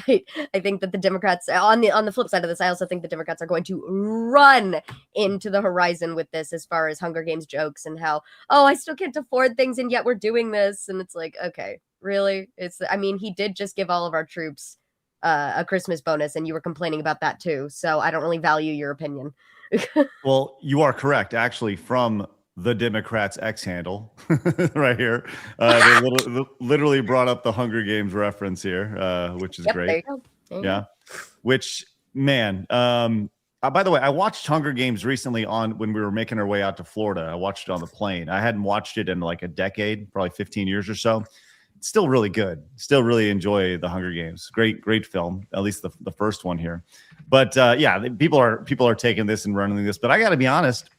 think that the Democrats on the flip side of this, I also think the Democrats are going to run into the horizon with this as far as Hunger Games jokes and how, oh, I still can't afford things and yet we're doing this. And it's like, okay, really? I mean, he did just give all of our troops a Christmas bonus, and you were complaining about that too. So I don't really value your opinion. Well, you are correct. Actually, from the Democrats' X handle right here, they literally brought up the Hunger Games reference here, which is great. There you go. There you go. Which, man, by the way, I watched Hunger Games recently when we were making our way out to Florida. I watched it on the plane. I hadn't watched it in like a decade, probably 15 years or so. It's still really good. Still really enjoy the Hunger Games. Great film, at least the first one here. But yeah, people are taking this and running this. But I got to be honest,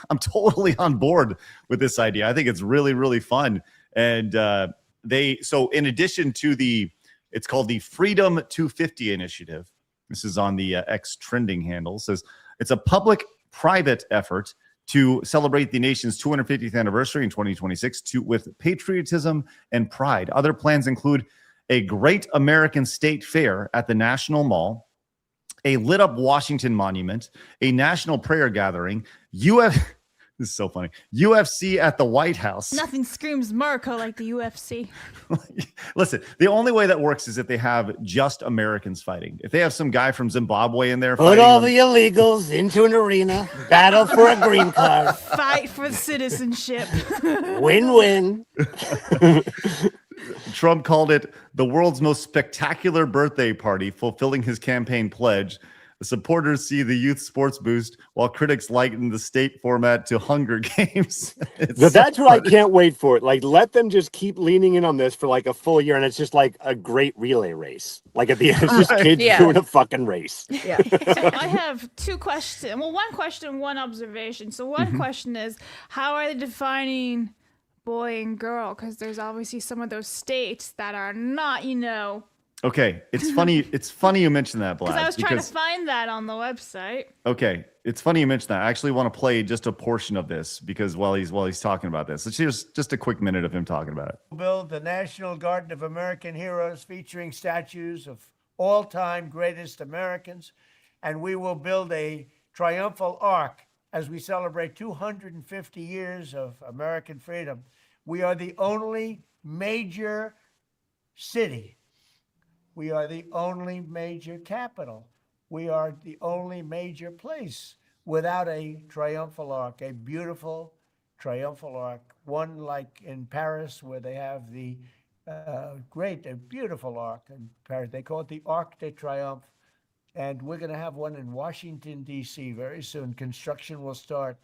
I'm totally on board with this idea. I think it's really, really fun. And so in addition to it's called the Freedom 250 Initiative. This is on the X trending handle. It says it's a public-private effort to celebrate the nation's 250th anniversary in 2026 with patriotism and pride. Other plans include a Great American State Fair at the National Mall, a lit-up Washington Monument, a national prayer gathering, this is so funny, UFC at the White House. Nothing screams Marco like the UFC. Listen, the only way that works is if they have just Americans fighting. If they have some guy from Zimbabwe in there Put all the illegals into an arena, battle for a green card. Fight for citizenship. Win-win. Trump called it the world's most spectacular birthday party, fulfilling his campaign pledge. The supporters see the youth sports boost, while critics liken the state format to Hunger Games. That's what I can't wait for. Like, let them just keep leaning in on this for like a full year, and it's just like a great relay race. Like at the end, it's just kids doing a fucking race. Yeah. So I have two questions. Well, one question, one observation. So one question is, how are they defining boy and girl? Because there's obviously some of those states that are not, Okay, it's funny. It's funny you mentioned that, Blabs. Because I was trying to find that on the website. Okay, it's funny you mentioned that. I actually want to play just a portion of this because while he's talking about this, let's here's just a quick minute of him talking about it. We'll build the National Garden of American Heroes, featuring statues of all-time greatest Americans, and we will build a triumphal arc as we celebrate 250 years of American freedom. We are the only major city. We are the only major capital. We are the only major place without a triumphal arc, a beautiful triumphal arc, one like in Paris where they have the beautiful arc in Paris. They call it the Arc de Triomphe. And we're going to have one in Washington, D.C. very soon. Construction will start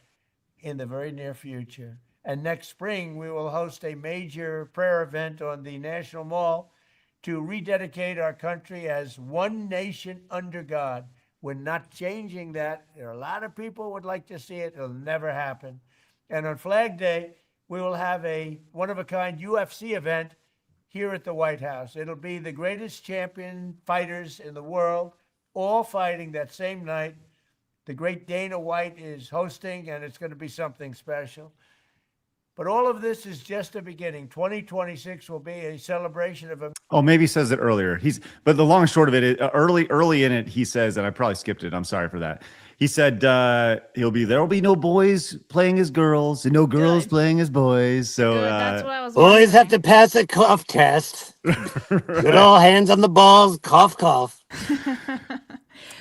in the very near future. And next spring, we will host a major prayer event on the National Mall to rededicate our country as one nation under God. We're not changing that. There are a lot of people who would like to see it. It'll never happen. And on Flag Day, we will have a one-of-a-kind UFC event here at the White House. It'll be the greatest champion fighters in the world, all fighting that same night. The great Dana White is hosting, and it's going to be something special. But all of this is just the beginning. 2026 will be a celebration of Oh, maybe he says it earlier. But the long and short of it, early in it, he says, and I probably skipped it. I'm sorry for that. He said there'll be no boys playing as girls and no girls playing as boys. So That's what I was Boys wondering. have to pass a cough test. Good old hands on the balls, cough, cough.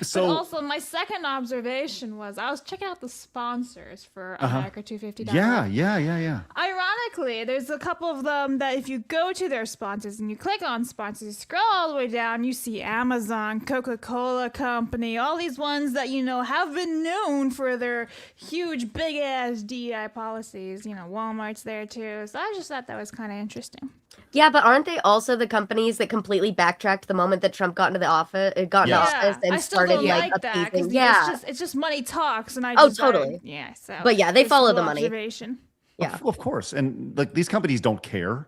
So But also, my second observation was I was checking out the sponsors for America 250. yeah. Ironically, there's a couple of them that if you go to their sponsors and you click on sponsors, you scroll all the way down, you see Amazon, Coca-Cola Company, all these ones that, have been known for their huge, big-ass DEI policies. Walmart's there too. So I just thought that was kind of interesting. Yeah, but aren't they also the companies that completely backtracked the moment that Trump got into the office, and I still started don't like that appeasing? because it's just money talks, and I Oh, just totally. So But yeah, they just follow a the little money. observation. Yeah. of course. And like these companies don't care.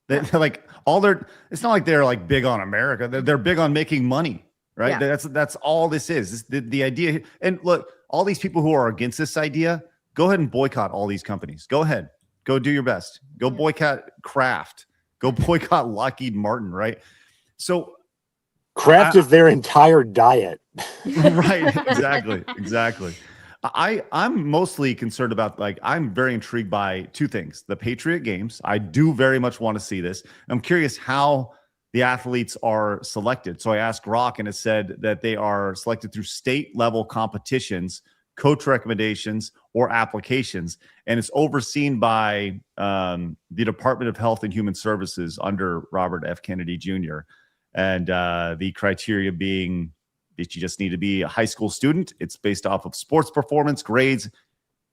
They're like it's not like they're like big on America. They're big on making money, right? Yeah. That's all this is. The idea. And look, all these people who are against this idea, go ahead and boycott all these companies. Go ahead. Go do your best. Go boycott Kraft. Go boycott Lockheed Martin, right? So Kraft is their entire diet. right, exactly. I'm mostly concerned about, I'm very intrigued by two things. The Patriot Games. I do very much want to see this. I'm curious how the athletes are selected. So I asked Rock, and it said that they are selected through state level competitions, coach recommendations, or applications. And it's overseen by the Department of Health and Human Services under Robert F. Kennedy Jr. And the criteria being that you just need to be a high school student. It's based off of sports performance, grades,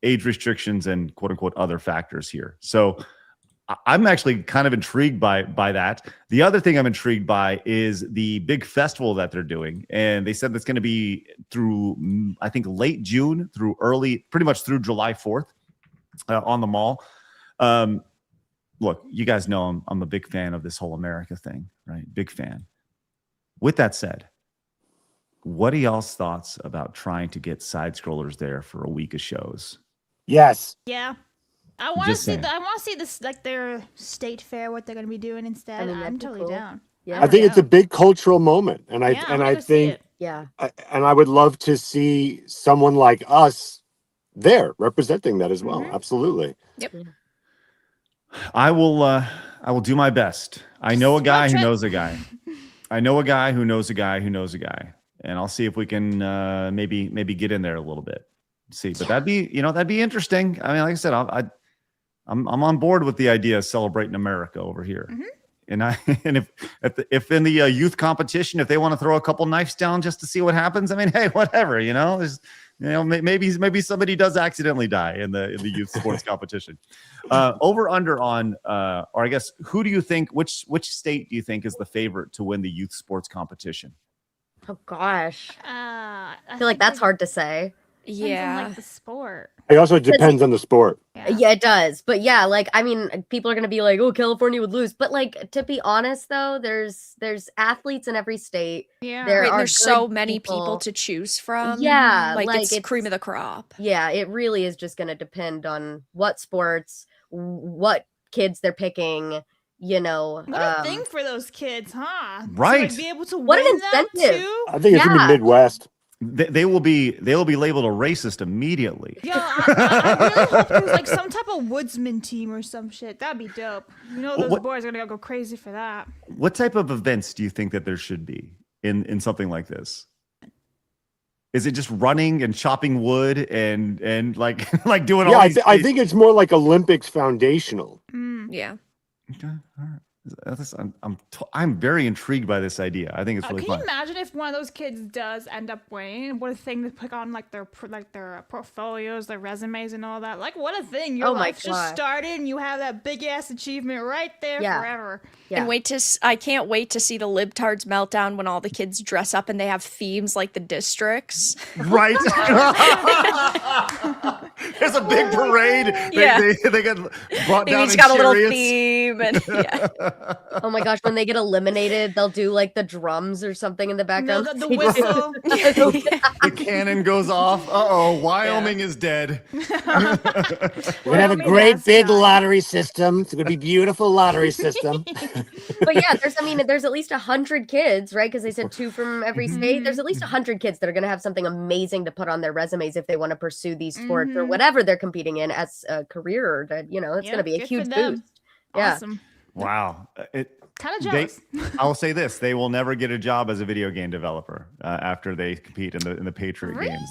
age restrictions, and quote unquote other factors here. So I'm actually kind of intrigued by that. The other thing I'm intrigued by is the big festival that they're doing. And they said that's going to be through, I think, late June through pretty much through July 4th on the mall. Look, you guys know I'm a big fan of this whole America thing, right? Big fan. With that said, what are y'all's thoughts about trying to get side scrollers there for a week of shows? Yes. Yeah. I want to Just see saying. I want to see this, like their state fair, what they're going to be doing instead. I mean, that'd I'm be totally cool. down. Yeah. I think it's a big cultural moment. And I wanna see think it. Yeah. and I would love to see someone like us there representing that as well. Absolutely. I will do my best. I know a guy who knows a guy. I know a guy who knows a guy who knows a guy, and I'll see if we can maybe get in there a little bit. See, but that'd be interesting. I mean, like I said, I'm on board with the idea of celebrating America over here. And if in the youth competition, if they want to throw a couple knives down just to see what happens, I mean, hey, whatever, there's, maybe somebody does accidentally die in the youth sports competition. Over under on, or I guess, who do you think, which state do you think is the favorite to win the youth sports competition? Oh gosh. I I feel like that's hard to say. Yeah. Like the sport. It also depends on the sport. Yeah, it does. But yeah, like, I mean, people are going to be like, oh, California would lose. But like, to be honest, though, there's athletes in every state. Yeah. There's so many people to choose from. Yeah. Like it's cream of the crop. Yeah, it really is just going to depend on what sports, what kids they're picking, What a thing for those kids, huh? Right. To be able to What an win that incentive. too? I think it's going to be Midwest. They will be labeled a racist immediately. Yeah, I really hope there's like some type of woodsman team or some shit. That'd be dope. Those boys are gonna go crazy for that. What type of events do you think that there should be in something like this? Is it just running and chopping wood and like doing all? Yeah, these I think it's more like Olympics foundational. Yeah. Okay, all right. I'm very intrigued by this idea. I think it's really Can fun. you imagine if one of those kids does end up winning? What a thing to put on like their portfolios, their resumes, and all that. Like, what a thing! Your life just started, and you have that big ass achievement right there forever. Yeah. And I can't wait to see the libtards meltdown when all the kids dress up and they have themes like the districts. Right. There's a big parade. Yeah. They get brought down. They each got a little theme, and yeah. Oh my gosh, when they get eliminated, they'll do like the drums or something in the No, background. the whistle. The cannon goes off. Uh-oh, Wyoming is dead. We're gonna have a great big lottery system. It's gonna be beautiful lottery system. But yeah, there's at least 100 kids, right? Because they said 2 from every state. There's at least 100 kids that are gonna have something amazing to put on their resumes if they want to pursue these sports or whatever they're competing in as a career. That it's gonna be a huge boost. Awesome. Wow. Kind of jealous. I'll say this: they will never get a job as a video game developer after they compete in the Patriot Games.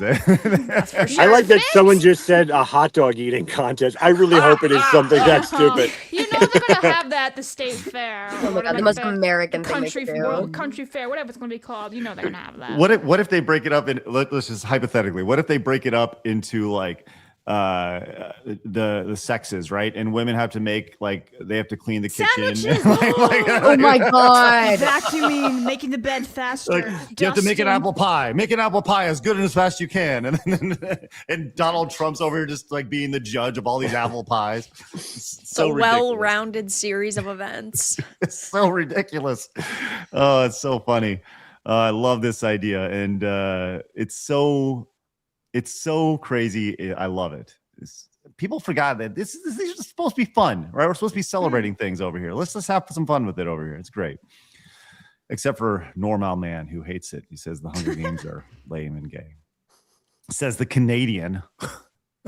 That's for sure. I like that someone just said a hot dog eating contest. I really hope it is something that stupid. You know they're gonna have that at the state fair. Oh my god, the most American thing they country could do. World Country Fair, whatever it's gonna be called. You know they're gonna have that. What if they break it up in? Let's just hypothetically. What if they break it up into like the sexes, right? And women have to make they have to clean the kitchen. Oh my god! Vacuuming, making the bed faster. You have to make an apple pie. Make an apple pie as good and as fast as you can. And Donald Trump's over here just being the judge of all these apple pies. So well-rounded series of events. It's so ridiculous. Oh, it's so funny. I love this idea, and it's so crazy. I love it. People forgot that these are supposed to be fun, right? We're supposed to be celebrating things over here. Let's have some fun with it over here. It's great. Except for Normal Man, who hates it. He says the Hunger Games are lame and gay. Says the Canadian.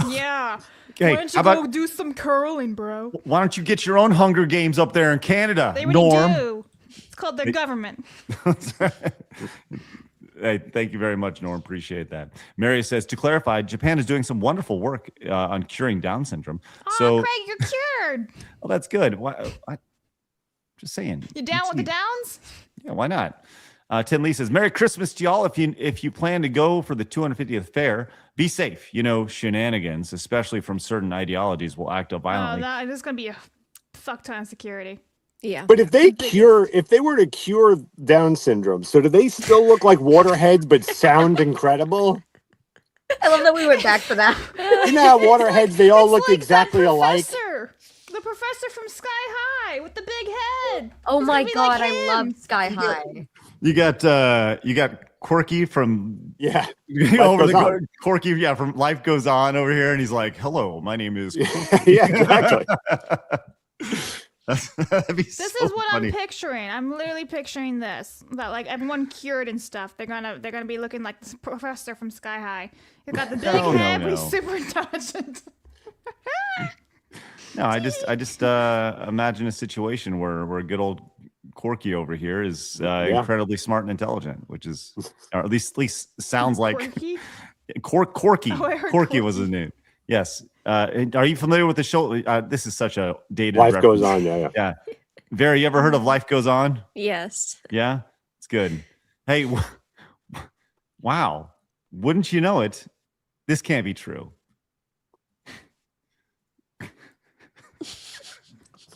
Yeah. Hey, why don't you go do some curling, bro? Why don't you get your own Hunger Games up there in Canada, They already Norm? do. It's called the government. Hey, thank you very much, Norm. Appreciate that. Mary says, to clarify, Japan is doing some wonderful work on curing Down syndrome. Oh, Craig, you're cured. Well, that's good. Just saying. You down with the Downs? Yeah, why not? Tim Lee says, Merry Christmas to y'all. If you plan to go for the 250th fair, be safe. Shenanigans, especially from certain ideologies, will act up violently. Oh, this is going to be a fuck ton of security. Yeah. But if they were to cure Down syndrome, so do they still look like waterheads but sound incredible? I love that we went back to that. You know how waterheads, they all look like exactly alike? The professor from Sky High with the big head. Oh my god, like I love Sky High. You got Corky from Corky from Life Goes On over here, and he's like, "Hello, my name is." Yeah, exactly. This is what I'm picturing. I'm literally picturing this. That everyone cured and stuff. They're gonna be looking like this professor from Sky High. He's got the big head, but he's super intelligent. No, I just imagine a situation where good old Corky over here is incredibly smart and intelligent, which is, or at least sounds like Corky. Corky was his name. Yes. Are you familiar with the show? This is such a dated Life reference. Goes On, yeah. Vera, you ever heard of Life Goes On? Yes. Yeah? It's good. Hey, wow. Wouldn't you know it? This can't be true.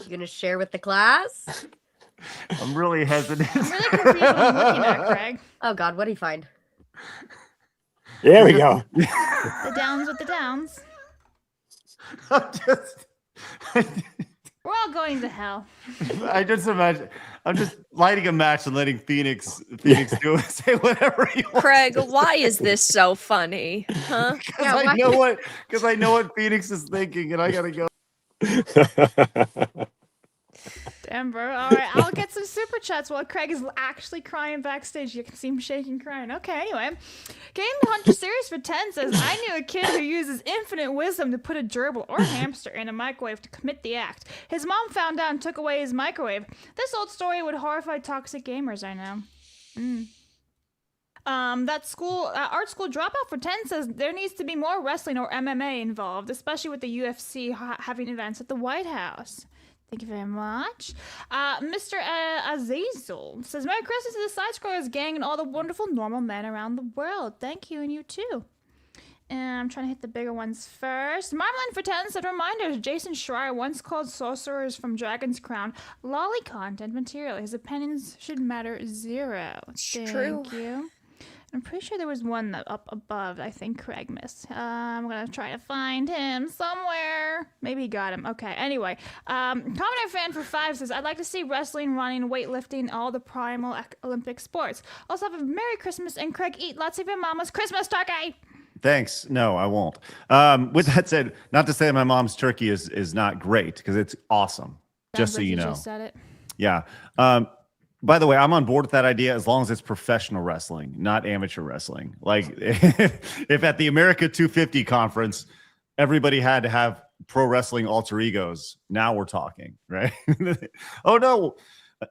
You gonna share with the class? I'm really hesitant. I'm really confused what I'm looking at, Craig. Oh god, what'd he find? There we go. The Downs with the Downs. We're all going to hell. I just imagine I'm just lighting a match and letting Phoenix do it, say whatever he wants. Craig, why is this so funny? Huh? Because I know what Phoenix is thinking, and I gotta go. Damn, bro. All right, I'll get some super chats while Craig is actually crying backstage. You can see him shaking, crying. Okay, anyway. Game Hunter Series for 10 says, I knew a kid who uses infinite wisdom to put a gerbil or hamster in a microwave to commit the act. His mom found out and took away his microwave. This old story would horrify toxic gamers, I know. That art school dropout for 10 says there needs to be more wrestling or MMA involved, especially with the UFC having events at the White House. Thank you very much. Mr. Azazel says, Merry Christmas to the Side Scrollers gang and all the wonderful normal men around the world. Thank you, and you too. And I'm trying to hit the bigger ones first. Marmalin for 10 said, reminders, Jason Schreier once called sorcerers from Dragon's Crown lolly content material. His opinions should matter zero. Thank you. I'm pretty sure there was one that up above. I think Craig missed. I'm gonna try to find him somewhere. Maybe he got him. Okay. Anyway, Commoner Fan for 5 says, "I'd like to see wrestling, running, weightlifting, all the primal Olympic sports. Also have a Merry Christmas and Craig eat lots of your mama's Christmas turkey." Thanks. No, I won't. With that said, not to say my mom's turkey is not great, because it's awesome. Just Sounds so like you know. just said it. Yeah. By the way, I'm on board with that idea as long as it's professional wrestling, not amateur wrestling. Like if at the America 250 conference, everybody had to have pro wrestling alter egos, now we're talking, right? Oh no,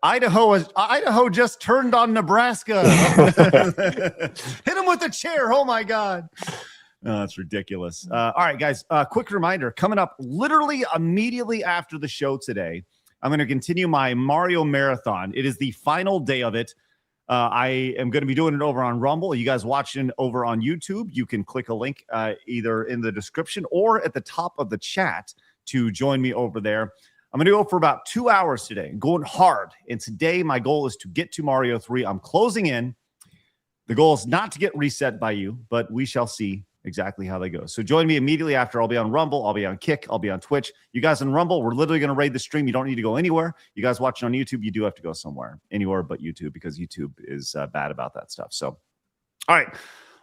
Idaho just turned on Nebraska. Hit him with a chair. Oh my God. Oh, that's ridiculous. All right, guys, quick reminder, coming up literally immediately after the show today, I'm going to continue my Mario Marathon. It is the final day of it. I am going to be doing it over on Rumble. You guys watching over on YouTube, you can click a link either in the description or at the top of the chat to join me over there. I'm going to go for about 2 hours today, going hard. And today, my goal is to get to Mario 3. I'm closing in. The goal is not to get reset by you, but we shall see exactly how they go. So join me immediately after. I'll be on Rumble. I'll be on Kick. I'll be on Twitch. You guys on Rumble, we're literally going to raid the stream. You don't need to go anywhere. You guys watching on YouTube, you do have to go somewhere, anywhere but YouTube, because YouTube is bad about that stuff. So, all right,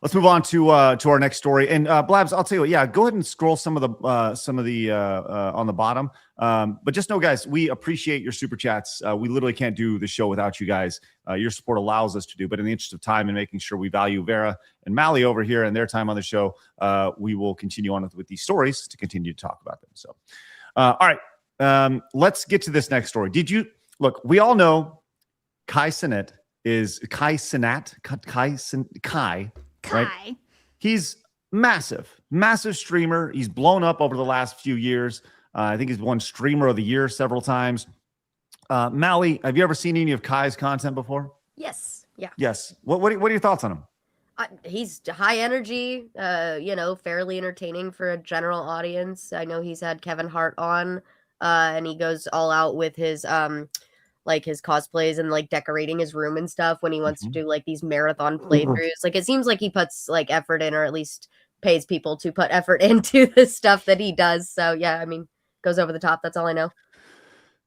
let's move on to our next story. And Blabs, I'll tell you what, yeah, go ahead and scroll some of the on the bottom. But just know, guys, we appreciate your super chats. We literally can't do the show without you guys. Your support allows us to do, but in the interest of time and making sure we value Vara and Mally over here and their time on the show, we will continue on with these stories to continue to talk about them. So, all right, let's get to this next story. Did you look? We all know Cenat, right? He's massive streamer. He's blown up over the last few years. I think he's won Streamer of the Year several times. Mally, have you ever seen any of Kai's content before? Yes. Yeah. Yes. What are your thoughts on him? He's high energy, fairly entertaining for a general audience. I know he's had Kevin Hart on, and he goes all out with his his cosplays and like decorating his room and stuff when he wants to do like these marathon playthroughs. Like it seems like he puts like effort in, or at least pays people to put effort into the stuff that he does. So yeah, I mean, goes over the top. That's all I know.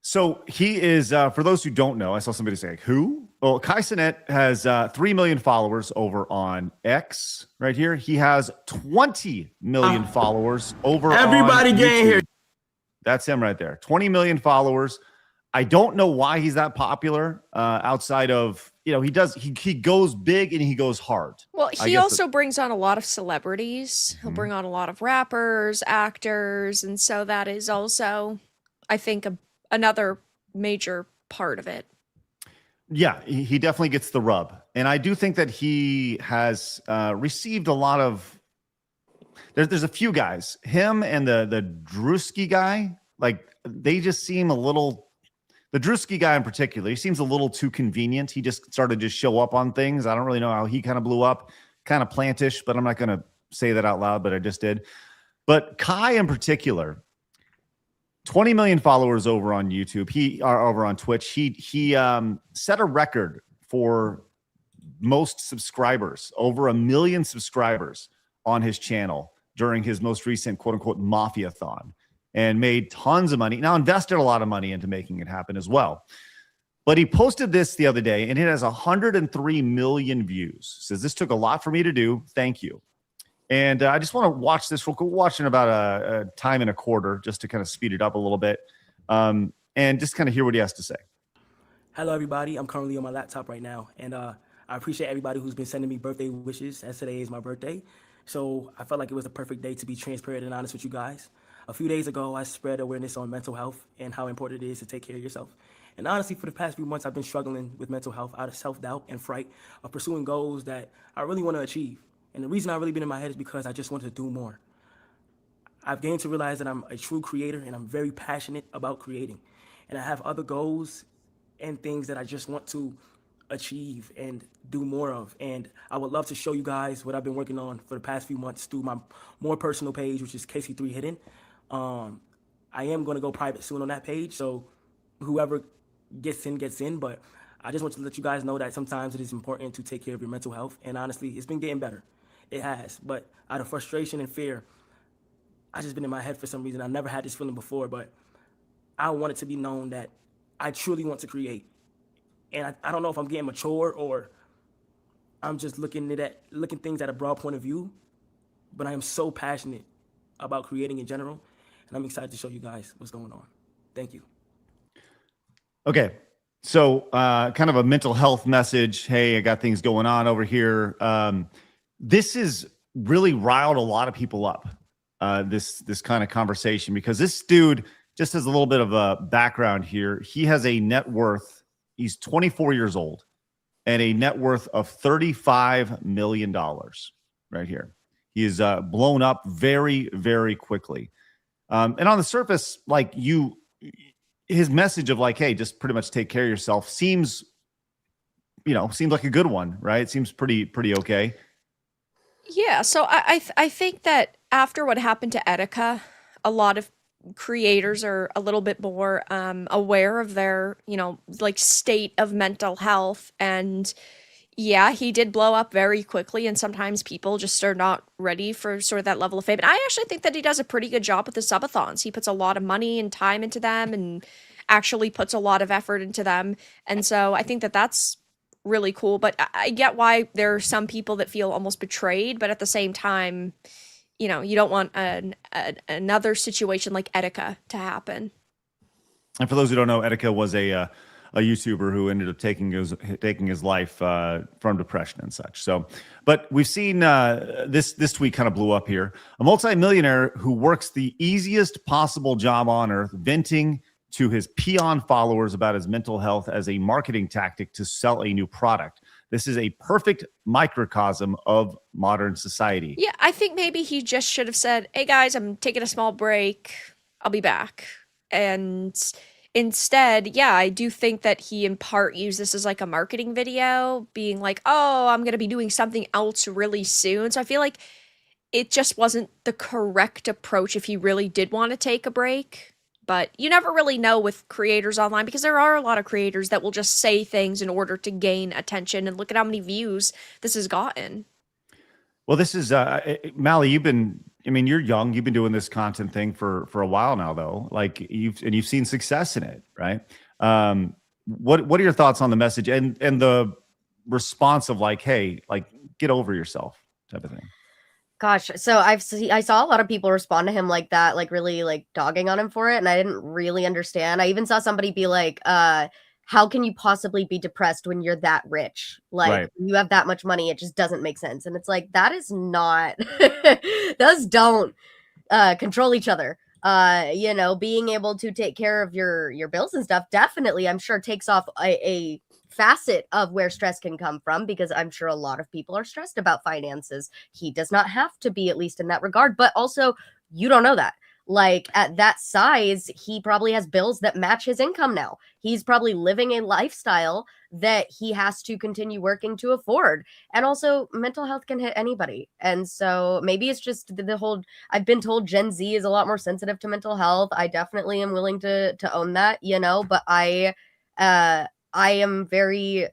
So he is, for those who don't know, I saw somebody say, who? Well, Cenat has 3 million followers over on X right here. He has 20 million followers over Everybody on get in YouTube. here. That's him right there. 20 million followers. I don't know why he's that popular outside of, he goes big and he goes hard. Well, he also brings on a lot of celebrities. He'll bring on a lot of rappers, actors, and so that is also, I think, another major part of it. Yeah, he definitely gets the rub. And I do think that he has received a lot of, there's a few guys, him and the Drewski guy, like they just seem a little, the Drewski guy in particular, he seems a little too convenient. He just started to show up on things. I don't really know how he kind of blew up, kind of plantish, but I'm not going to say that out loud, but I just did. But Kai in particular, 20 million followers over on YouTube. He are over on Twitch. He set a record for most subscribers, over 1 million subscribers on his channel during his most recent quote unquote Mafia-thon, and made tons of money. Now invested a lot of money into making it happen as well. But he posted this the other day and it has 103 million views. Says, this took a lot for me to do. Thank you. And I just want to watch this real quick. We'll watch in about a time and a quarter just to kind of speed it up a little bit and just kind of hear what he has to say. Hello, everybody. I'm currently on my laptop right now. And I appreciate everybody who's been sending me birthday wishes, as today is my birthday. So I felt like it was the perfect day to be transparent and honest with you guys. A few days ago, I spread awareness on mental health and how important it is to take care of yourself. And honestly, for the past few months, I've been struggling with mental health out of self-doubt and fright of pursuing goals that I really want to achieve. And the reason I've really been in my head is because I just wanted to do more. I've gained to realize that I'm a true creator and I'm very passionate about creating. And I have other goals and things that I just want to achieve and do more of. And I would love to show you guys what I've been working on for the past few months through my more personal page, which is KC3 Hidden. I am going to go private soon on that page, so whoever gets in, but I just want to let you guys know that sometimes it is important to take care of your mental health. And honestly, it's been getting better. It has. But out of frustration and fear, I just been in my head for some reason. I never had this feeling before, but I want it to be known that I truly want to create. And I don't know if I'm getting mature or I'm just looking things at a broad point of view, but I am so passionate about creating in general, and I'm excited to show you guys what's going on. Thank you. Okay. So kind of a mental health message. Hey, I got things going on over here. This has really riled a lot of people up, this kind of conversation, because this dude, just as a little bit of a background here, he has a net worth. He's 24 years old and a net worth of $35 million right here. He is blown up very, very quickly. And on the surface, like his message of like, hey, just pretty much take care of yourself seems like a good one, right? It seems pretty okay. Yeah, so I think that after what happened to Etika, a lot of creators are a little bit more aware of their, like state of mental health. And yeah, he did blow up very quickly, and sometimes people just are not ready for sort of that level of fame. And I actually think that he does a pretty good job with the subathons. He puts a lot of money and time into them and actually puts a lot of effort into them. And so I think that that's really cool. But I get why there are some people that feel almost betrayed, but at the same time, you don't want another situation like Etika to happen. And for those who don't know, Etika was a YouTuber who ended up taking his life from depression and such. So, but we've seen this tweet kind of blew up here. A multimillionaire who works the easiest possible job on earth, venting to his peon followers about his mental health as a marketing tactic to sell a new product. This is a perfect microcosm of modern society. Yeah, I think maybe he just should have said, hey guys, I'm taking a small break. I'll be back. And instead, yeah, I do think that he in part used this as like a marketing video, being like, oh, I'm going to be doing something else really soon. So I feel like it just wasn't the correct approach if he really did want to take a break. But you never really know with creators online, because there are a lot of creators that will just say things in order to gain attention. And look at how many views this has gotten. Well, this is Mally. You're young. You've been doing this content thing for a while now, though. Like you've seen success in it, right? What are your thoughts on the message and the response of like, hey, like get over yourself type of thing? Gosh, so I saw a lot of people respond to him like that, like really like dogging on him for it, and I didn't really understand. I even saw somebody be like, how can you possibly be depressed when you're that rich? Like, right. You have that much money, it just doesn't make sense. And it's like, that is not, those don't control each other. Being able to take care of your bills and stuff definitely, I'm sure, takes off a facet of where stress can come from, because I'm sure a lot of people are stressed about finances. He does not have to be, at least in that regard, but also you don't know that. Like at that size, he probably has bills that match his income now. He's probably living a lifestyle that he has to continue working to afford. And also mental health can hit anybody. And so maybe it's just the whole, I've been told Gen Z is a lot more sensitive to mental health. I definitely am willing to own that, but I am very,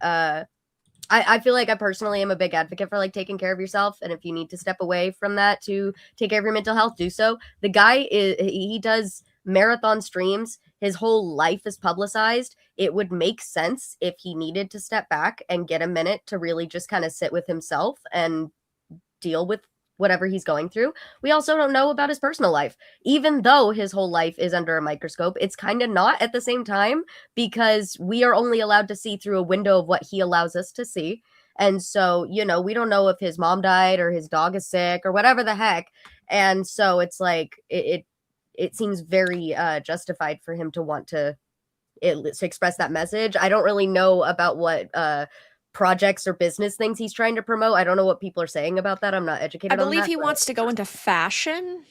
I feel like I personally am a big advocate for like taking care of yourself. And if you need to step away from that to take care of your mental health, do so. The guy he does marathon streams. His whole life is publicized. It would make sense if he needed to step back and get a minute to really just kind of sit with himself and deal with whatever he's going through. We also don't know about his personal life. Even though his whole life is under a microscope, it's kind of not at the same time, because we are only allowed to see through a window of what he allows us to see. And so, we don't know if his mom died or his dog is sick or whatever the heck. And so it's like, it seems very justified for him to want to express that message. I don't really know about what projects or business things he's trying to promote. I don't know what people are saying about that. I'm not educated on that. I believe he wants to go into fashion.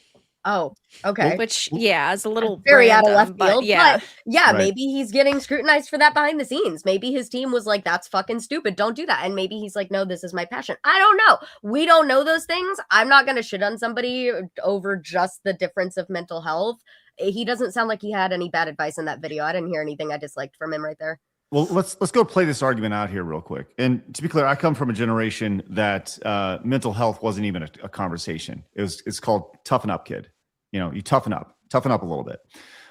Oh, okay. Which, yeah, is a little very random, out of left field. but yeah. But yeah, Right. Maybe he's getting scrutinized for that behind the scenes. Maybe his team was like, that's fucking stupid. Don't do that. And maybe he's like, no, this is my passion. I don't know. We don't know those things. I'm not going to shit on somebody over just the difference of mental health. He doesn't sound like he had any bad advice in that video. I didn't hear anything I disliked from him right there. Well, let's go play this argument out here real quick. And to be clear, I come from a generation that mental health wasn't even a conversation. It's called toughen up, kid. You know, you toughen up a little bit.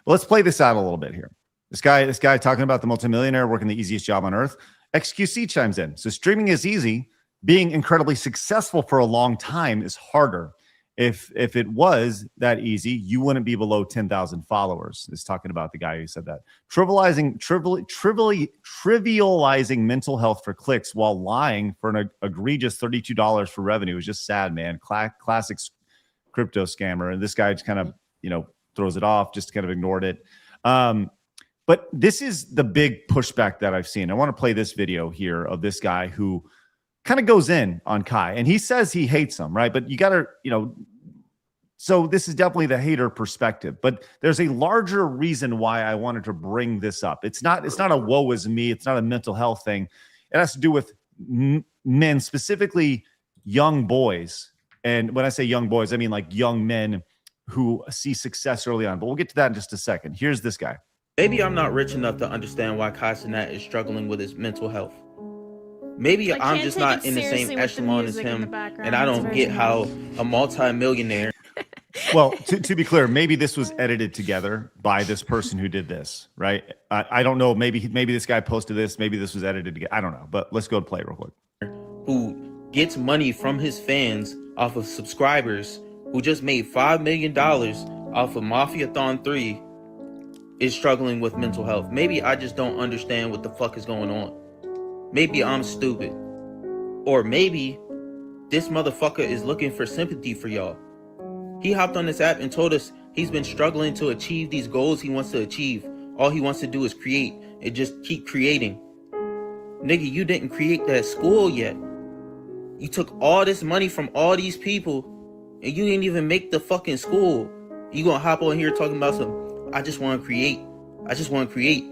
But let's play this out a little bit here. This guy talking about the multimillionaire working the easiest job on earth. XQC chimes in. So streaming is easy. Being incredibly successful for a long time is harder. If it was that easy, you wouldn't be below 10,000 followers. Is talking about the guy who said that. Trivializing mental health for clicks while lying for an egregious $32 for revenue is just sad, man. Classic crypto scammer. And this guy just kind of, throws it off, just kind of ignored it. But this is the big pushback that I've seen. I want to play this video here of this guy who kind of goes in on Kai, and he says he hates him, right? But you got to, so this is definitely the hater perspective, but there's a larger reason why I wanted to bring this up. It's not a woe is me. It's not a mental health thing. It has to do with men, specifically young boys. And when I say young boys, I mean like young men who see success early on, but we'll get to that in just a second. Here's this guy. Maybe I'm not rich enough to understand why Cenat is struggling with his mental health. Maybe I'm just not in the same echelon as him, and I don't get how a multi-millionaire. Well, to be clear, maybe this was edited together by this person who did this, right? I don't know. Maybe this guy posted this. Maybe this was edited together. I don't know. But let's go and play real quick. Who gets money from his fans off of subscribers, who just made $5 million off of Mafiathon 3, is struggling with mental health. Maybe I just don't understand what the fuck is going on. Maybe I'm stupid. Or maybe this motherfucker is looking for sympathy for y'all. He hopped on this app and told us he's been struggling to achieve these goals he wants to achieve. All he wants to do is create and just keep creating. Nigga, you didn't create that school yet. You took all this money from all these people and you didn't even make the fucking school. You gonna hop on here talking about I just want to create. I just want to create.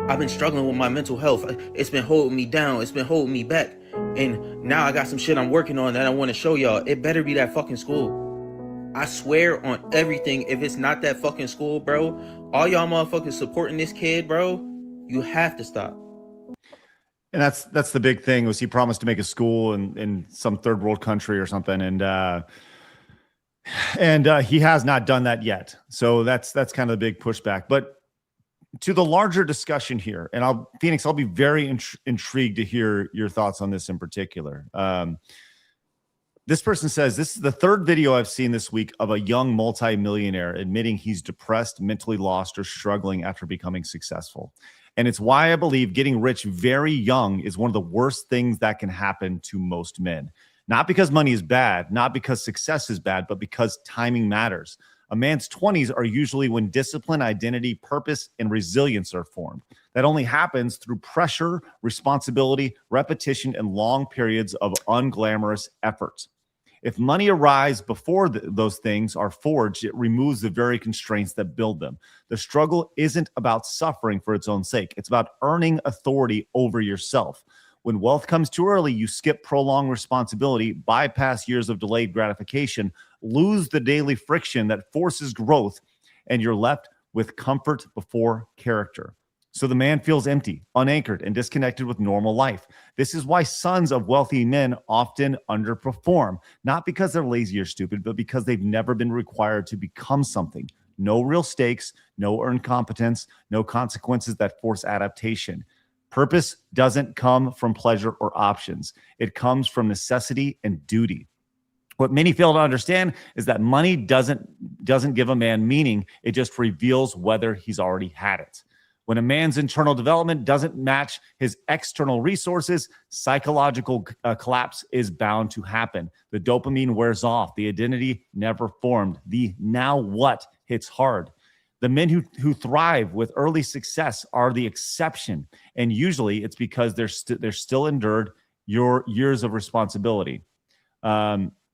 I've been struggling with my mental health. It's been holding me down. It's been holding me back. And now I got some shit I'm working on that I want to show y'all. It better be that fucking school. I swear on everything, if it's not that fucking school, bro, all y'all motherfuckers supporting this kid, bro, you have to stop. And that's the big thing, was he promised to make a school in some third world country or something. And he has not done that yet. So that's kind of the big pushback. But to the larger discussion here, and Phoenix, I'll be very intrigued to hear your thoughts on this in particular. This person says, this is the third video I've seen this week of a young multimillionaire admitting he's depressed, mentally lost, or struggling after becoming successful. And it's why I believe getting rich very young is one of the worst things that can happen to most men. Not because money is bad, not because success is bad, but because timing matters. A man's 20s are usually when discipline, identity, purpose, and resilience are formed. That only happens through pressure, responsibility, repetition, and long periods of unglamorous effort. If money arrives before those things are forged, it removes the very constraints that build them. The struggle isn't about suffering for its own sake. It's about earning authority over yourself. When wealth comes too early, you skip prolonged responsibility, bypass years of delayed gratification, lose the daily friction that forces growth, and you're left with comfort before character. So the man feels empty, unanchored, and disconnected with normal life. This is why sons of wealthy men often underperform, not because they're lazy or stupid, but because they've never been required to become something. No real stakes, no earned competence, no consequences that force adaptation. Purpose doesn't come from pleasure or options. It comes from necessity and duty. What many fail to understand is that money doesn't give a man meaning. It just reveals whether he's already had it. When a man's internal development doesn't match his external resources, psychological collapse is bound to happen. The dopamine wears off. The identity never formed. The now what hits hard. The men who thrive with early success are the exception. And usually it's because they're still endured your years of responsibility,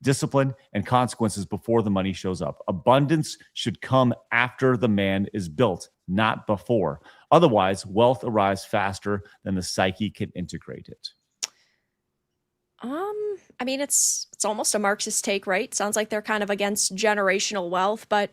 discipline, and consequences before the money shows up. Abundance should come after the man is built, not before. Otherwise, wealth arrives faster than the psyche can integrate it. I mean, it's almost a Marxist take, right? Sounds like they're kind of against generational wealth, but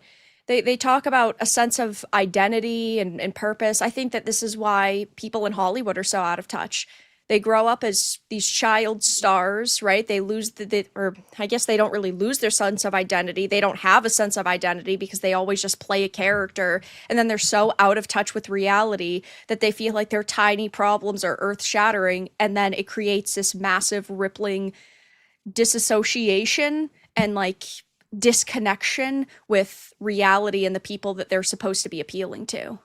they talk about a sense of identity and purpose. I think that this is why people in Hollywood are so out of touch. They grow up as these child stars, right? They lose or I guess they don't really lose their sense of identity. They don't have a sense of identity because they always just play a character. And then they're so out of touch with reality that they feel like their tiny problems are earth shattering. And then it creates this massive rippling disassociation and like disconnection with reality and the people that they're supposed to be appealing to.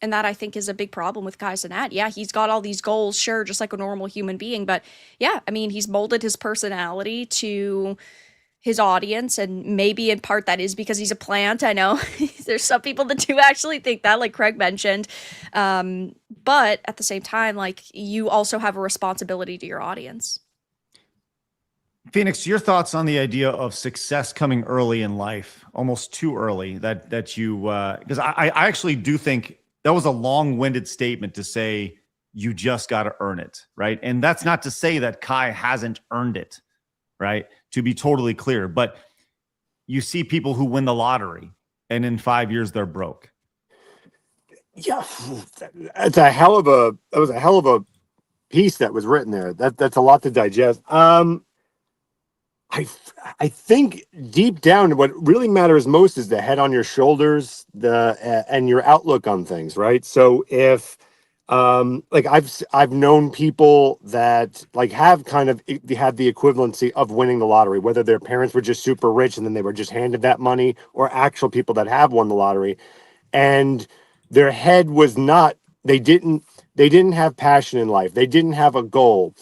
And that, I think, is a big problem with Kai Cenat. Yeah, he's got all these goals, sure, just like a normal human being. But yeah, I mean, he's molded his personality to his audience. And maybe in part that is because he's a plant. I know there's some people that do actually think that, like Craig mentioned. But at the same time, like, you also have a responsibility to your audience. Phoenix, your thoughts on the idea of success coming early in life, almost too early, that you, because I actually do think that was a long-winded statement to say you just got to earn it, right? And that's not to say that Kai hasn't earned it, right? To be totally clear, but you see people who win the lottery and in 5 years they're broke. Yeah, that was a hell of a piece that was written there. That's a lot to digest. I think deep down, what really matters most is the head on your shoulders, and your outlook on things, right? So if, like I've known people that like have kind of had the equivalency of winning the lottery, whether their parents were just super rich and then they were just handed that money, or actual people that have won the lottery, and their head was not. They didn't have passion in life. They didn't have a goal.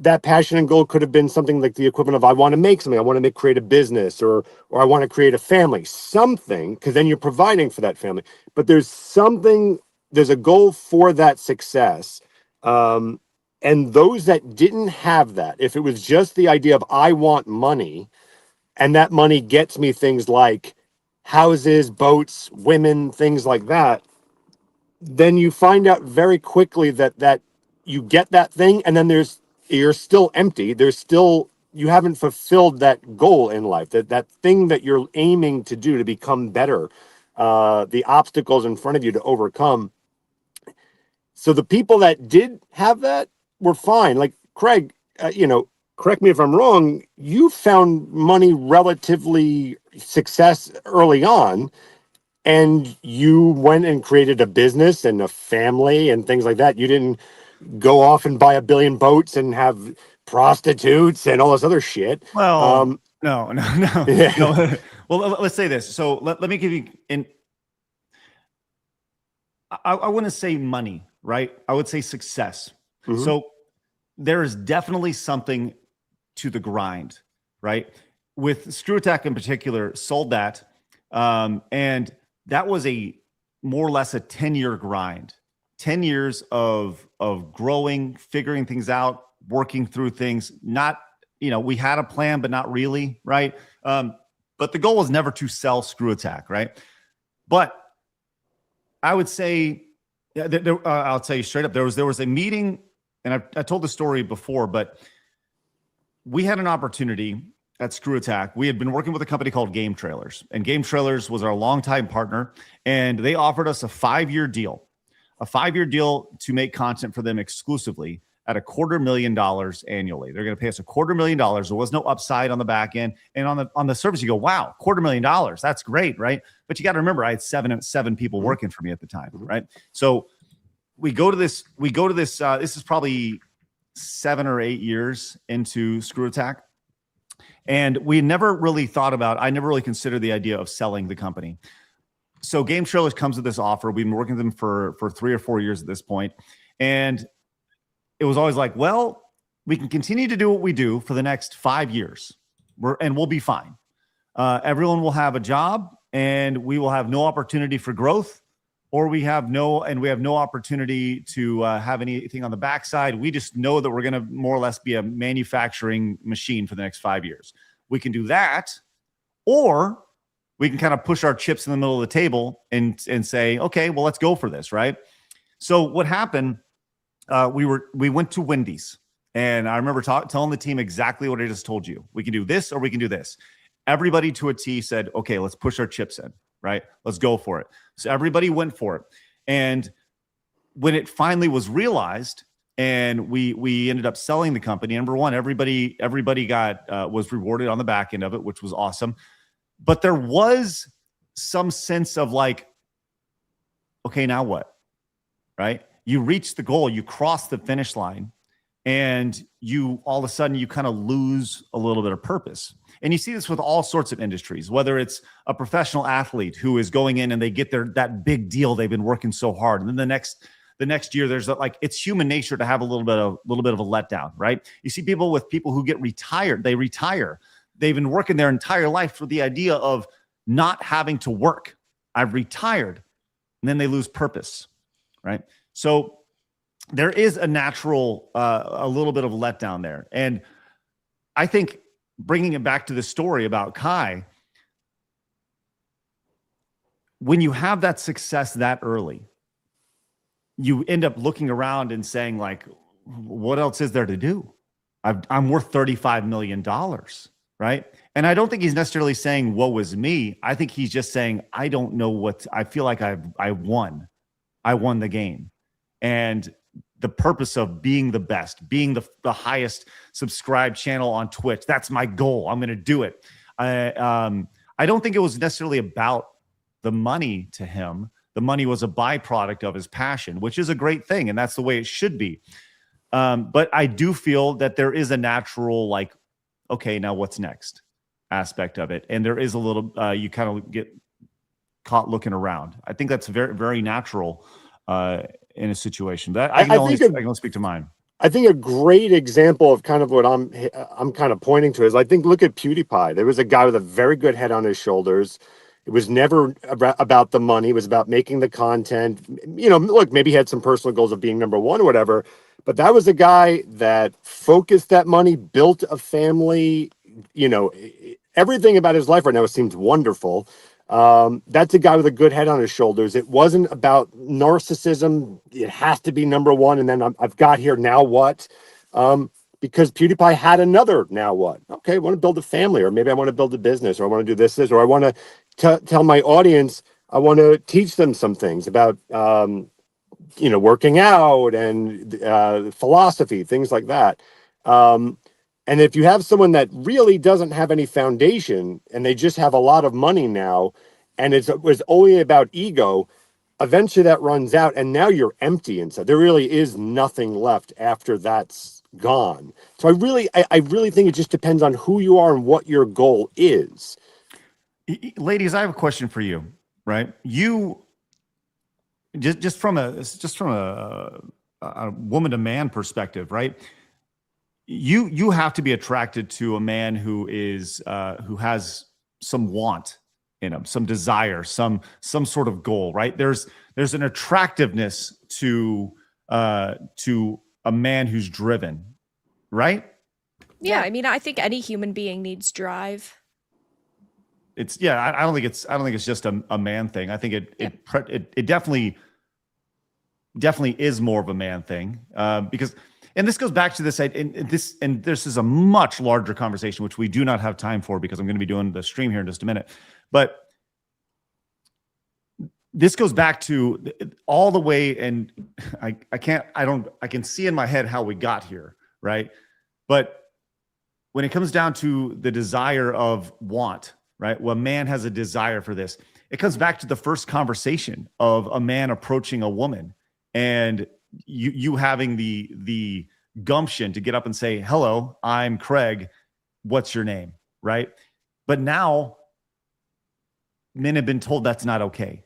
That passion and goal could have been something like the equivalent of I want to make something, I want to create a business, or I want to create a family, something, because then you're providing for that family. But there's a goal for that success. And those that didn't have that, if it was just the idea of I want money, and that money gets me things like houses, boats, women, things like that, then you find out very quickly that you get that thing, and then you're still empty. You haven't fulfilled that goal in life, that thing that you're aiming to do to become better, the obstacles in front of you to overcome. So the people that did have that were fine. Like Craig, correct me if I'm wrong, you found money relatively success early on, and you went and created a business and a family and things like that. You didn't go off and buy 1 billion boats and have prostitutes and all this other shit. Well, no. Yeah. No. Well, let's say this. So let me give you I wouldn't say money, right? I would say success. Mm-hmm. So there is definitely something to the grind, right? With Screw Attack in particular, sold that. And that was more or less a 10-year grind. 10 years of growing, figuring things out, working through things. Not, we had a plan, but not really, right? But the goal was never to sell Screw Attack, right? But I would say, I'll tell you straight up, there was a meeting, and I told the story before, but we had an opportunity at Screw Attack. We had been working with a company called Game Trailers, and Game Trailers was our longtime partner, and they offered us a 5-year deal. A 5-year deal to make content for them exclusively at $250,000 annually. They're going to pay us $250,000. There was no upside on the back end. And on the surface, you go, wow, $250,000. That's great, right? But you got to remember, I had seven people working for me at the time, right? So we go to this. This is probably 7 or 8 years into Screw Attack. And we never really I never really considered the idea of selling the company. So Game Trailers comes with this offer. We've been working with them for 3 or 4 years at this point. And it was always like, well, we can continue to do what we do for the next 5 years. We'll be fine. Everyone will have a job, and we will have no opportunity for growth, or we have no opportunity to have anything on the backside. We just know that we're going to more or less be a manufacturing machine for the next 5 years. We can do that, or we can kind of push our chips in the middle of the table and say, okay, well, let's go for this, right? So what happened, we went to Wendy's, and I remember telling the team exactly what I just told you. We can do this or we can do this. Everybody to a T said, okay, let's push our chips in. right? Let's go for it. So everybody went for it. And when it finally was realized and we ended up selling the company, number one, everybody got was rewarded on the back end of it, which was awesome. But there was some sense of like, okay, now what? Right? You reach the goal, you cross the finish line, and you all of a sudden you kind of lose a little bit of purpose. And you see this with all sorts of industries, whether it's a professional athlete who is going in and they get that big deal they've been working so hard, and then the next year there's it's human nature to have a little bit of a letdown, right? You see people who get retired, they retire. They've been working their entire life for the idea of not having to work. I've retired, and then they lose purpose, right? So there is a natural, a little bit of a letdown there. And I think bringing it back to the story about Kai, when you have that success that early, you end up looking around and saying, like, what else is there to do? I'm worth $35 million, right? And I don't think he's necessarily saying, woe is me. I think he's just saying, I don't know I feel like I won. I won the game. And the purpose of being the best, being the highest subscribed channel on Twitch, that's my goal. I'm going to do it. I don't think it was necessarily about the money to him. The money was a byproduct of his passion, which is a great thing. And that's the way it should be. But I do feel that there is a natural, like, okay, now what's next aspect of it. And there is a little, you kind of get caught looking around. I think that's very, very natural in a situation. But I can only speak to mine. I think a great example of kind of what I'm kind of pointing to is, I think, look at PewDiePie. There was a guy with a very good head on his shoulders. It was never about the money. It was about making the content. You know, look, maybe he had some personal goals of being number one or whatever, but that was a guy that focused that money, built a family. You know, everything about his life right now seems wonderful. That's a guy with a good head on his shoulders. It wasn't about narcissism. It has to be number one. And then I've got here, now what? Because PewDiePie had another, now what? Okay, I want to build a family, or maybe I want to build a business, or I want to do this, or I want to tell my audience, I want to teach them some things about, working out and philosophy, things like that. And if you have someone that really doesn't have any foundation and they just have a lot of money now, and it was only about ego, eventually that runs out and now you're empty inside. There really is nothing left after that's gone. So I really think it just depends on who you are and what your goal is. Ladies, I have a question for you, right? You just from a woman to man perspective, right? You have to be attracted to a man who has some want in him, some desire, some sort of goal, right? There's an attractiveness to a man who's driven, right? Yeah, I mean, I think any human being needs drive. I don't think it's just a man thing. I think it definitely is more of a man thing, because. And this goes back to this, and this is a much larger conversation, which we do not have time for because I'm going to be doing the stream here in just a minute. But this goes back to all the way, and I can see in my head how we got here, right? But when it comes down to the desire of want, right? Well, a man has a desire for this. It comes back to the first conversation of a man approaching a woman and you having the gumption to get up and say, hello, I'm Craig. What's your name? Right. But now men have been told that's not okay,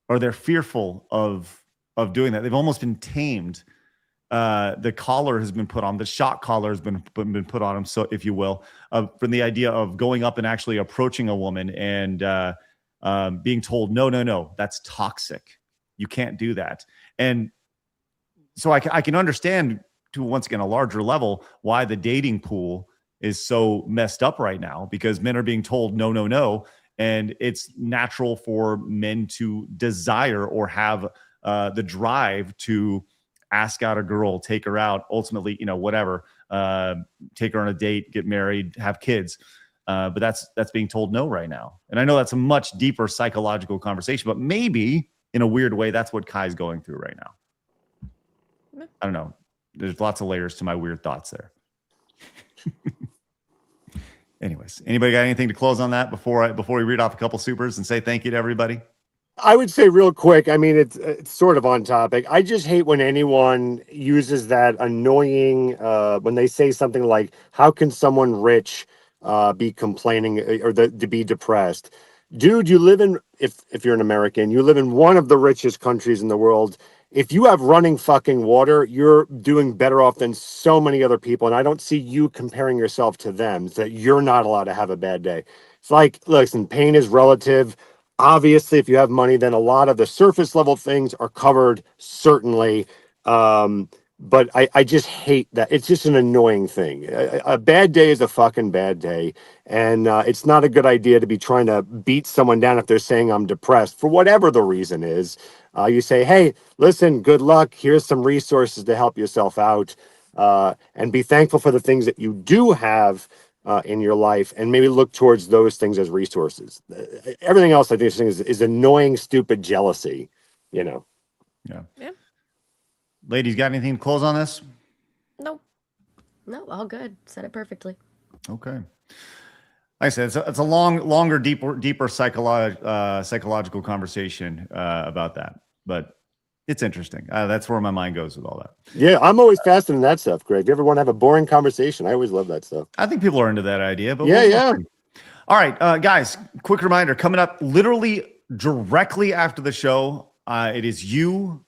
or they're fearful of doing that. They've almost been tamed. The collar has been put on, the shock collar has been put on them. So if you will, from the idea of going up and actually approaching a woman and being told, no, that's toxic. You can't do that. And so I can understand, to once again a larger level, why the dating pool is so messed up right now, because men are being told no, and it's natural for men to desire or have the drive to ask out a girl, take her out, ultimately, whatever, take her on a date, get married, have kids. But that's being told no right now. And I know that's a much deeper psychological conversation, but maybe in a weird way, that's what Kai's going through right now. I don't know. There's lots of layers to my weird thoughts there. Anyways, anybody got anything to close on that before we read off a couple supers and say thank you to everybody? I would say real quick, I mean, it's sort of on topic. I just hate when anyone uses that annoying, when they say something like, how can someone rich be complaining or to be depressed? Dude, you live in, if you're an American, you live in one of the richest countries in the world. If you have running fucking water, you're doing better off than so many other people. And I don't see you comparing yourself to them, that you're not allowed to have a bad day. It's like, listen, pain is relative. Obviously, if you have money, then a lot of the surface level things are covered, certainly. But I just hate that. It's just an annoying thing. A bad day is a fucking bad day. And it's not a good idea to be trying to beat someone down if they're saying I'm depressed for whatever the reason is. You say, hey, listen, good luck. Here's some resources to help yourself out. And be thankful for the things that you do have in your life, and maybe look towards those things as resources. Everything else I think is annoying, stupid jealousy, you know. Yeah. Ladies, got anything to close on this? No, all good. Said it perfectly. Okay. Like I said, it's a longer, deeper psychological conversation about that, but it's interesting. That's where my mind goes with all that. Yeah, I'm always fascinated in that stuff, Greg. If you ever want to have a boring conversation, I always love that stuff. I think people are into that idea, but yeah. All right, guys, quick reminder, coming up literally directly after the show, it is you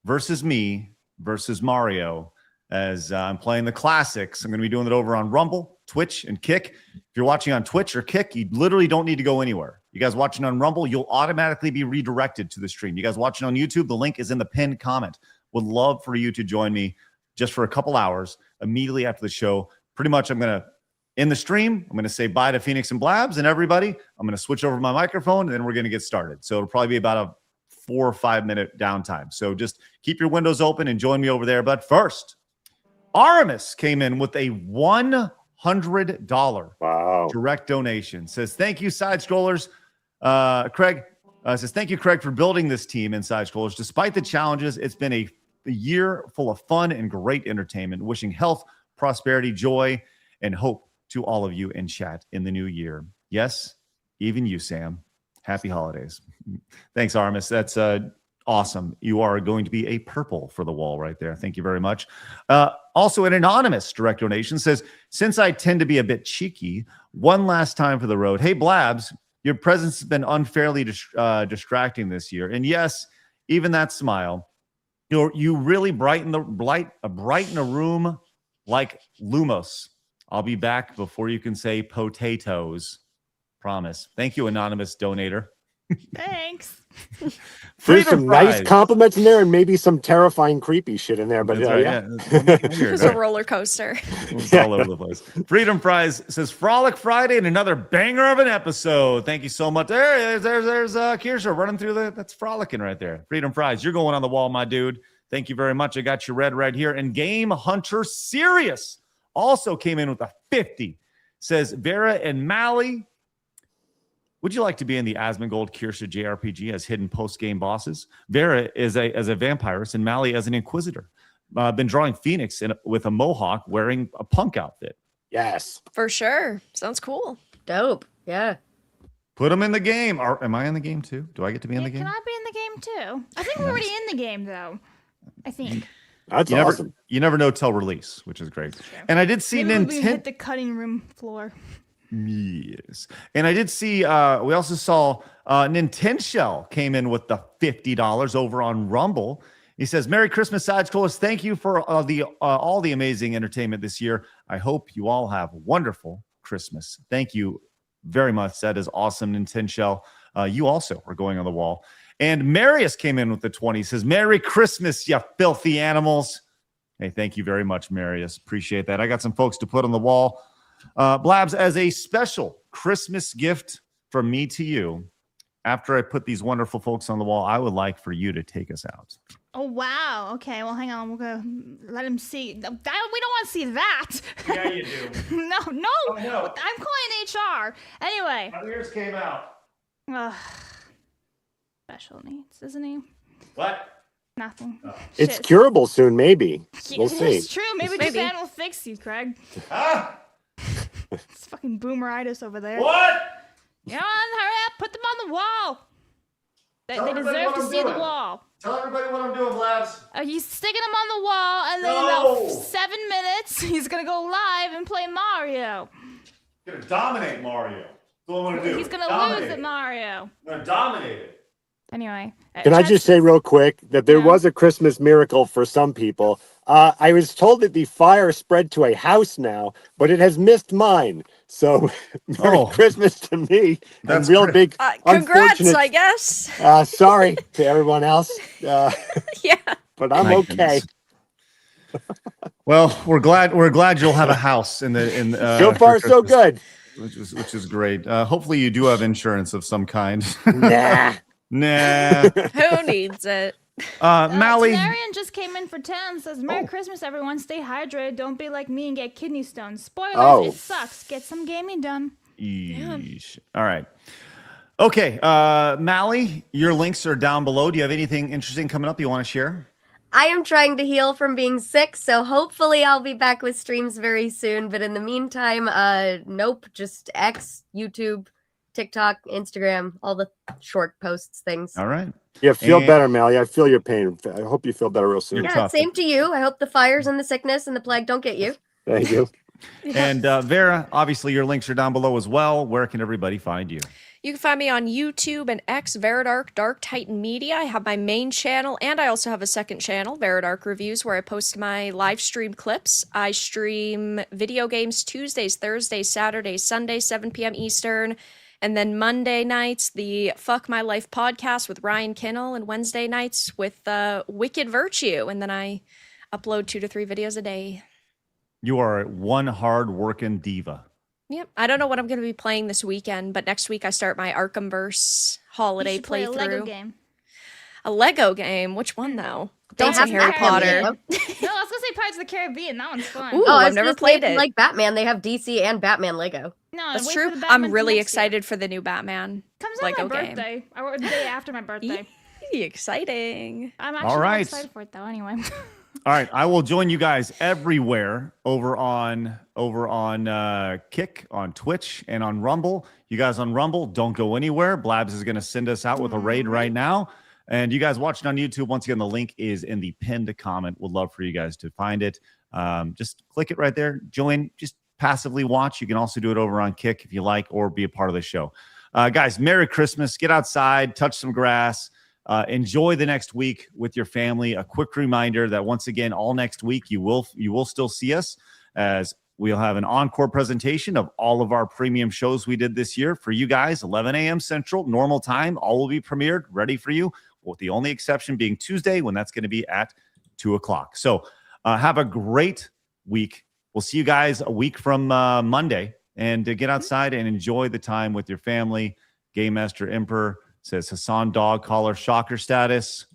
versus me versus Mario, as I'm playing the classics. I'm going to be doing it over on Rumble, Twitch, and Kick. If you're watching on Twitch or Kick, you literally don't need to go anywhere. You guys watching on Rumble, you'll automatically be redirected to the stream. You guys watching on YouTube, the link is in the pinned comment. Would love for you to join me just for a couple hours immediately after the show. Pretty much I'm going to end the stream. I'm going to say bye to Phoenix and Blabs and everybody. I'm going to switch over my microphone, and then we're going to get started. So it'll probably be about a 4 or 5 minute downtime. So just keep your windows open and join me over there. But first, Aramis came in with a $100 direct donation. Says, thank you, Side Scrollers. Craig says, thank you, Craig, for building this team in Side Scrollers. Despite the challenges, it's been a year full of fun and great entertainment. Wishing health, prosperity, joy, and hope to all of you in chat in the new year. Yes, even you, Sam. Happy holidays. Thanks, Aramis. That's awesome. You are going to be a purple for the wall right there. Thank you very much. Also, an anonymous direct donation says, since I tend to be a bit cheeky, one last time for the road. Hey, Blabs, your presence has been unfairly distracting this year. And yes, even that smile, you really brighten a room like Lumos. I'll be back before you can say potatoes. Promise. Thank you, anonymous donator. Thanks. There's some nice compliments in there and maybe some terrifying, creepy shit in there. But yeah. It's a roller coaster. It's all over the place. Freedom Fries says, Frolic Friday and another banger of an episode. Thank you so much. There's Kirsha running through that's frolicking right there. Freedom Fries, you're going on the wall, my dude. Thank you very much. I got you red right here. And Game Hunter Sirius also came in with a 50. Says, Vara and Mally, would you like to be in the Asmongold Kirsha JRPG as hidden post-game bosses? Vara is as a vampirist and Mally as an inquisitor. Been drawing Phoenix with a mohawk wearing a punk outfit. Yes. For sure. Sounds cool. Dope. Yeah. Put them in the game. Am I in the game too? Do I get to be in the game? Can I be in the game too? I think we're already in the game though. I think. That's awesome. You never know till release, which is great. And I did see Nintendo. We hit the cutting room floor. Yes. And I did see, we also saw Nintendo came in with the $50 over on Rumble. He says, Merry Christmas, Side Scrollers. Thank you for all the amazing entertainment this year. I hope you all have a wonderful Christmas. Thank you very much. That is awesome, Nintendo. You also are going on the wall. And Marius came in with the 20. He says, Merry Christmas, you filthy animals. Hey, thank you very much, Marius. Appreciate that. I got some folks to put on the wall. Blabs, as a special Christmas gift from me to you, after I put these wonderful folks on the wall, I would like for you to take us out. Oh, wow. Okay, well, hang on. We'll go let him see. We don't want to see that. Yeah, you do. No. Oh, no. I'm calling HR. Anyway. My ears came out. Special needs, isn't he? What? Nothing. Oh. It's Shit. curable soon, maybe. We'll see. It's true. Maybe Japan will fix you, Craig. Ah! It's fucking boomeritis over there. What? Come on, hurry up. Put them on the wall. They everybody deserve what to I'm see the doing. wall. Tell everybody what I'm doing, Blabs. He's sticking them on the wall, and then in about 7 minutes, he's going to go live and play Mario. He's going to dominate Mario. That's what I'm going to do. He's going to lose at Mario. I'm going to dominate it. Anyway. Can I just say real quick that there was a Christmas miracle for some people? I was told that the fire spread to a house now, but it has missed mine. So, Merry Christmas to me. That's real big. Congrats, unfortunate- I guess. Sorry to everyone else. Yeah. But I'm My okay. goodness. Well, we're glad you'll have a house in so far for so Christmas, good. which is great. Hopefully you do have insurance of some kind. Nah. Who needs it? Mally. Larian just came in for 10. Says, Merry Christmas, everyone. Stay hydrated. Don't be like me and get kidney stones. Spoilers, it sucks. Get some gaming done. Yeesh. All right. Okay. Mally, your links are down below. Do you have anything interesting coming up you want to share? I am trying to heal from being sick, so hopefully I'll be back with streams very soon. But in the meantime, nope, just X, YouTube, TikTok, Instagram, all the short posts things. All right. Yeah, feel better, Mally. I feel your pain. I hope you feel better real soon. Yeah, same to you. I hope the fires and the sickness and the plague don't get you. Thank you. And Vera, obviously your links are down below as well. Where can everybody find you? You can find me on YouTube and X, Veridark, Dark Titan Media. I have my main channel, and I also have a second channel, Veridark Reviews, where I post my live stream clips. I stream video games Tuesdays, Thursdays, Saturdays, Sundays, 7 p.m. Eastern. And then Monday nights, the Fuck My Life podcast with Ryan Kinnell, and Wednesday nights with Wicked Virtue. And then I upload 2 to 3 videos a day. You are one hard-working diva. Yep. I don't know what I'm going to be playing this weekend, but next week I start my Arkhamverse holiday You should play a playthrough. Lego game. A Lego game? Which one, though? They Don't say have Harry Batman Potter. Lego. No, I was going to say Pirates of the Caribbean. That one's fun. Ooh, Oh, I've never played it. Like Batman, they have DC and Batman Lego. No, That's wait true. for the Batman I'm really next year. excited for the new Batman Comes out Lego my game. birthday, or the day after my birthday. Exciting. I'm actually All not right. excited for it though. Anyway. All right, I will join you guys everywhere over on Kick, on Twitch, and on Rumble. You guys on Rumble, don't go anywhere. Blabs is going to send us out with a raid right now. And you guys watching on YouTube, once again, the link is in the pinned comment. Would love for you guys to find it. Just click it right there. Join. Just passively watch. You can also do it over on Kick if you like, or be a part of the show. Guys, Merry Christmas. Get outside, touch some grass. Enjoy the next week with your family. A quick reminder that once again, all next week you will still see us, as we'll have an encore presentation of all of our premium shows we did this year for you guys. 11 a.m. Central, normal time. All will be premiered, ready for you, with the only exception being Tuesday, when that's going to be at 2 o'clock. So have a great week. We'll see you guys a week from Monday, and get outside and enjoy the time with your family. Game Master Emperor says Hassan dog collar shocker status.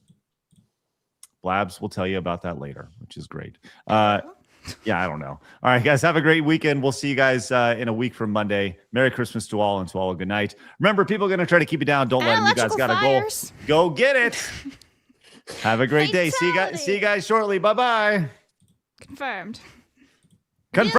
Blabs will tell you about that later, which is great. Yeah, I don't know. All right, guys, have a great weekend. We'll see you guys in a week from Monday. Merry Christmas to all, and to all a good night. Remember, people are going to try to keep you down. Don't let them. You guys got to go get it. Have a great day. See you guys shortly. Bye-bye. Confirmed.